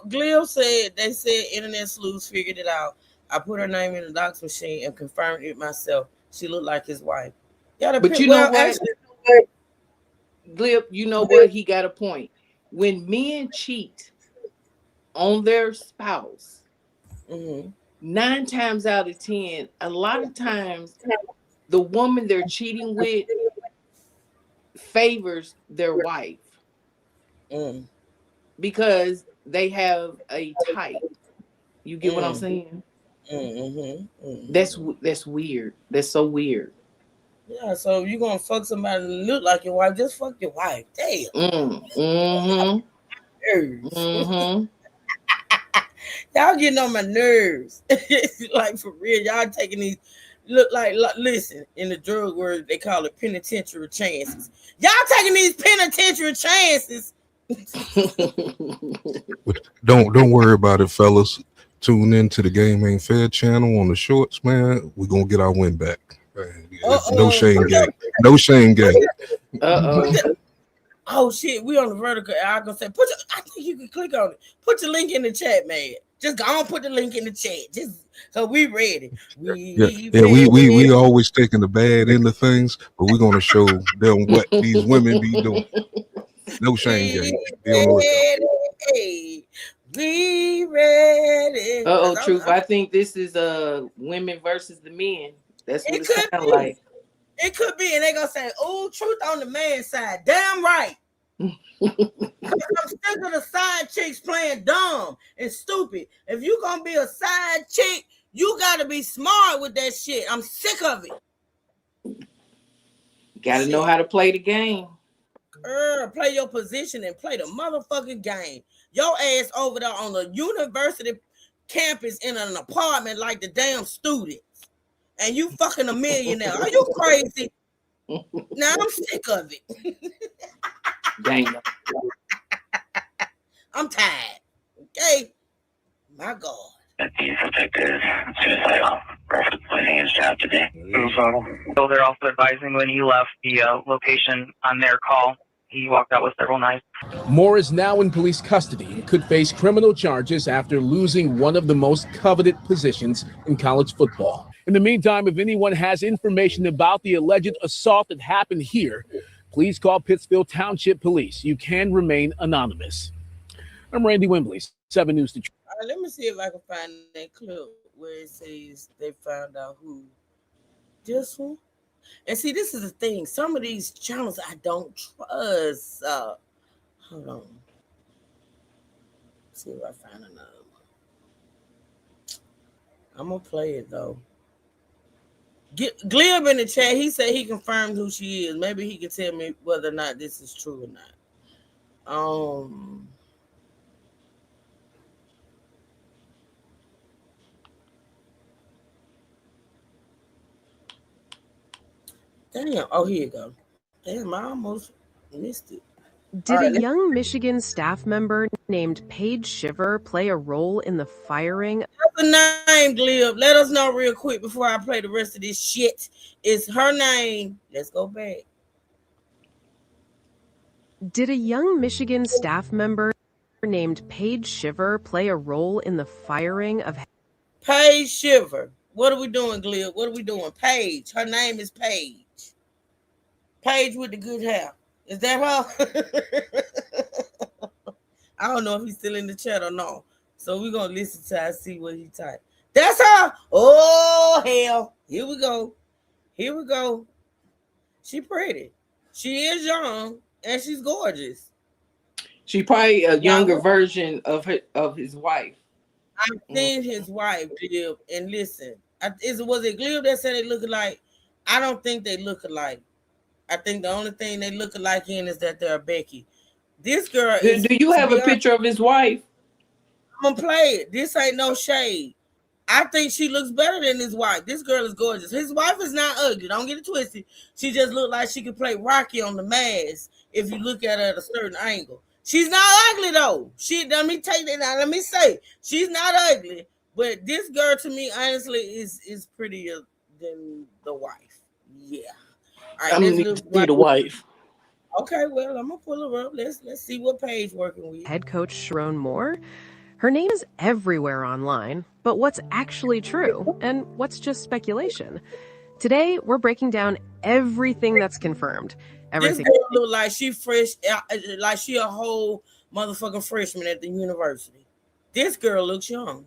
Glil said, they said Internet Sleuths figured it out. I put her name in the docs machine and confirmed it myself. She looked like his wife. But you know what? Glib, you know what? He got a point. When men cheat on their spouse, 9 times out of 10, a lot of times the woman they're cheating with favors their wife because they have a type. You get what I'm saying? That's weird. That's so weird. Yeah, so you gonna fuck somebody that look like your wife? Just fuck your wife. Damn. Y'all getting on my nerves. Like for real, y'all taking these listen, in the drug world they call it penitentiary chances. Y'all taking these penitentiary chances. Don't worry about it, fellas. Tune in to the Game Ain't Fair channel on the shorts, man. We're gonna get our win back. Man, no shame game. No shame game. Oh shit, we on the vertical. I gonna say I think you can click on it. Put your link in the chat, man. Just go on, put the link in the chat. Just so we ready. We always taking the bad end of things, but we're gonna show them what these women be doing. No shame game. Be on the lookout. We ready. Truth. I think this is women versus the men. That's what it sounds like. It could be, and they gonna say, "Oh, Truth on the man's side." Damn right. I'm sick of the side chicks playing dumb and stupid. If you gonna be a side chick, you gotta be smart with that shit. I'm sick of it. Gotta know how to play the game. Play your position and play the motherfucking game. Your ass over there on the university campus in an apartment like the damn students. And you fucking a millionaire. Are you crazy? Now I'm sick of it. Dang. I'm tired. Okay? My God. These detectives suicidal. Referencing his job today. So they're also advising when he left the location on their call, he walked out with several knives. Moore is now in police custody and could face criminal charges after losing one of the most coveted positions in college football. In the meantime, if anyone has information about the alleged assault that happened here, please call Pittsfield Township Police. You can remain anonymous. I'm Randy Wembley, 7 News Detroit. All right, let me see if I can find that clip where it says they found out who. This one? And see, this is the thing. Some of these channels I don't trust. Hold on. Let's see if I find another one. I'm going to play it, though. Glib in the chat, he said he confirmed who she is. Maybe he can tell me whether or not this is true or not. Damn. Oh, here you go. Damn, I almost missed it. Did a young Michigan staff member named Paige Shiver play a role in the firing? What's the name, Glib? Let us know real quick before I play the rest of this shit. Is her name? Let's go back. Did a young Michigan staff member named Paige Shiver play a role in the firing of Paige Shiver? What are we doing, Glib? What are we doing? Paige. Her name is Paige. Paige with the good hair. Is that her? I don't know if he's still in the chat or not. So we're going to listen to and see what he typed. That's her. Oh, hell. Here we go. Here we go. She pretty. She is young and she's gorgeous. She probably a younger version of his wife. I've seen his wife, Glib, and listen. Was it Glib that said they look alike? I don't think they look alike. I think the only thing they look alike in is that they're Becky. This girl is. Do you have a picture of his wife? I'm gonna play it. This ain't no shade. I think she looks better than his wife. This girl is gorgeous. His wife is not ugly. Don't get it twisted. She just looked like she could play Rocky on the mask if you look at her at a certain angle. She's not ugly though. Let me take that out. Let me say she's not ugly, but this girl to me honestly is prettier than the wife. Yeah. All right, I'm gonna see the wife. Okay, well, I'm gonna pull her up. Let's see what page working with. Head coach Sharon Moore? Her name is everywhere online, but what's actually true and what's just speculation? Today, we're breaking down everything that's confirmed. Everything. This girl look like she fresh, like she a whole motherfucking freshman at the university. This girl looks young.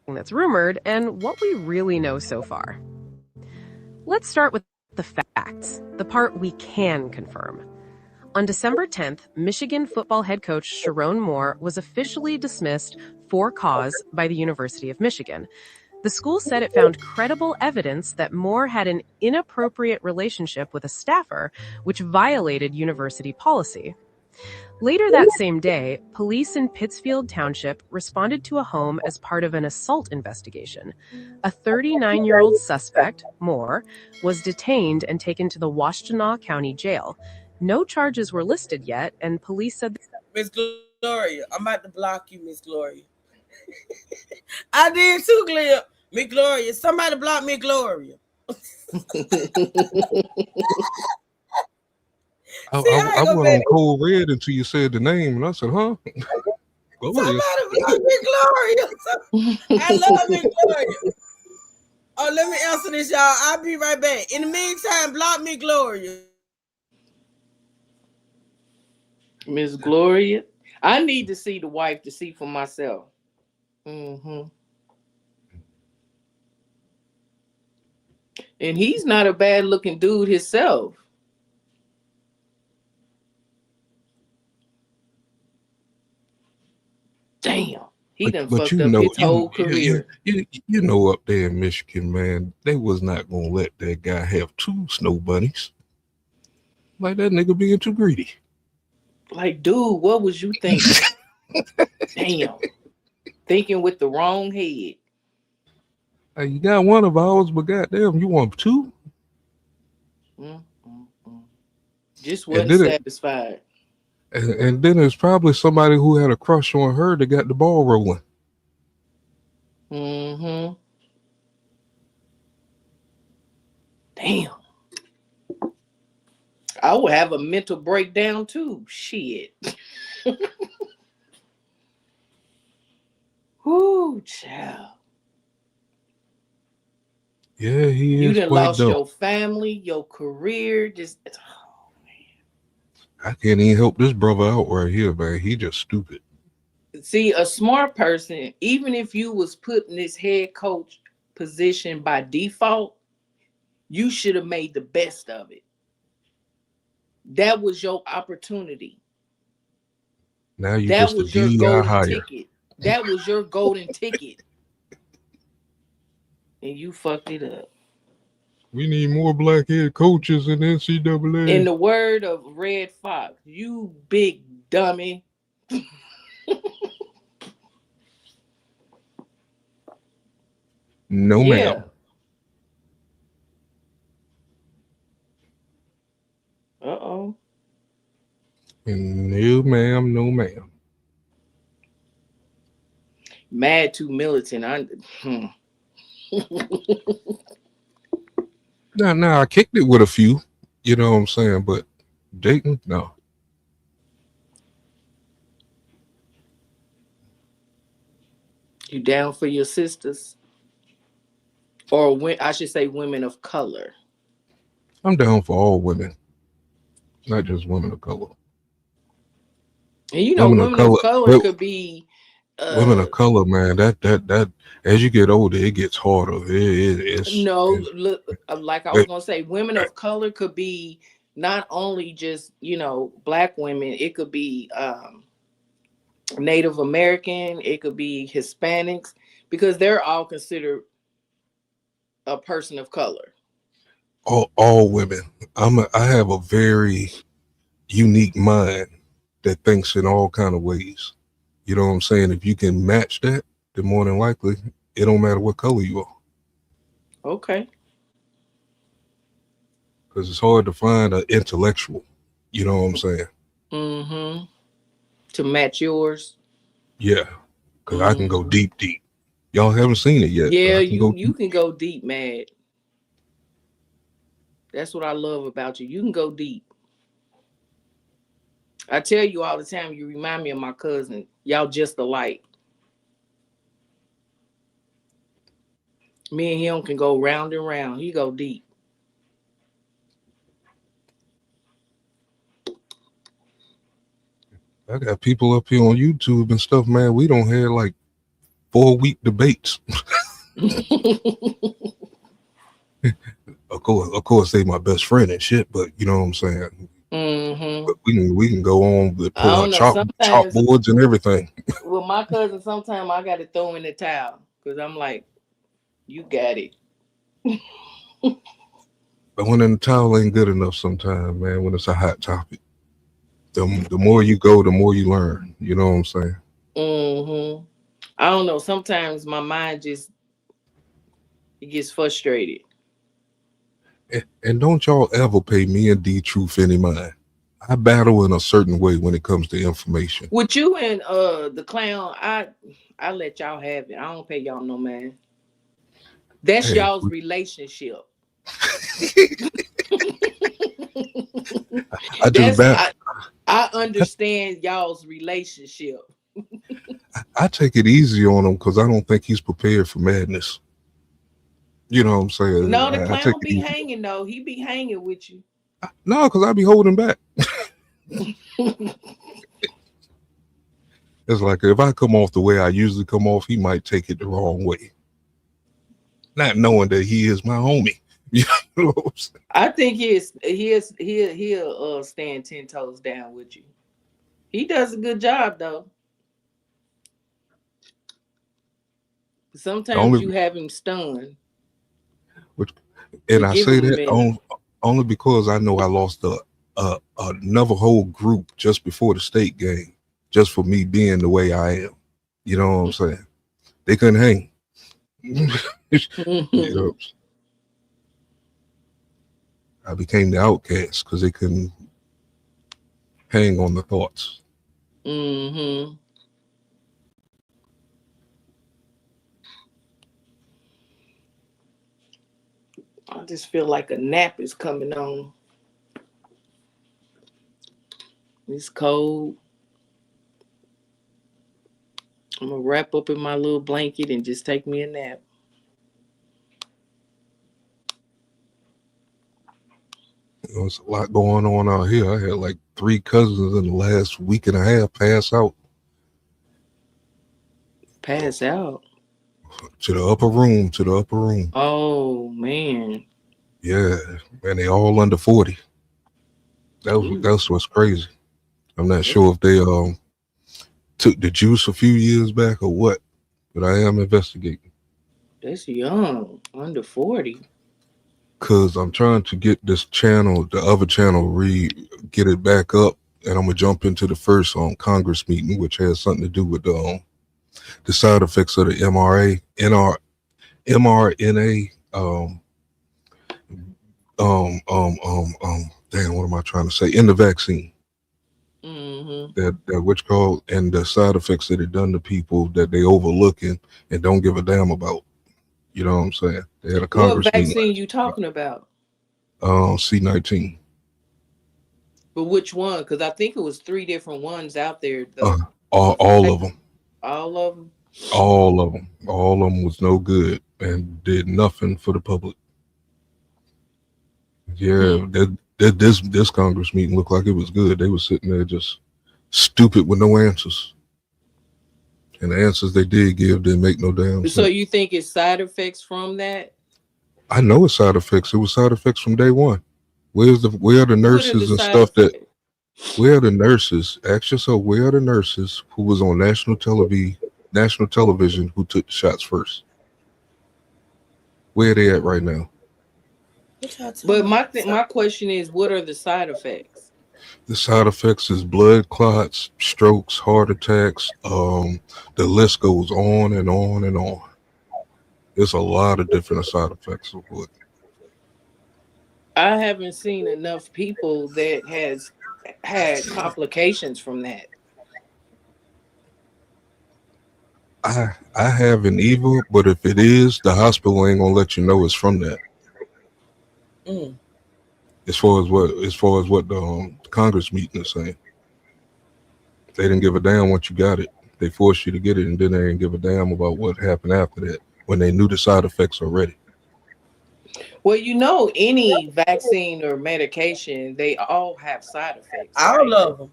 That's rumored and what we really know so far. Let's start with the facts, the part we can confirm. On December 10th, Michigan football head coach Sharon Moore was officially dismissed for cause by the University of Michigan. The school said it found credible evidence that Moore had an inappropriate relationship with a staffer, which violated university policy. Later that same day, police in Pittsfield Township responded to a home as part of an assault investigation. A 39-year-old suspect, Moore, was detained and taken to the Washtenaw County Jail. No charges were listed yet, and police said... Miss Gloria, I'm about to block you, Miss Gloria. I did too, Cleo. Miss Gloria, somebody block Miss Gloria. I went on cold red until you said the name, and I said, "Huh?" Gloria. Somebody block Miss Gloria. I love Miss Gloria. Oh, let me answer this, y'all. I'll be right back. In the meantime, block Miss Gloria. Miss Gloria. I need to see the wife to see for myself. And he's not a bad looking dude himself. Damn. He done fucked up his whole career. You know, up there in Michigan, man, they was not gonna let that guy have 2 snow bunnies. Like that nigga being too greedy. Like, dude, what was you thinking? Damn. Thinking with the wrong head. Hey, you got one of ours, but goddamn, you want 2? Just wasn't satisfied. And then there's probably somebody who had a crush on her that got the ball rolling. Damn. I would have a mental breakdown too. Shit. Whoo, child. Yeah, he You is done quite lost dumb. your family, your career. Just I can't even help this brother out right here, man. He just stupid. see, a smart person, even if you was put in this head coach position by default, you should have made the best of it. That was your opportunity. Now you That just a was your DEI golden hire. ticket. That was your golden ticket. And you fucked it up. We need more black head coaches in NCAA. In the word of Red Fox, you big dummy. No, ma'am. Uh-oh. No, ma'am. No, ma'am. Mad too militant. Now I kicked it with a few, you know what I'm saying, but dating, no. You down for your sisters? Or I should say women of color. I'm down for all women, not just women of color. And you know, women of color could be women of color, man. That as you get older, it gets harder. Look, like I was gonna say, women of color could be not only just, you know, black women. It could be Native American. It could be Hispanics, because they're all considered a person of color. All women. I have a very unique mind that thinks in all kind of ways. You know what I'm saying? If you can match that, then more than likely, it don't matter what color you are. Okay. Because it's hard to find an intellectual. You know what I'm saying? Mm-hmm. To match yours. Yeah. Because I can go deep. Y'all haven't seen it yet. Yeah, you can go deep, Mad. That's what I love about you. You can go deep. I tell you all the time, you remind me of my cousin. Y'all just alike. Me and him can go round and round. He go deep. I got people up here on YouTube and stuff, man. We don't have like 4-week debates. Of course, they my best friend and shit, but you know what I'm saying. Mm-hmm. But we can go on with pull out chalkboards and everything. Well, my cousin, sometimes I got to throw in the towel because I'm like, you got it. But when in the towel ain't good enough sometimes, man, when it's a hot topic. the more you go, the more you learn. You know what I'm saying? I don't know. Sometimes my mind just it gets frustrated. And don't y'all ever pay me and D Truth any mind. I battle in a certain way when it comes to information. With you and the clown, I let y'all have it. I don't pay y'all no man. That's Hey, y'all's relationship. I just I understand y'all's relationship. I take it easy on him because I don't think he's prepared for madness. You know what I'm saying? No, the I take clown it be easy. hanging though. He be hanging with you. No, because I be holding back. It's like if I come off the way I usually come off, he might take it the wrong way. Not knowing that he is my homie. You know what I'm saying? I think he'll stand 10 toes down with you. He does a good job though. The Sometimes you only, have him stunned. which, But and I give say him a that minute. only because I know I lost another whole group just before the state game, just for me being the way I am. You know what I'm saying? They couldn't hang. You know, I became the outcast because they couldn't hang on the thoughts. Mm-hmm. I just feel like a nap is coming on. It's cold. I'm gonna wrap up in my little blanket and just take me a nap. There's a lot going on out here. I had like 3 cousins in the last week and a half pass out Pass out. to the upper room. Oh man. Yeah, and they all under 40. That's what's crazy. I'm not sure if they took the juice a few years back or what, but I am investigating That's young. Under 40. because I'm trying to get this channel, the other channel, get it back up, and I'm gonna jump into the first Congress meeting, which has something to do with the side effects of the mRNA. Damn, what am I trying to say? In the vaccine. That which called and the side effects that it done to people that they overlooking and don't give a damn about. You know what I'm saying? They had a What Congress vaccine meeting. you talking about? C-19. But which one? Because I think it was 3 different ones out there. All of them. All of them. All of them. All of them was no good and did nothing for the public. Yeah, this Congress meeting looked like it was good. They were sitting there just stupid with no answers. And the answers they did give didn't make no damn sense. So you think it's side effects from that? I know it's side effects. It was side effects from day one. Where are the nurses and stuff that? Where are the nurses? Ask yourself, where are the nurses who was on national television who took the shots first? Where are they at right now? But my question is, what are the side effects? The side effects is blood clots, strokes, heart attacks. The list goes on and on and on. There's a lot of different side effects of it. I haven't seen enough people that has had complications from that. I haven't either, but if it is, the hospital ain't gonna let you know it's from that. As far as what the Congress meeting is saying, they didn't give a damn once you got it. They forced you to get it, and then they didn't give a damn about what happened after that when they knew the side effects already. Well, you know, any vaccine or medication, they all have side effects. All Right? of them.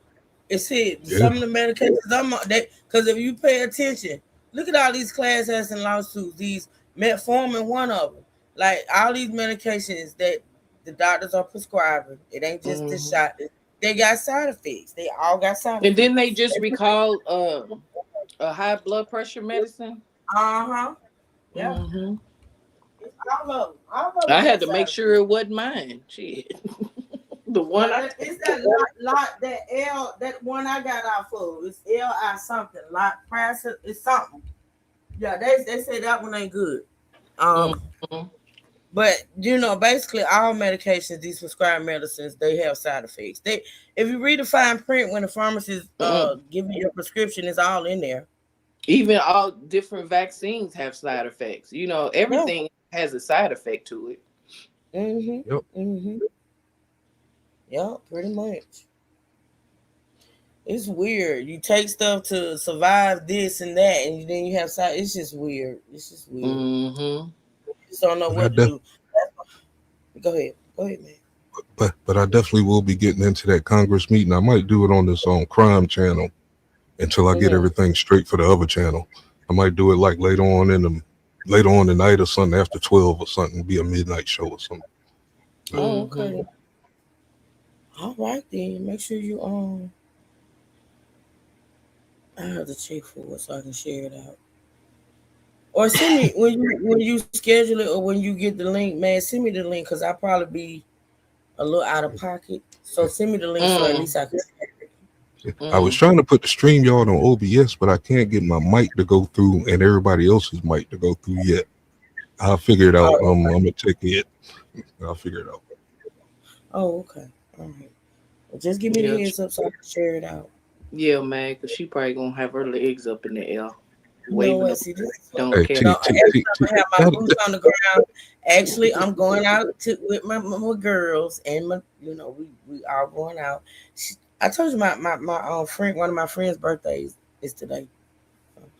It's it. Yeah. Some of the medications I'm on, because if you pay attention, look at all these class action lawsuits. These metformin, one of them. Like all these medications that the doctors are prescribing, it ain't just the shot. They got side effects. They all got side effects. And then they just recalled a high blood pressure medicine. Yeah. Mm-hmm. All of them. I had to make sure it wasn't mine. Shit. The one it's that lot that L that one I got off of. It's LI something. Lot price it's something. Yeah, they say that one ain't good. But basically all medications, these prescribed medicines, they have side effects. If you read the fine print when the pharmacist give you your prescription, it's all in there. Even all different vaccines have side effects. Everything has a side effect to it. Yeah, pretty much. It's weird. You take stuff to survive this and that, and then you have side. It's just weird. You just don't know what to do. Go ahead, man. But I definitely will be getting into that Congress meeting. I might do it on this crime channel until I get everything straight for the other channel. I might do it like later on tonight or something after 12 or something. Be a midnight show or something. Oh, okay. All right then. Make sure you I have to check for it so I can share it out. Or send me when you schedule it or when you get the link, man. Send me the link because I'll probably be a little out of pocket. So send me the link so at least I can. I was trying to put the StreamYard on OBS, but I can't get my mic to go through and everybody else's mic to go through yet. I'll figure it out. I'm gonna take it. I'll figure it out. Oh, okay. All right. Well, just give me the heads up so I can share it out. Yeah, man, because she probably gonna have her legs up in the air. Don't care. I have my boots on the ground. Actually, I'm going out with my girls and we all going out. I told you my friend, one of my friends' birthdays is today.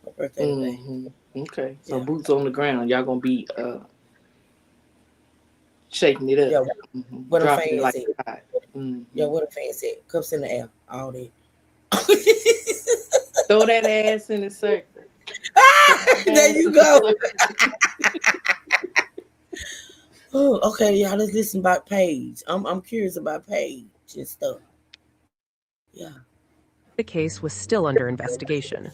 Her birthday today. Okay, so boots on the ground. Y'all gonna be shaking it up. Yeah, what a fan like said. Yeah, what a fan said. Cups in the air, all that. Throw that ass in the circle. There you go. Oh, okay, y'all. Let's listen about Paige. I'm curious about Paige and stuff. Yeah. The case was still under investigation.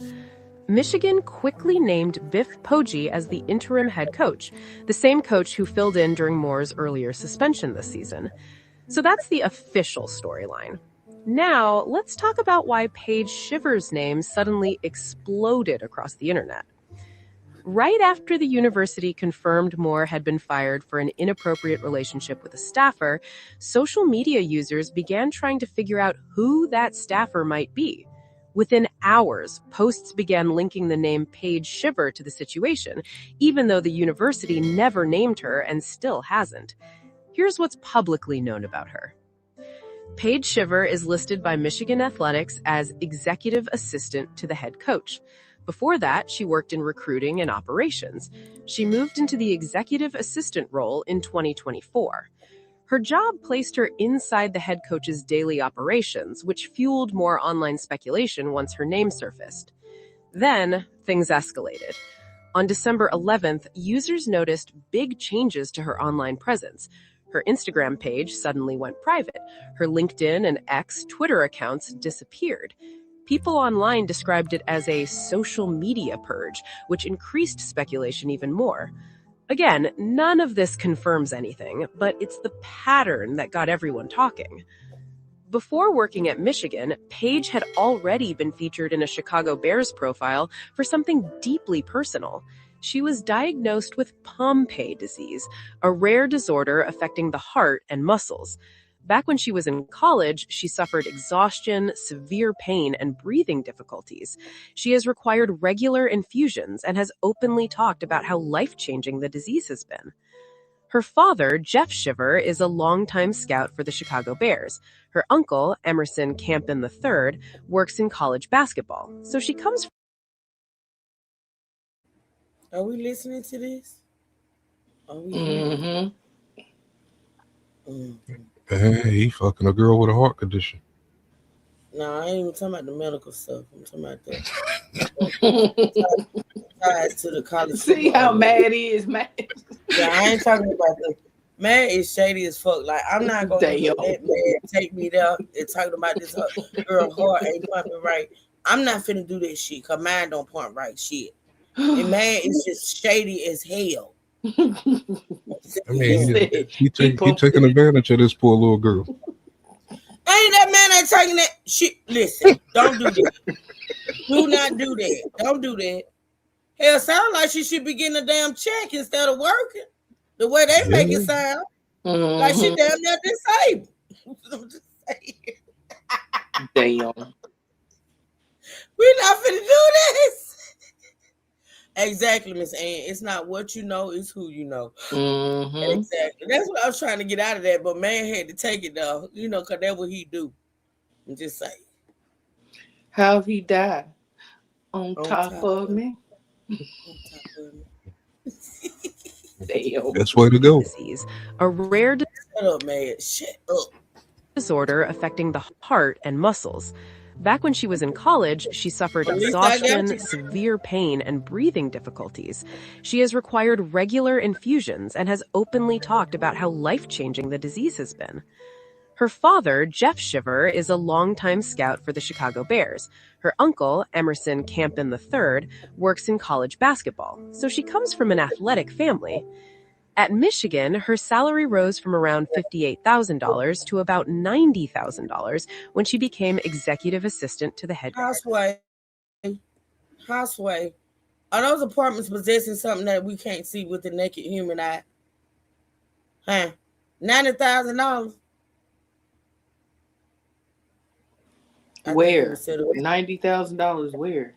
Michigan quickly named Biff Poggi as the interim head coach, the same coach who filled in during Moore's earlier suspension this season. So that's the official storyline. Now, let's talk about why Paige Shiver's name suddenly exploded across the internet. Right after the university confirmed Moore had been fired for an inappropriate relationship with a staffer, social media users began trying to figure out who that staffer might be. Within hours, posts began linking the name Paige Shiver to the situation, even though the university never named her and still hasn't. Here's what's publicly known about her. Paige Shiver is listed by Michigan Athletics as executive assistant to the head coach. Before that, she worked in recruiting and operations. She moved into the executive assistant role in 2024. Her job placed her inside the head coach's daily operations, which fueled more online speculation once her name surfaced. Then, things escalated. On December 11th, users noticed big changes to her online presence. Her Instagram page suddenly went private. Her LinkedIn and X Twitter accounts disappeared. People online described it as a social media purge, which increased speculation even more. Again, none of this confirms anything, but it's the pattern that got everyone talking. Before working at Michigan, Paige had already been featured in a Chicago Bears profile for something deeply personal. She was diagnosed with Pompe disease, a rare disorder affecting the heart and muscles. Back when she was in college, she suffered exhaustion, severe pain, and breathing difficulties. She has required regular infusions and has openly talked about how life-changing the disease has been. Her father, Jeff Shiver, is a longtime scout for the Chicago Bears. Her uncle, Emerson Campen III, works in college basketball. So she comes from... Are we listening to this? Are we? Hey, he fucking a girl with a heart condition. No, I ain't even talking about the medical stuff. I'm talking about the ties to the college. See how mad he is, man. Yeah, I ain't talking about the man is shady as fuck. Like I'm not gonna let that man take me there and talking about this girl heart ain't pumping right. I'm not finna do that shit because mine don't pump right shit. And man is just shady as hell. I mean, he taking advantage of this poor little girl. that man ain't taking that shit. Listen, don't do that. Do not do that. Don't do that. Hell, sound like she should be getting a damn check instead of working. The way they make it sound. Like she damn near disabled. I'm just saying. Damn. We're not finna do this. Exactly, Miss Ann. It's not what you know, it's who you know. Exactly. That's what I was trying to get out of that, but man had to take it though, because that's what he do. I'm just saying. How he died? On top of me. On top of me. Damn. Best way to go. A rare Shut up, man. Shut up. disorder affecting the heart and muscles. Back when she was in college, she suffered At least I got exhaustion, you. severe pain, and breathing difficulties. She has required regular infusions and has openly talked about how life-changing the disease has been. Her father, Jeff Shiver, is a longtime scout for the Chicago Bears. Her uncle, Emerson Campen III, works in college basketball, so she comes from an athletic family. At Michigan, her salary rose from around $58,000 to about $90,000 when she became executive assistant to the head coach. Houseway. Are those apartments possessing something that we can't see with the naked human eye? Huh? $90,000? Where? $90,000 where?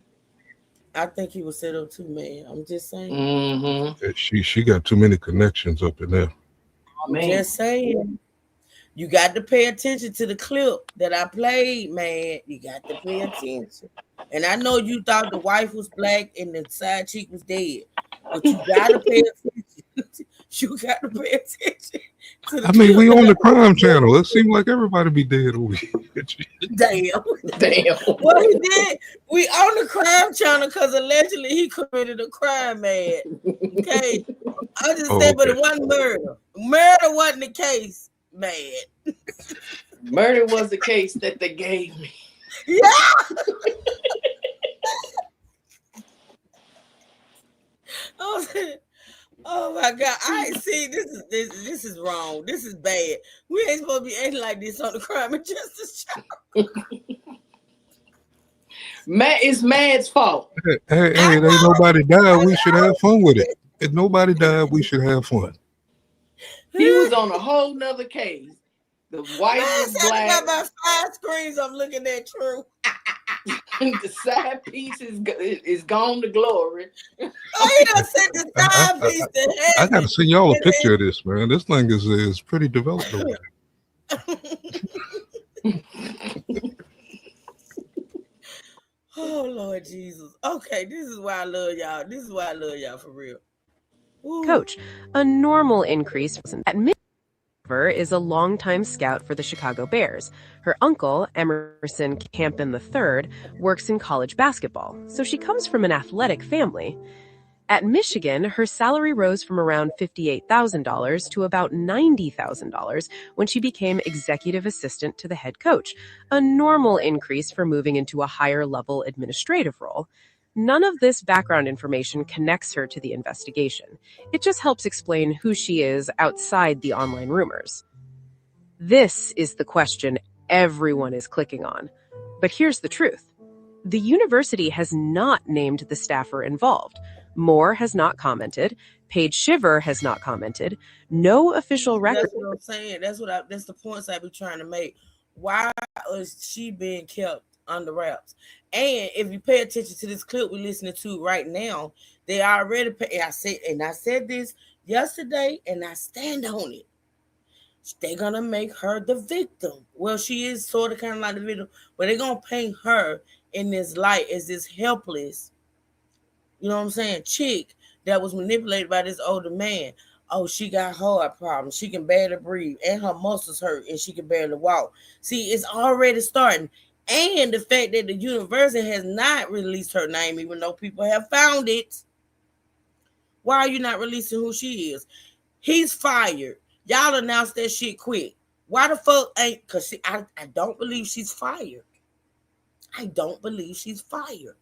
I think he was set up too, man. I'm just saying. She got too many connections up in there. I'm just saying. You got to pay attention to the clip that I played, man. You got to pay attention. And I know you thought the wife was black and the side cheek was dead, but you got to pay attention. You got to pay attention to the I mean, clip. we on the crime channel. It seems like everybody be dead over here. Damn. Well, he did. We on the crime channel because allegedly he committed a crime, man. Okay. I just said, but it wasn't murder. Murder wasn't the case, man. Murder was the case that they gave me. Yeah. Oh my God! I see. This is wrong. This is bad. We ain't supposed to be acting like this on the Crime and Justice Channel. It's Mad's fault. Hey, ain't nobody died. We should have fun with it. If nobody died, we should have fun. He was on a whole nother case. The wife was black. I got my 5 screens. I'm looking at True. The side piece is gone to glory. Oh, he done sent the side piece to heaven. I gotta send y'all a picture of this, man. This thing is pretty developed over there. Oh Lord Jesus. Okay, this is why I love y'all. This is why I love y'all for real. Ooh. Coach, a normal increase at Shiver is a longtime scout for the Chicago Bears. Her uncle, Emerson Campen III, works in college basketball, so she comes from an athletic family. At Michigan, her salary rose from around $58,000 to about $90,000 when she became executive assistant to the head coach, a normal increase for moving into a higher-level administrative role. None of this background information connects her to the investigation. It just helps explain who she is outside the online rumors. This is the question everyone is clicking on. But here's the truth. The university has not named the staffer involved. Moore has not commented. Paige Shiver has not commented. No official record. That's what I'm saying. That's the points I be trying to make. Why is she being kept under wraps? And if you pay attention to this clip we're listening to right now, they already pay. I said this yesterday, and I stand on it. They're gonna make her the victim. Well, she is sort of kind of like the victim, but they're gonna paint her in this light as this helpless, you know what I'm saying, chick that was manipulated by this older man. Oh, she got heart problems. She can barely breathe, and her muscles hurt, and she can barely walk. See, it's already starting. And the fact that the university has not released her name, even though people have found it. Why are you not releasing who she is? He's fired. Y'all announced that shit quick. Why the fuck ain't? Because I don't believe she's fired. I don't believe she's fired.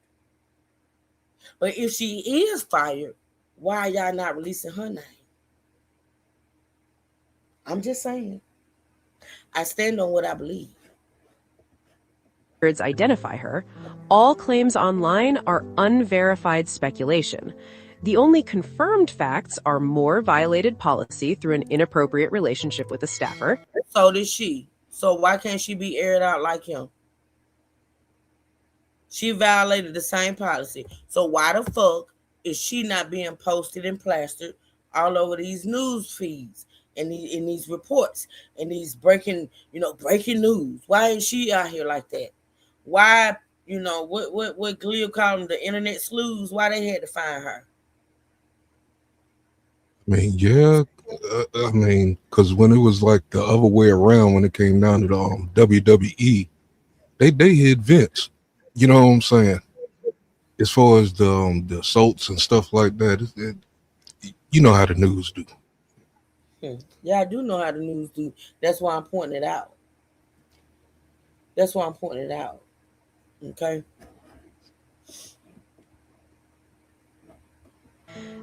But if she is fired, why are y'all not releasing her name? I'm just saying. I stand on what I believe. records identify her, all claims online are unverified speculation. The only confirmed facts are Moore violated policy through an inappropriate relationship with a staffer. So did she. So why can't she be aired out like him? She violated the same policy. So why the fuck is she not being posted and plastered all over these news feeds and in these reports and these breaking news? Why is she out here like that? Why, what Glee call them, the internet sleuths? Why they had to find her? I mean, yeah. I mean, because when it was like the other way around, when it came down to the WWE, they hid Vince. You know what I'm saying? As far as the assaults and stuff like that, you know how the news do. Yeah, I do know how the news do. That's why I'm pointing it out. Okay.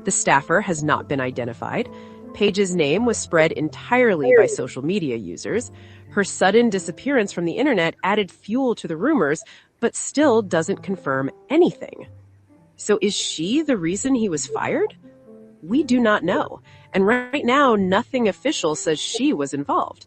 The staffer has not been identified. Paige's name was spread entirely by social media users. Her sudden disappearance from the internet added fuel to the rumors, but still doesn't confirm anything. So is she the reason he was fired? We do not know. And right now, nothing official says she was involved.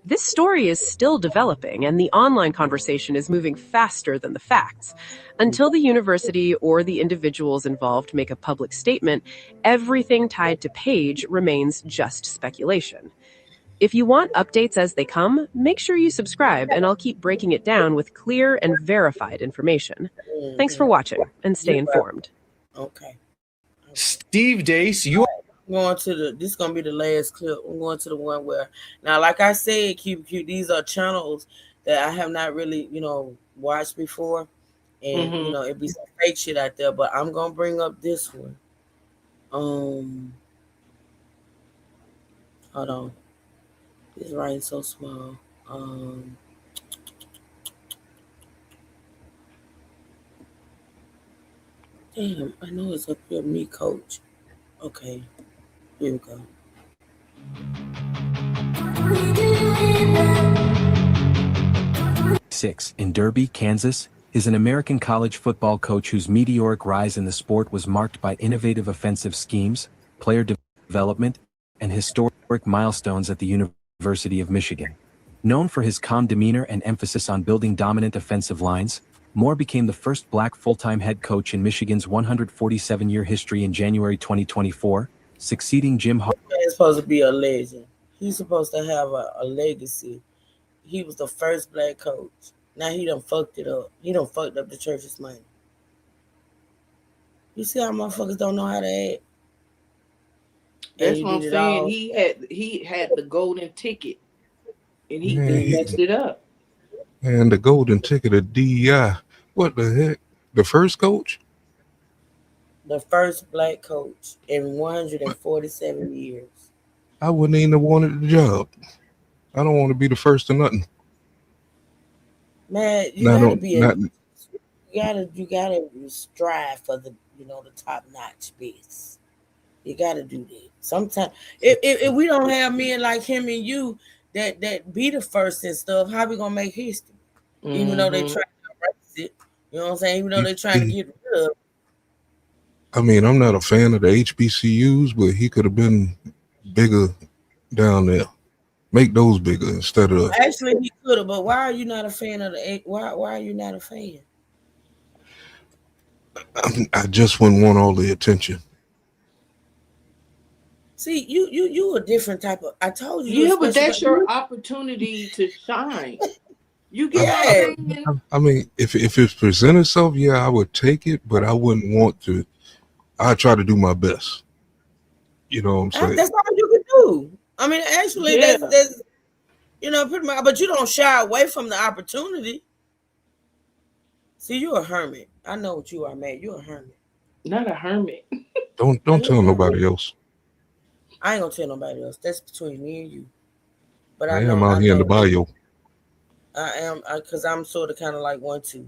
This story is still developing, and the online conversation is moving faster than the facts. Until the university or the individuals involved make a public statement, everything tied to Paige remains just speculation. If you want updates as they come, make sure you subscribe, and I'll keep breaking it down with clear and verified information. Thanks for watching, and stay informed. Okay. Steve Dace, you I'm going to this is gonna be the last clip. I'm going to the one where now, like I said, QQ, these are channels that I have not really, watched before. And it'd be some fake shit out there, but I'm gonna bring up this one. Hold on. This writing so small. Damn, I know it's up here, me coach. Okay, here we go. In Derby, Kansas, is an American college football coach whose meteoric rise in the sport was marked by innovative offensive schemes, player development, and historic milestones at the University of Michigan. Known for his calm demeanor and emphasis on building dominant offensive lines, Moore became the first black full-time head coach in Michigan's 147-year history in January 2024, succeeding Jim Harbaugh. He's supposed to be a legend. He's supposed to have a legacy. He was the first black coach. Now he done fucked it up. He done fucked up the church's money. You see how motherfuckers don't know how to act? That's what I'm saying. He had the golden ticket, and he messed it up. And the golden ticket of DEI. What the heck? The first coach? The first black coach in 147 years. I wouldn't even have wanted the job. I don't want to be the first to nothing. Man, you gotta strive for the top notch best. You gotta do that. Sometimes if we don't have men like him and you that be the first and stuff, how we gonna make history? Even though they try to erase it, you know what I'm saying? Even though they're trying to get rid of it. I mean, I'm not a fan of the HBCUs, but he could have been bigger down there. Make those bigger instead of. Actually, he could have, but why are you not a fan of the? Why are you not a fan? I just wouldn't want all the attention. See, you a different type of. I told you. Yeah, but that's your opportunity to shine. You get it. I mean, if it's present itself, yeah, I would take it, but I wouldn't want to. I try to do my best. You know what I'm saying? That's all you can do. I mean, actually, that's pretty much. But you don't shy away from the opportunity. See, you're a hermit. I know what you are, man. You're a hermit. Not a hermit. Don't tell nobody else. I ain't gonna tell nobody else. That's between me and you. But I am out here in the bio. I am, because I'm sort of kind of like one too.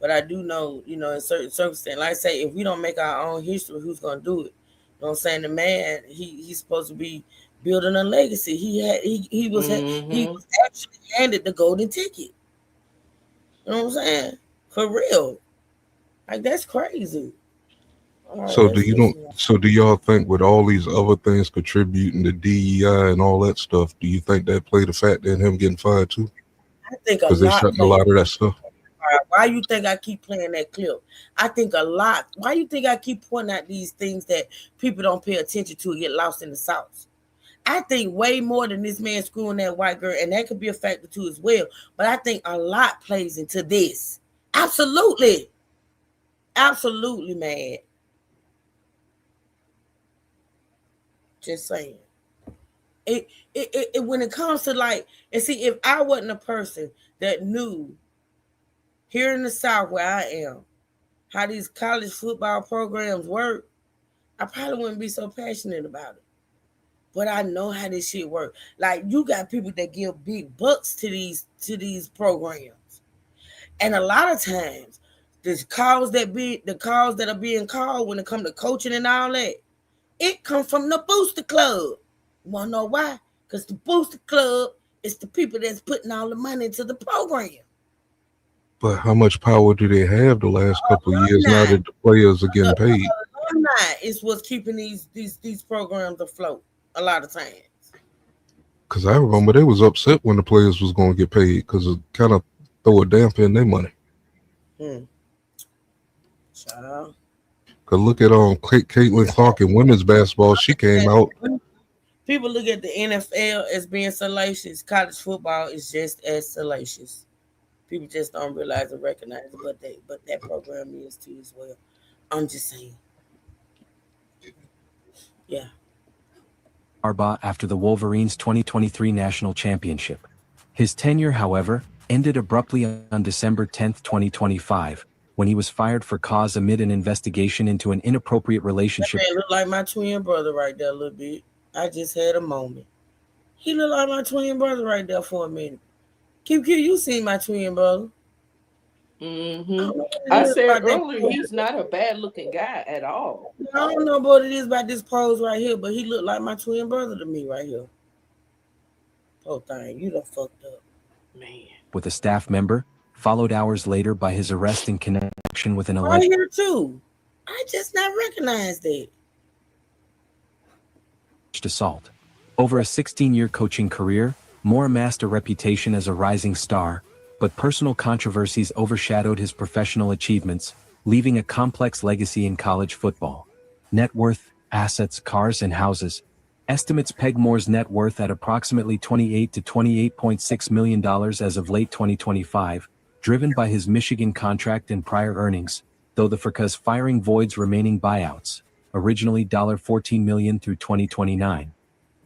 But I do know, in certain circumstances, like I say, if we don't make our own history, who's gonna do it? You know what I'm saying? The man, he's supposed to be building a legacy. He was actually handed the golden ticket. You know what I'm saying? For real. Like that's crazy. All right, So do let's you don't? listen. So do y'all think with all these other things contributing to DEI and all that stuff, do you think that played a factor in him getting fired too? I think a Because they lot shut a played. lot of that stuff. Why you think I keep playing that clip? I think a lot. Why you think I keep pointing out these things that people don't pay attention to and get lost in the sauce? I think way more than this man screwing that white girl, and that could be a factor too as well. But I think a lot plays into this. Absolutely. Absolutely, man. Just saying. When it comes to like, and see, if I wasn't a person that knew here in the South where I am, how these college football programs work, I probably wouldn't be so passionate about it. But I know how this shit works. Like you got people that give big bucks to these programs. And a lot of times, the calls that are being called when it comes to coaching and all that, it comes from the booster club. You wanna know why? Because the booster club is the people that's putting all the money into the program. But how much power do they have the last couple of years now that the players are getting paid? Alumni is what's keeping these programs afloat a lot of times. Because I remember they was upset when the players was going to get paid because it kind of throw a damper in their money. Child. Because look at Caitlin Clark in women's basketball. She came out. People look at the NFL as being salacious. College football is just as salacious. People just don't realize and recognize it, but that program is too as well. I'm just saying. Yeah. Arba after the Wolverines' 2023 national championship. His tenure, however, ended abruptly on December 10, 2025, when he was fired for cause amid an investigation into an inappropriate relationship. That man look like my twin brother right there a little bit. I just had a moment. He looked like my twin brother right there for a minute. QQ, you seen my twin brother. I said earlier, he's not a bad looking guy at all. I don't know what it is about this pose right here, but he looked like my twin brother to me right here. Oh, thing, you done fucked up. Man. With a staff member, followed hours later by his arrest in connection with an Right alleged here too. I just not recognized it. assault. Over a 16-year coaching career, Moore amassed a reputation as a rising star, but personal controversies overshadowed his professional achievements, leaving a complex legacy in college football. Net worth, assets, cars, and houses. Estimates peg Moore's net worth at approximately $28 to $28.6 million as of late 2025, driven by his Michigan contract and prior earnings, though the FRCA's firing voids remaining buyouts, originally $14 million through 2029.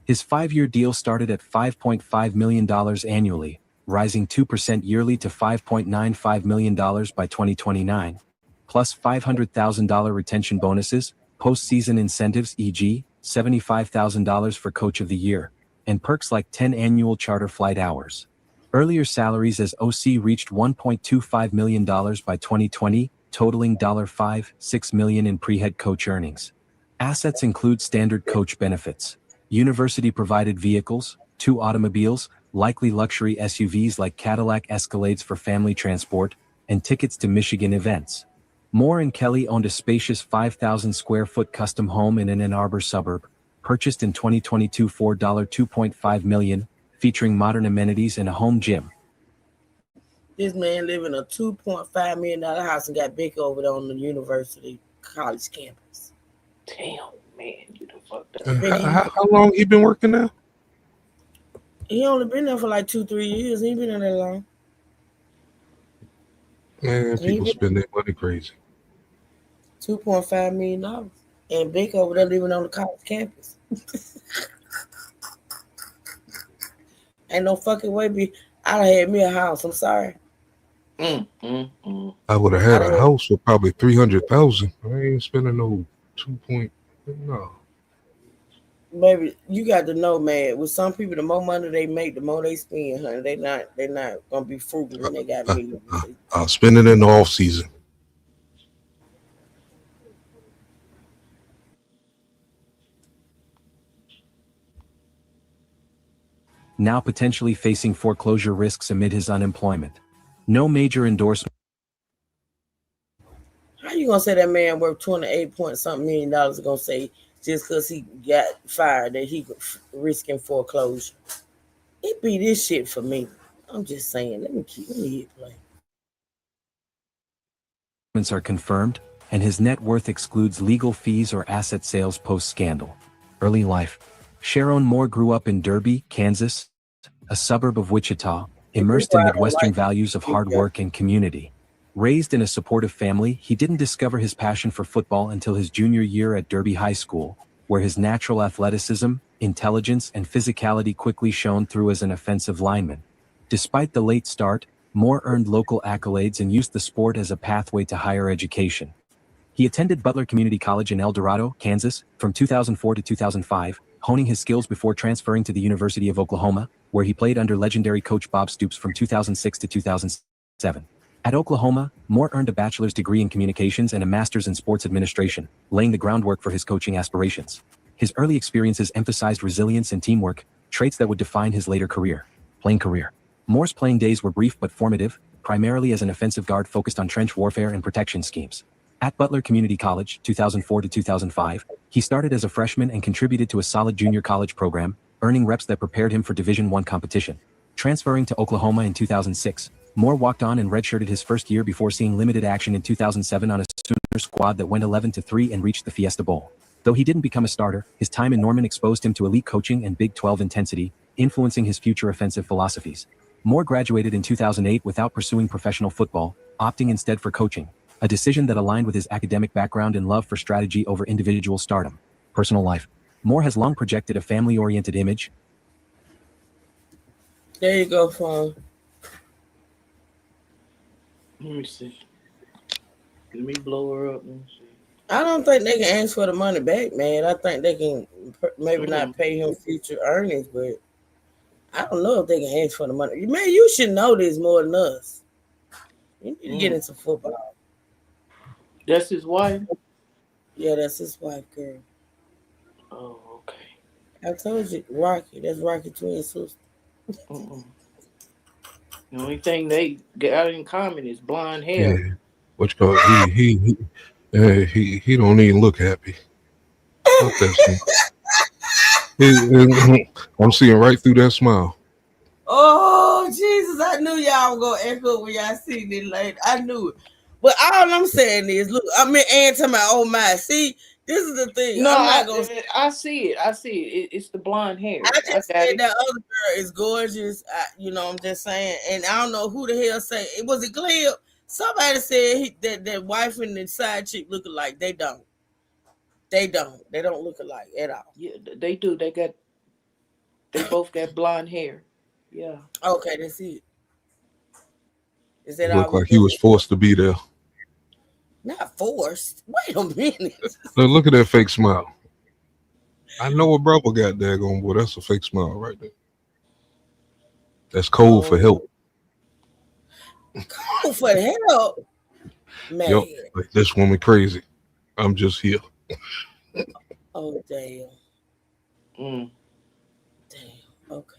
His 5-year deal started at $5.5 million annually, rising 2% yearly to $5.95 million by 2029, plus $500,000 retention bonuses, postseason incentives e.g., $75,000 for Coach of the Year, and perks like 10 annual charter flight hours. Earlier salaries as OC reached $1.25 million by 2020, totaling $5.6 million in pre-head coach earnings. Assets include standard coach benefits, university-provided vehicles, 2 automobiles, likely luxury SUVs like Cadillac Escalades for family transport, and tickets to Michigan events. Moore and Kelly owned a spacious 5,000-square-foot custom home in an Ann Arbor suburb, purchased in 2022 for $2.5 million, featuring modern amenities and a home gym. This man live in a $2.5 million house and got big over there on the university college campus. Damn, man, you done fucked up. How long he been working now? He only been there for like 2-3 years. He ain't been there that long. Man, people spend their money crazy. $2.5 million. And big over there living on the college campus. Ain't no fucking way I'd have had me a house. I'm sorry. I would have had a house for probably $300,000. I ain't spending no 2 point. No. Baby, you got to know, man. With some people, the more money they make, the more they spend, honey. They're not gonna be frugal when they got millions. I'll spend it in the off season. Now potentially facing foreclosure risks amid his unemployment. No major endorsement. How you gonna say that man worth 28 point something $1 million gonna say just because he got fired that he risking foreclosure? It be this shit for me. I'm just saying. Let me hit play. Are confirmed, and his net worth excludes legal fees or asset sales post-scandal. Early life. Sharon Moore grew up in Derby, Kansas, a suburb of Wichita, immersed in Midwestern values of hard work and community. Raised in a supportive family, he didn't discover his passion for football until his junior year at Derby High School, where his natural athleticism, intelligence, and physicality quickly shone through as an offensive lineman. Despite the late start, Moore earned local accolades and used the sport as a pathway to higher education. He attended Butler Community College in El Dorado, Kansas, from 2004 to 2005, honing his skills before transferring to the University of Oklahoma, where he played under legendary coach Bob Stoops from 2006 to 2007. At Oklahoma, Moore earned a bachelor's degree in communications and a master's in sports administration, laying the groundwork for his coaching aspirations. His early experiences emphasized resilience and teamwork, traits that would define his later playing career. Moore's playing days were brief but formative, primarily as an offensive guard focused on trench warfare and protection schemes. At Butler Community College, 2004 to 2005, he started as a freshman and contributed to a solid junior college program, earning reps that prepared him for Division I competition. Transferring to Oklahoma in 2006, Moore walked on and redshirted his first year before seeing limited action in 2007 on a Sooner squad that went 11-3 and reached the Fiesta Bowl. Though he didn't become a starter, his time in Norman exposed him to elite coaching and Big 12 intensity, influencing his future offensive philosophies. Moore graduated in 2008 without pursuing professional football, opting instead for coaching, a decision that aligned with his academic background and love for strategy over individual stardom. Personal life. Moore has long projected a family-oriented image. There you go, phone. Let me see. Let me blow her up. Let me see. I don't think they can ask for the money back, man. I think they can maybe not pay him future earnings, but I don't know if they can ask for the money. Man, you should know this more than us. You need to get into football. That's his wife? Yeah, that's his wife, girl. Oh, okay. I told you, Rocky. That's Rocky twin sister. The only thing they got in common is blonde hair. Yeah. What you call it? He don't even look happy. Fuck that shit. I'm seeing right through that smile. Oh, Jesus. I knew y'all were going to echo when y'all seen it later. I knew it. But all I'm saying is, look, I mean, and to my own mind. See, this is the thing. No, I'm not gonna I see it. I see it. It's the blonde hair. I just said that other girl is gorgeous. I'm just saying. And I don't know who the hell say it. Was it Cleo? Somebody said that wife and the side chick look alike. They don't. They don't look alike at all. Yeah, they do. They both got blonde hair. Yeah. Okay, that's it. Is that Looked like he was forced to be there. Not forced. Wait a minute. Look at that fake smile. I know a brother got daggone, boy. That's a fake smile right there. That's code for help. Code for help? Man. Yep. Like, this woman crazy. I'm just here. Oh, damn. Damn. Okay.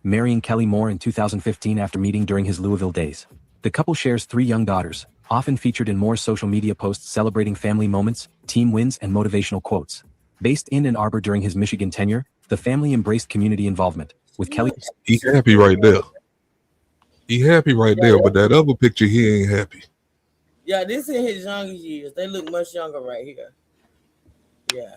Marrying Kelly Moore in 2015 after meeting during his Louisville days. The couple shares 3 young daughters, often featured in Moore's social media posts celebrating family moments, team wins, and motivational quotes. Based in Ann Arbor during his Michigan tenure, the family embraced community involvement, with Kelly. He happy right there. He happy right there, but that other picture, he ain't happy. Yeah, this in his younger years. They look much younger right here. Yeah.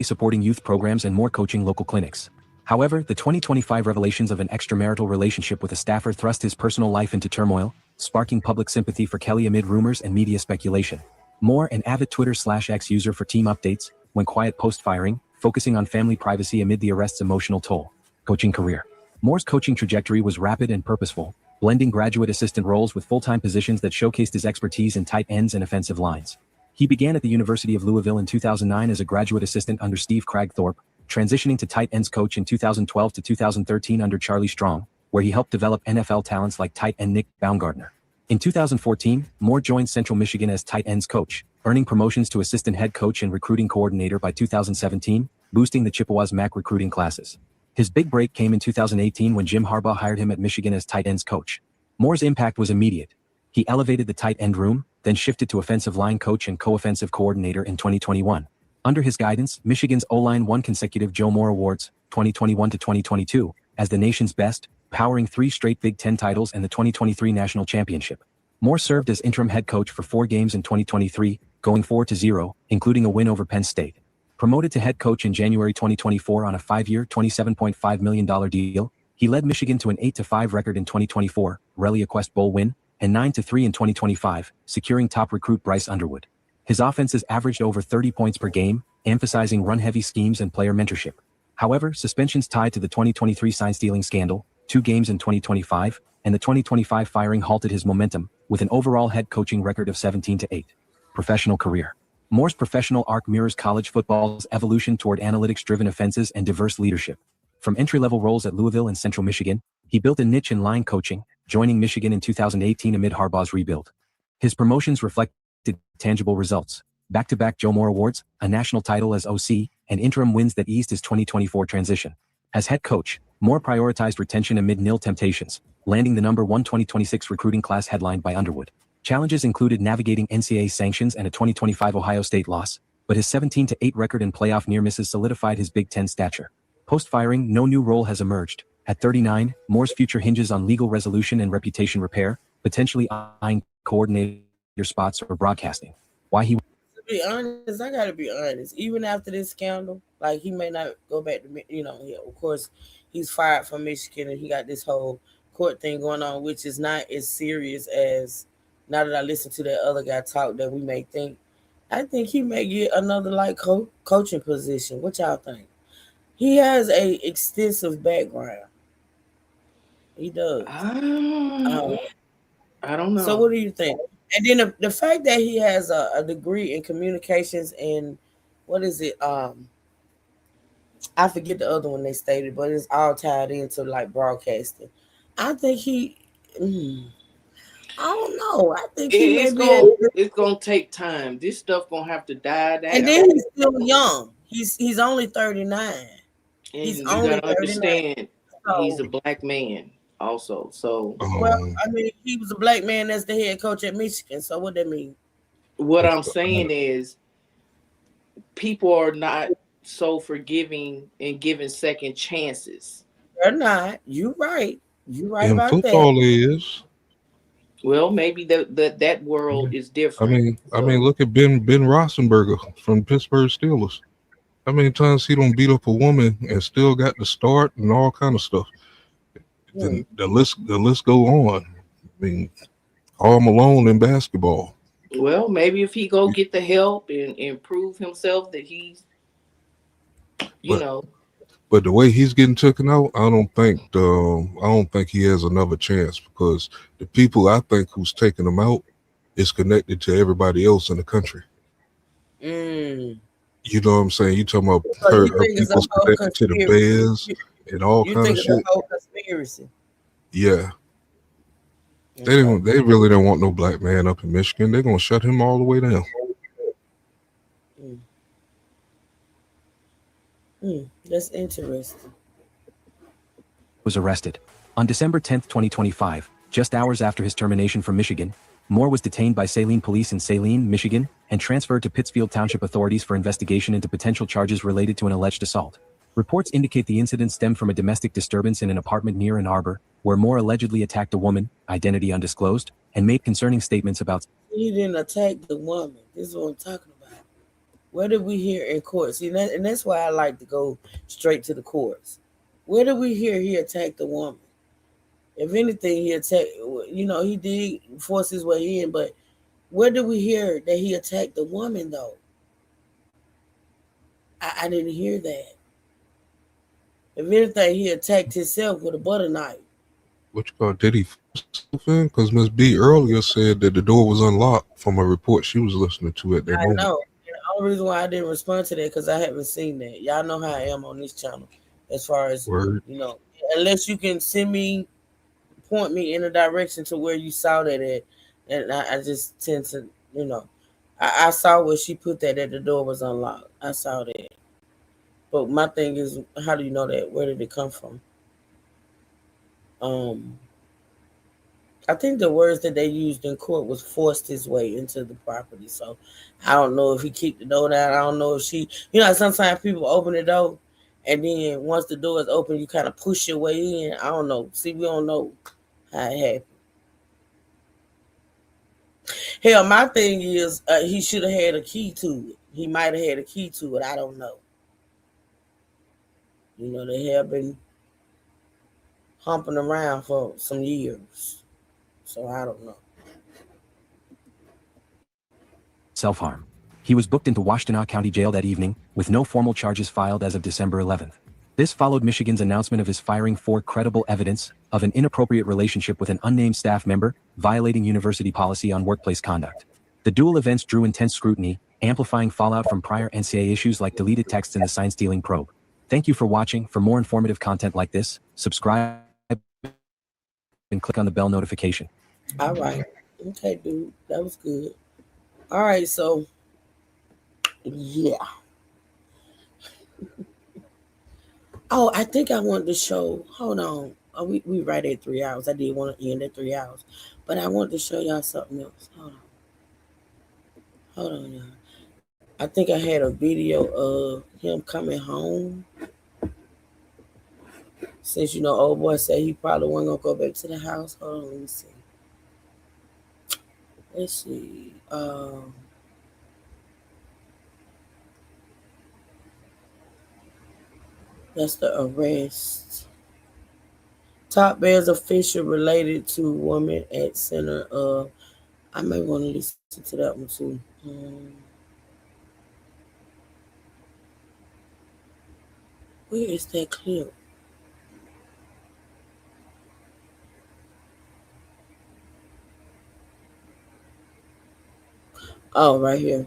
Supporting youth programs and more coaching local clinics. However, the 2025 revelations of an extramarital relationship with a staffer thrust his personal life into turmoil, sparking public sympathy for Kelly amid rumors and media speculation. Moore, an avid Twitter/X user for team updates, went quiet post-firing, focusing on family privacy amid the arrest's emotional toll. Coaching career. Moore's coaching trajectory was rapid and purposeful, blending graduate assistant roles with full-time positions that showcased his expertise in tight ends and offensive lines. He began at the University of Louisville in 2009 as a graduate assistant under Steve Cragthorpe, transitioning to tight ends coach in 2012 to 2013 under Charlie Strong, where he helped develop NFL talents like tight end Nick Baumgardner. In 2014, Moore joined Central Michigan as tight ends coach, earning promotions to assistant head coach and recruiting coordinator by 2017, boosting the Chippewas MAC recruiting classes. His big break came in 2018 when Jim Harbaugh hired him at Michigan as tight ends coach. Moore's impact was immediate. He elevated the tight end room, then shifted to offensive line coach and co-offensive coordinator in 2021. Under his guidance, Michigan's O-line won consecutive Joe Moore Awards, 2021 to 2022, as the nation's best, powering 3 straight Big Ten titles and the 2023 national championship. Moore served as interim head coach for 4 games in 2023, going 4-0, including a win over Penn State. Promoted to head coach in January 2024 on a 5-year, $27.5 million deal, he led Michigan to an 8-5 record in 2024, rally a Quest Bowl win, and 9-3 in 2025, securing top recruit Bryce Underwood. His offenses averaged over 30 points per game, emphasizing run-heavy schemes and player mentorship. However, suspensions tied to the 2023 sign-stealing scandal, 2 games in 2025, and the 2025 firing halted his momentum, with an overall head coaching record of 17-8. Professional career. Moore's professional arc mirrors college football's evolution toward analytics-driven offenses and diverse leadership. From entry-level roles at Louisville and Central Michigan, he built a niche in line coaching, joining Michigan in 2018 amid Harbaugh's rebuild. His promotions reflected tangible results: back-to-back Joe Moore Awards, a national title as OC, and interim wins that eased his 2024 transition. As head coach, Moore prioritized retention amid nil temptations, landing the number 1 2026 recruiting class headlined by Underwood. Challenges included navigating NCAA sanctions and a 2025 Ohio State loss, but his 17-8 record in playoff near misses solidified his Big Ten stature. Post-firing, no new role has emerged. At 39, Moore's future hinges on legal resolution and reputation repair, potentially eyeing coordinator spots or broadcasting. Why he... To be honest, I gotta be honest. Even after this scandal, like, he may not go back to, of course, he's fired from Michigan and he got this whole court thing going on, which is not as serious as, now that I listen to that other guy talk, that we may think. I think he may get another coaching position. What y'all think? He has a extensive background. He does. I don't know. So what do you think? And then the fact that he has a degree in communications and what is it? I forget the other one they stated, but it's all tied into like broadcasting. I think he. I don't know. I think he may be. It's gonna take time. This stuff gonna have to die down. And then he's still young. He's only 39. And he's you only gotta 39. understand, he's So, a black man also. So well, I mean, he was a black man as the head coach at Michigan. So what that mean? what I'm saying is, people are not so forgiving and giving second chances. They're not. You right. You right In about football that. is. Well, maybe that world is different. I mean, look at Ben Roethlisberger from the Pittsburgh Steelers. How many times he don't beat up a woman and still got the start and all kind of stuff? Then the list go on. I mean, all Malone in basketball. Well, maybe if he go get the help and improve himself, that he's, But the way he's getting taken out, I don't think he has another chance, because the people I think who's taking him out is connected to everybody else in the country. You know what I'm saying? You talking about her people's connected to the Bears and all kind of shit. You think it's a whole conspiracy? Yeah. They really don't want no black man up in Michigan. They're gonna shut him all the way down. That's interesting. Was arrested. On December 10, 2025, just hours after his termination from Michigan, Moore was detained by Saline Police in Saline, Michigan, and transferred to Pittsfield Township authorities for investigation into potential charges related to an alleged assault. Reports indicate the incident stemmed from a domestic disturbance in an apartment near Ann Arbor, where Moore allegedly attacked a woman, identity undisclosed, and made concerning statements about... He didn't attack the woman. This is what I'm talking about. Where did we hear in court? See, and that's why I like to go straight to the courts. Where did we hear he attacked the woman? If anything, he attacked, he did force his way in, but where did we hear that he attacked the woman, though? I didn't hear that. If anything, he attacked himself with a butter knife. What you call, did he? Because Miss B earlier said that the door was unlocked from a report she was listening to at that moment. I know. And the only reason why I didn't respond to that because I haven't seen that. Y'all know how I am on this channel, as far as unless you can point me in a direction to where you saw that at, and I just tend to, I saw where she put that the door was unlocked. I saw that. But my thing is, how do you know that? Where did it come from? I think the words that they used in court was forced his way into the property. So I don't know if he kicked the door down. I don't know if she, sometimes people open the door and then once the door is open, you kind of push your way in. I don't know. See, we don't know how it happened. Hell, my thing is he should have had a key to it. He might have had a key to it. I don't know. They have been humping around for some years. So I don't know. Self-harm. He was booked into Washtenaw County Jail that evening, with no formal charges filed as of December 11th. This followed Michigan's announcement of his firing for credible evidence of an inappropriate relationship with an unnamed staff member, violating university policy on workplace conduct. The dual events drew intense scrutiny, amplifying fallout from prior NCAA issues like deleted texts and the sign-stealing probe. Thank you for watching. For more informative content like this, subscribe and click on the bell notification. All right. Okay, dude. That was good. All right, so yeah. Oh, I think I wanted to show. Hold on. Oh, we right at 3 hours. I did want to end at 3 hours, but I wanted to show y'all something else. Hold on, y'all. I think I had a video of him coming home. Since old boy said he probably wasn't gonna go back to the house. Hold on, let me see. Let's see. That's the arrest. Top Bears official related to woman at center of. I may want to listen to that one too. Where is that clip? Oh, right here.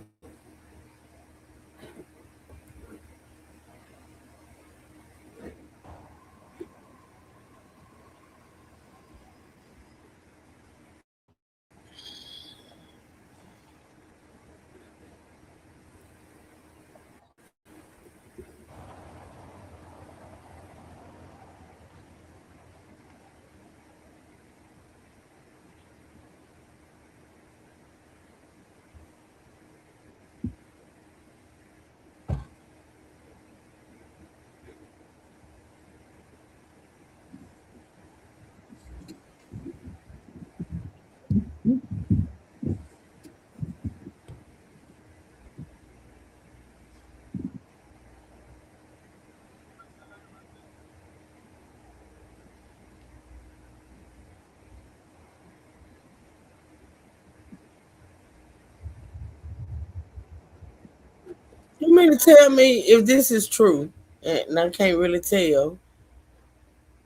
You mean to tell me if this is true? And I can't really tell.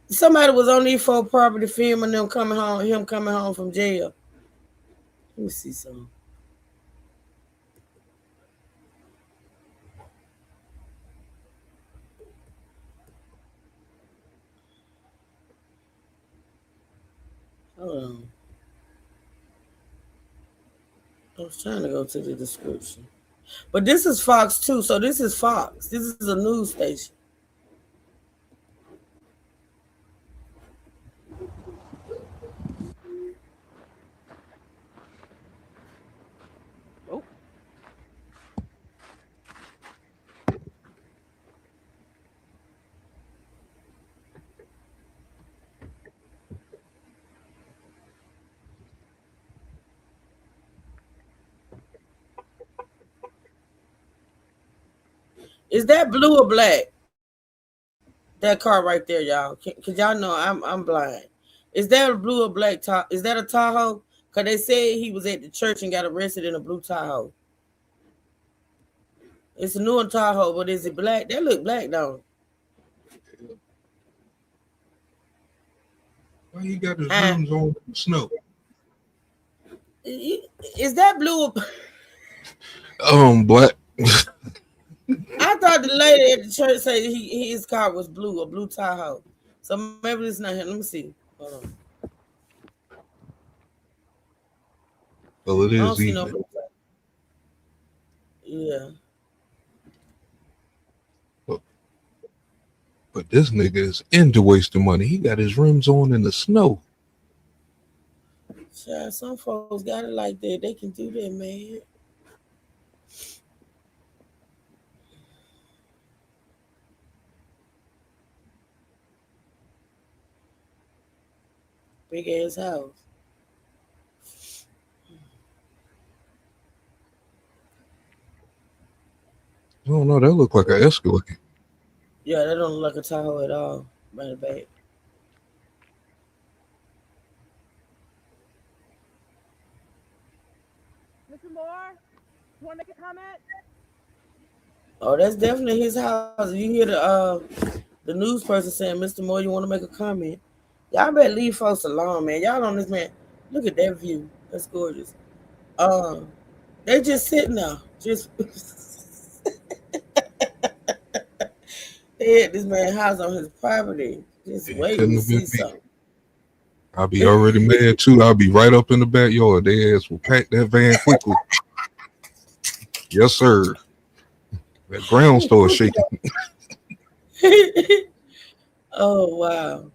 Somebody was on these four property filming him coming home from jail. Let me see something. Hold on. I was trying to go to the description. But this is Fox too, so this is Fox. This is a news station. Oh. Is that blue or black? That car right there, y'all. Cause y'all know I'm blind. Is that a blue or black Tahoe? Is that a Tahoe? Cause they said he was at the church and got arrested in a blue Tahoe. It's a newer Tahoe, but is it black? That look black though. Why he got his rims on in the snow? Is that blue or Black. I thought the lady at the church said his car was blue, a blue Tahoe. So maybe it's not him. Let me see. Hold on. Well, it I don't is see no evening. blue. Yeah. But this nigga is into wasting money. He got his rims on in the snow. Child, some folks got it like that. They can do that, man. Big ass house. I don't know. That look like an Escalade. Yeah, that don't look like a Tahoe at all. Matter of fact. Mr. Moore, you want to make a comment? Oh, that's definitely his house. You hear the news person saying, "Mr. Moore, you want to make a comment?" Y'all better leave folks alone, man. Y'all on this man. Look at that view. That's gorgeous. They just sitting there. Just they had this man's house on his property. Just waiting to see something. I'll be already mad too. I'll be right up in the backyard. They ass will pack that van quickly. Yes, sir. That ground starts shaking. Oh wow.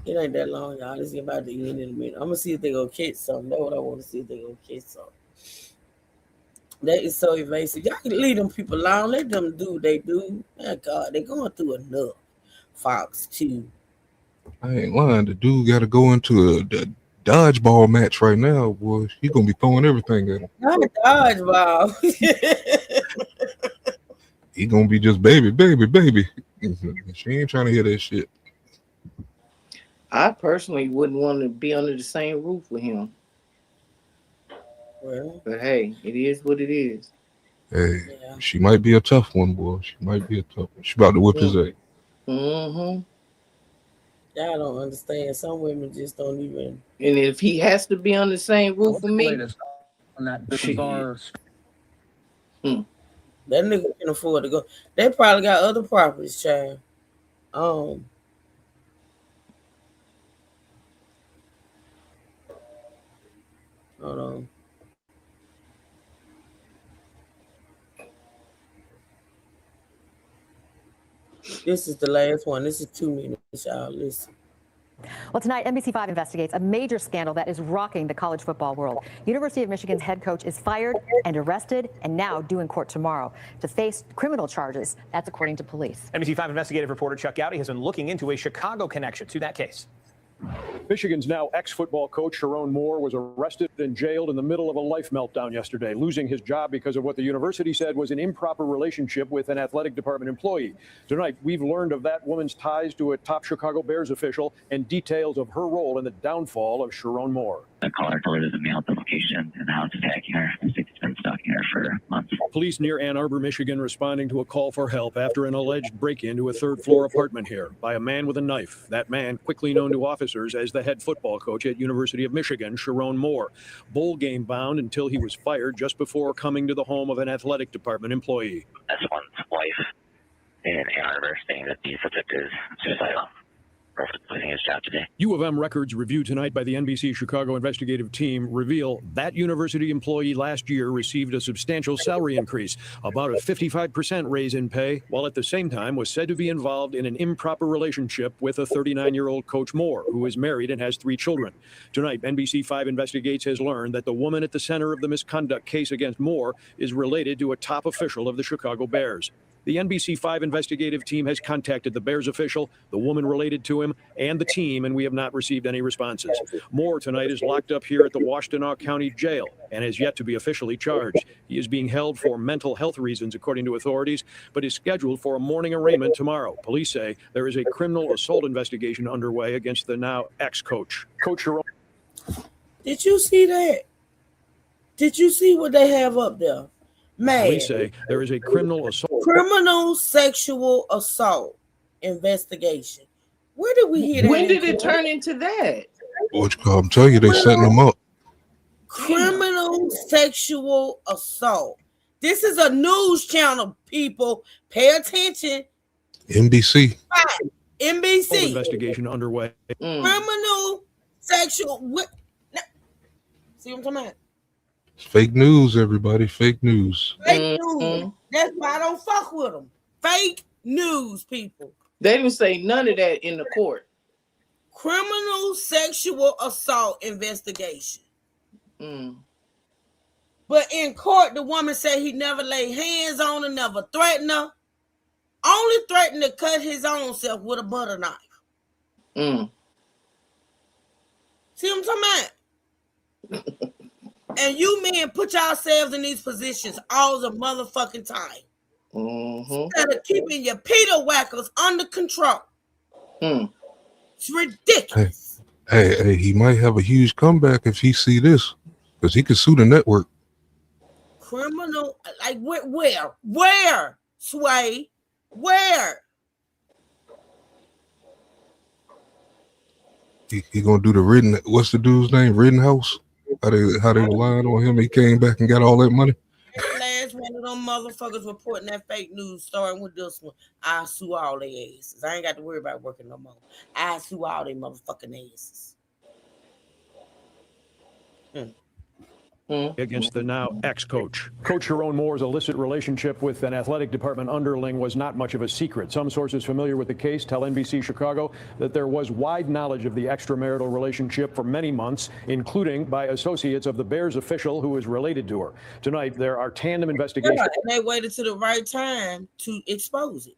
It ain't that long, y'all. It's about to end in a minute. I'm gonna see if they gonna catch something. That's what I want to see if they gonna catch something. That is so evasive. Y'all can leave them people alone. Let them do what they do. My God, they going through enough. Fox too. I ain't lying. The dude got to go into a dodgeball match right now, boy. He gonna be throwing everything at him. Not a dodgeball. He gonna be just baby. She ain't trying to hear that shit. I personally wouldn't want to be under the same roof with him. Well, but hey, it is what it is. Hey, she might be a tough one, boy. She might be a tough one. She about to whip his ass. Y'all don't understand. Some women just don't even. And if he has to be on the same roof with me, On that bars. That nigga can afford to go. They probably got other properties, child. Hold on. This is the last one. This is 2 minutes, y'all. Listen. Well, tonight, NBC5 investigates a major scandal that is rocking the college football world. University of Michigan's head coach is fired and arrested and now due in court tomorrow to face criminal charges. That's according to police. NBC5 investigative reporter Chuck Gowdy has been looking into a Chicago connection to that case. Michigan's now ex-football coach Sharon Moore was arrested and jailed in the middle of a life meltdown yesterday, losing his job because of what the university said was an improper relationship with an athletic department employee. Tonight, we've learned of that woman's ties to a top Chicago Bears official and details of her role in the downfall of Sharon Moore. The caller forwarded me out the location and how it's attacking her. It's been stalking her for months. Police near Ann Arbor, Michigan, responding to a call for help after an alleged break-in to a third-floor apartment here by a man with a knife. That man, quickly known to officers as the head football coach at University of Michigan, Sharon Moore. Bowl game bound until he was fired just before coming to the home of an athletic department employee. That's one's wife in Ann Arbor saying that the subject is suicidal. Losing his job today. U of M records reviewed tonight by the NBC Chicago investigative team reveal that university employee last year received a substantial salary increase, about a 55% raise in pay, while at the same time was said to be involved in an improper relationship with a 39-year-old Coach Moore, who is married and has 3 children. Tonight, NBC5 Investigates has learned that the woman at the center of the misconduct case against Moore is related to a top official of the Chicago Bears. The NBC5 investigative team has contacted the Bears official, the woman related to him, and the team, and we have not received any responses. Moore tonight is locked up here at the Washtenaw County Jail and has yet to be officially charged. He is being held for mental health reasons, according to authorities, but is scheduled for a morning arraignment tomorrow. Police say there is a criminal assault investigation underway against the now ex-coach. Coach Sharon. Did you see that? Did you see what they have up there? Man. Police say there is a criminal assault. Criminal sexual assault investigation. Where did we hear that? When did it turn into that? I'm telling you, they setting them up. Criminal sexual assault. This is a news channel, people. Pay attention. NBC. NBC. Investigation underway. Criminal sexual. What? See what I'm talking about? Fake news, everybody. Fake news. Fake news. That's why I don't fuck with them. Fake news, people. They didn't say none of that in the court. Criminal sexual assault investigation. But in court, the woman said he never laid hands on her, never threatened her. Only threatened to cut his own self with a butter knife. See what I'm talking about? And you men put yourselves in these positions all the motherfucking time. Instead of keeping your Peter whackers under control. It's ridiculous. Hey, he might have a huge comeback if he see this, because he could sue the network. Criminal, like where, Sway, where? He gonna do the Ridden. What's the dude's name? Rittenhouse. How they were lying on him. He came back and got all that money. That last one of them motherfuckers reporting that fake news, starting with this one. I sue all their asses. I ain't got to worry about working no more. I sue all their motherfucking asses. Against the now ex-coach. Coach Sharon Moore's illicit relationship with an athletic department underling was not much of a secret. Some sources familiar with the case tell NBC Chicago that there was wide knowledge of the extramarital relationship for many months, including by associates of the Bears official who is related to her. Tonight, there are tandem investigations. Yeah, and they waited to the right time to expose it.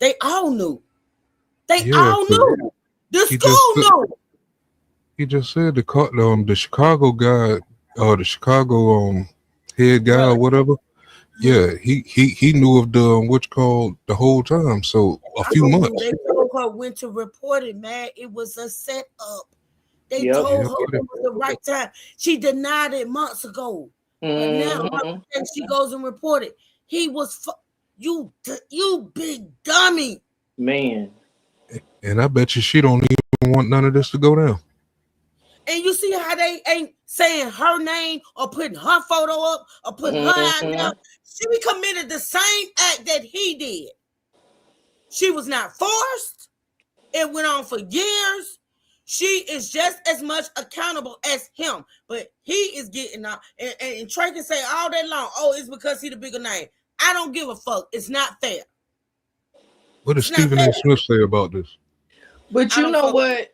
They all knew. They all knew. The school knew. He just said the Chicago guy, the Chicago head guy or whatever. Yeah, he knew of the the whole time. So a few months. They told her when to report it, man. It was a setup. They told her it was the right time. She denied it months ago. But now and she goes and reported it. He was you big dummy. Man. And I bet you she don't even want none of this to go down. And you see how they ain't saying her name or putting her photo up or putting her out there. She committed the same act that he did. She was not forced. It went on for years. She is just as much accountable as him. But he is getting out. And Trey can say all day long, oh, it's because he the bigger name. I don't give a fuck. It's not fair. What does Stephen A. Smith say about this? But you know what?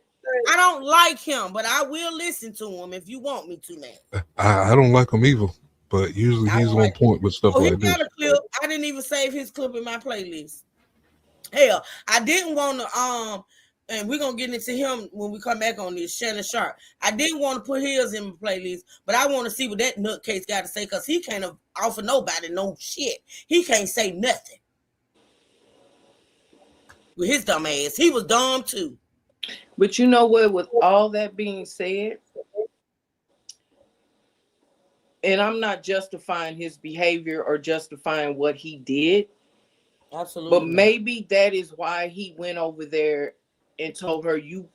I don't like him, but I will listen to him if you want me to now. I don't like him either, but usually he's on point with stuff like this. Got a clip. I didn't even save his clip in my playlist. Hell, I didn't want to and we're gonna get into him when we come back on this, Shannon Sharp. I didn't want to put his in my playlist, but I want to see what that nutcase got to say, because he can't offer nobody no shit. He can't say nothing. With his dumb ass. He was dumb too. But you know what, with all that being said, and I'm not justifying his behavior or justifying what he did. Absolutely. But maybe that is why he went over there and told her, you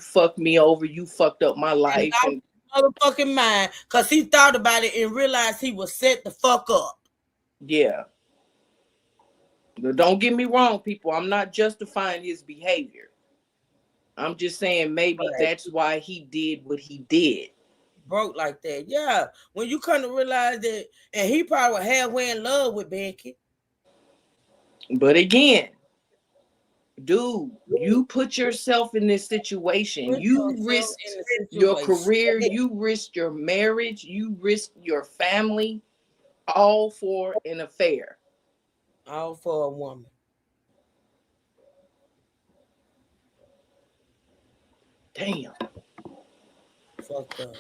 fucked me over, you fucked up my life. And motherfucking mind, because he thought about it and realized he was set the fuck up. Yeah. Don't get me wrong, people. I'm not justifying his behavior. I'm just saying maybe that's why he did what he did. Broke like that. Yeah. When you come to realize that, and he probably was halfway in love with Becky. But again, dude, you put yourself in this situation. You risked your career. You risked your marriage. You risked your family, all for an affair. All for a woman. Damn. Fucked up.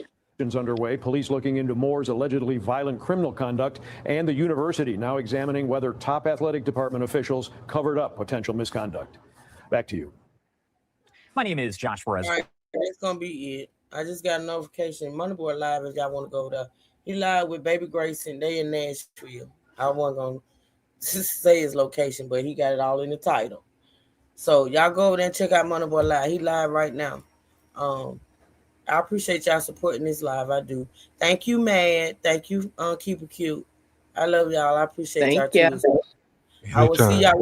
Underway, police looking into Moore's allegedly violent criminal conduct, and the university now examining whether top athletic department officials covered up potential misconduct. Back to you. My name is Josh Perez. All right, that's gonna be it. I just got a notification. Moneyboy live if y'all want to go there. He live with Baby Grayson. They in Nashville. I wasn't gonna say his location, but he got it all in the title. So y'all go over there and check out Moneyboy live. He live right now. I appreciate y'all supporting this live. I do. Thank you, Mad. Thank you, Keep It Cute. I love y'all. I appreciate y'all too. I will see y'all.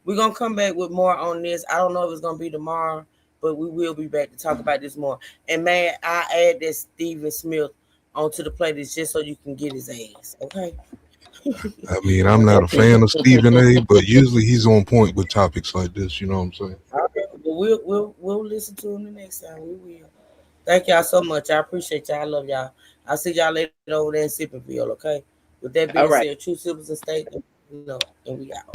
We're gonna come back with more on this. I don't know if it's gonna be tomorrow, but we will be back to talk about this more. And man, I add that Stephen Smith onto the plate is just so you can get his ass. Okay. I mean, I'm not a fan of Stephen A, but usually he's on point with topics like this. You know what I'm saying? Okay. Well, we'll listen to him the next time. We will. Thank y'all so much. I appreciate y'all. I love y'all. I'll see y'all later over there in Sippenville. Okay. With that being All right. said, true siblings and state, and we out.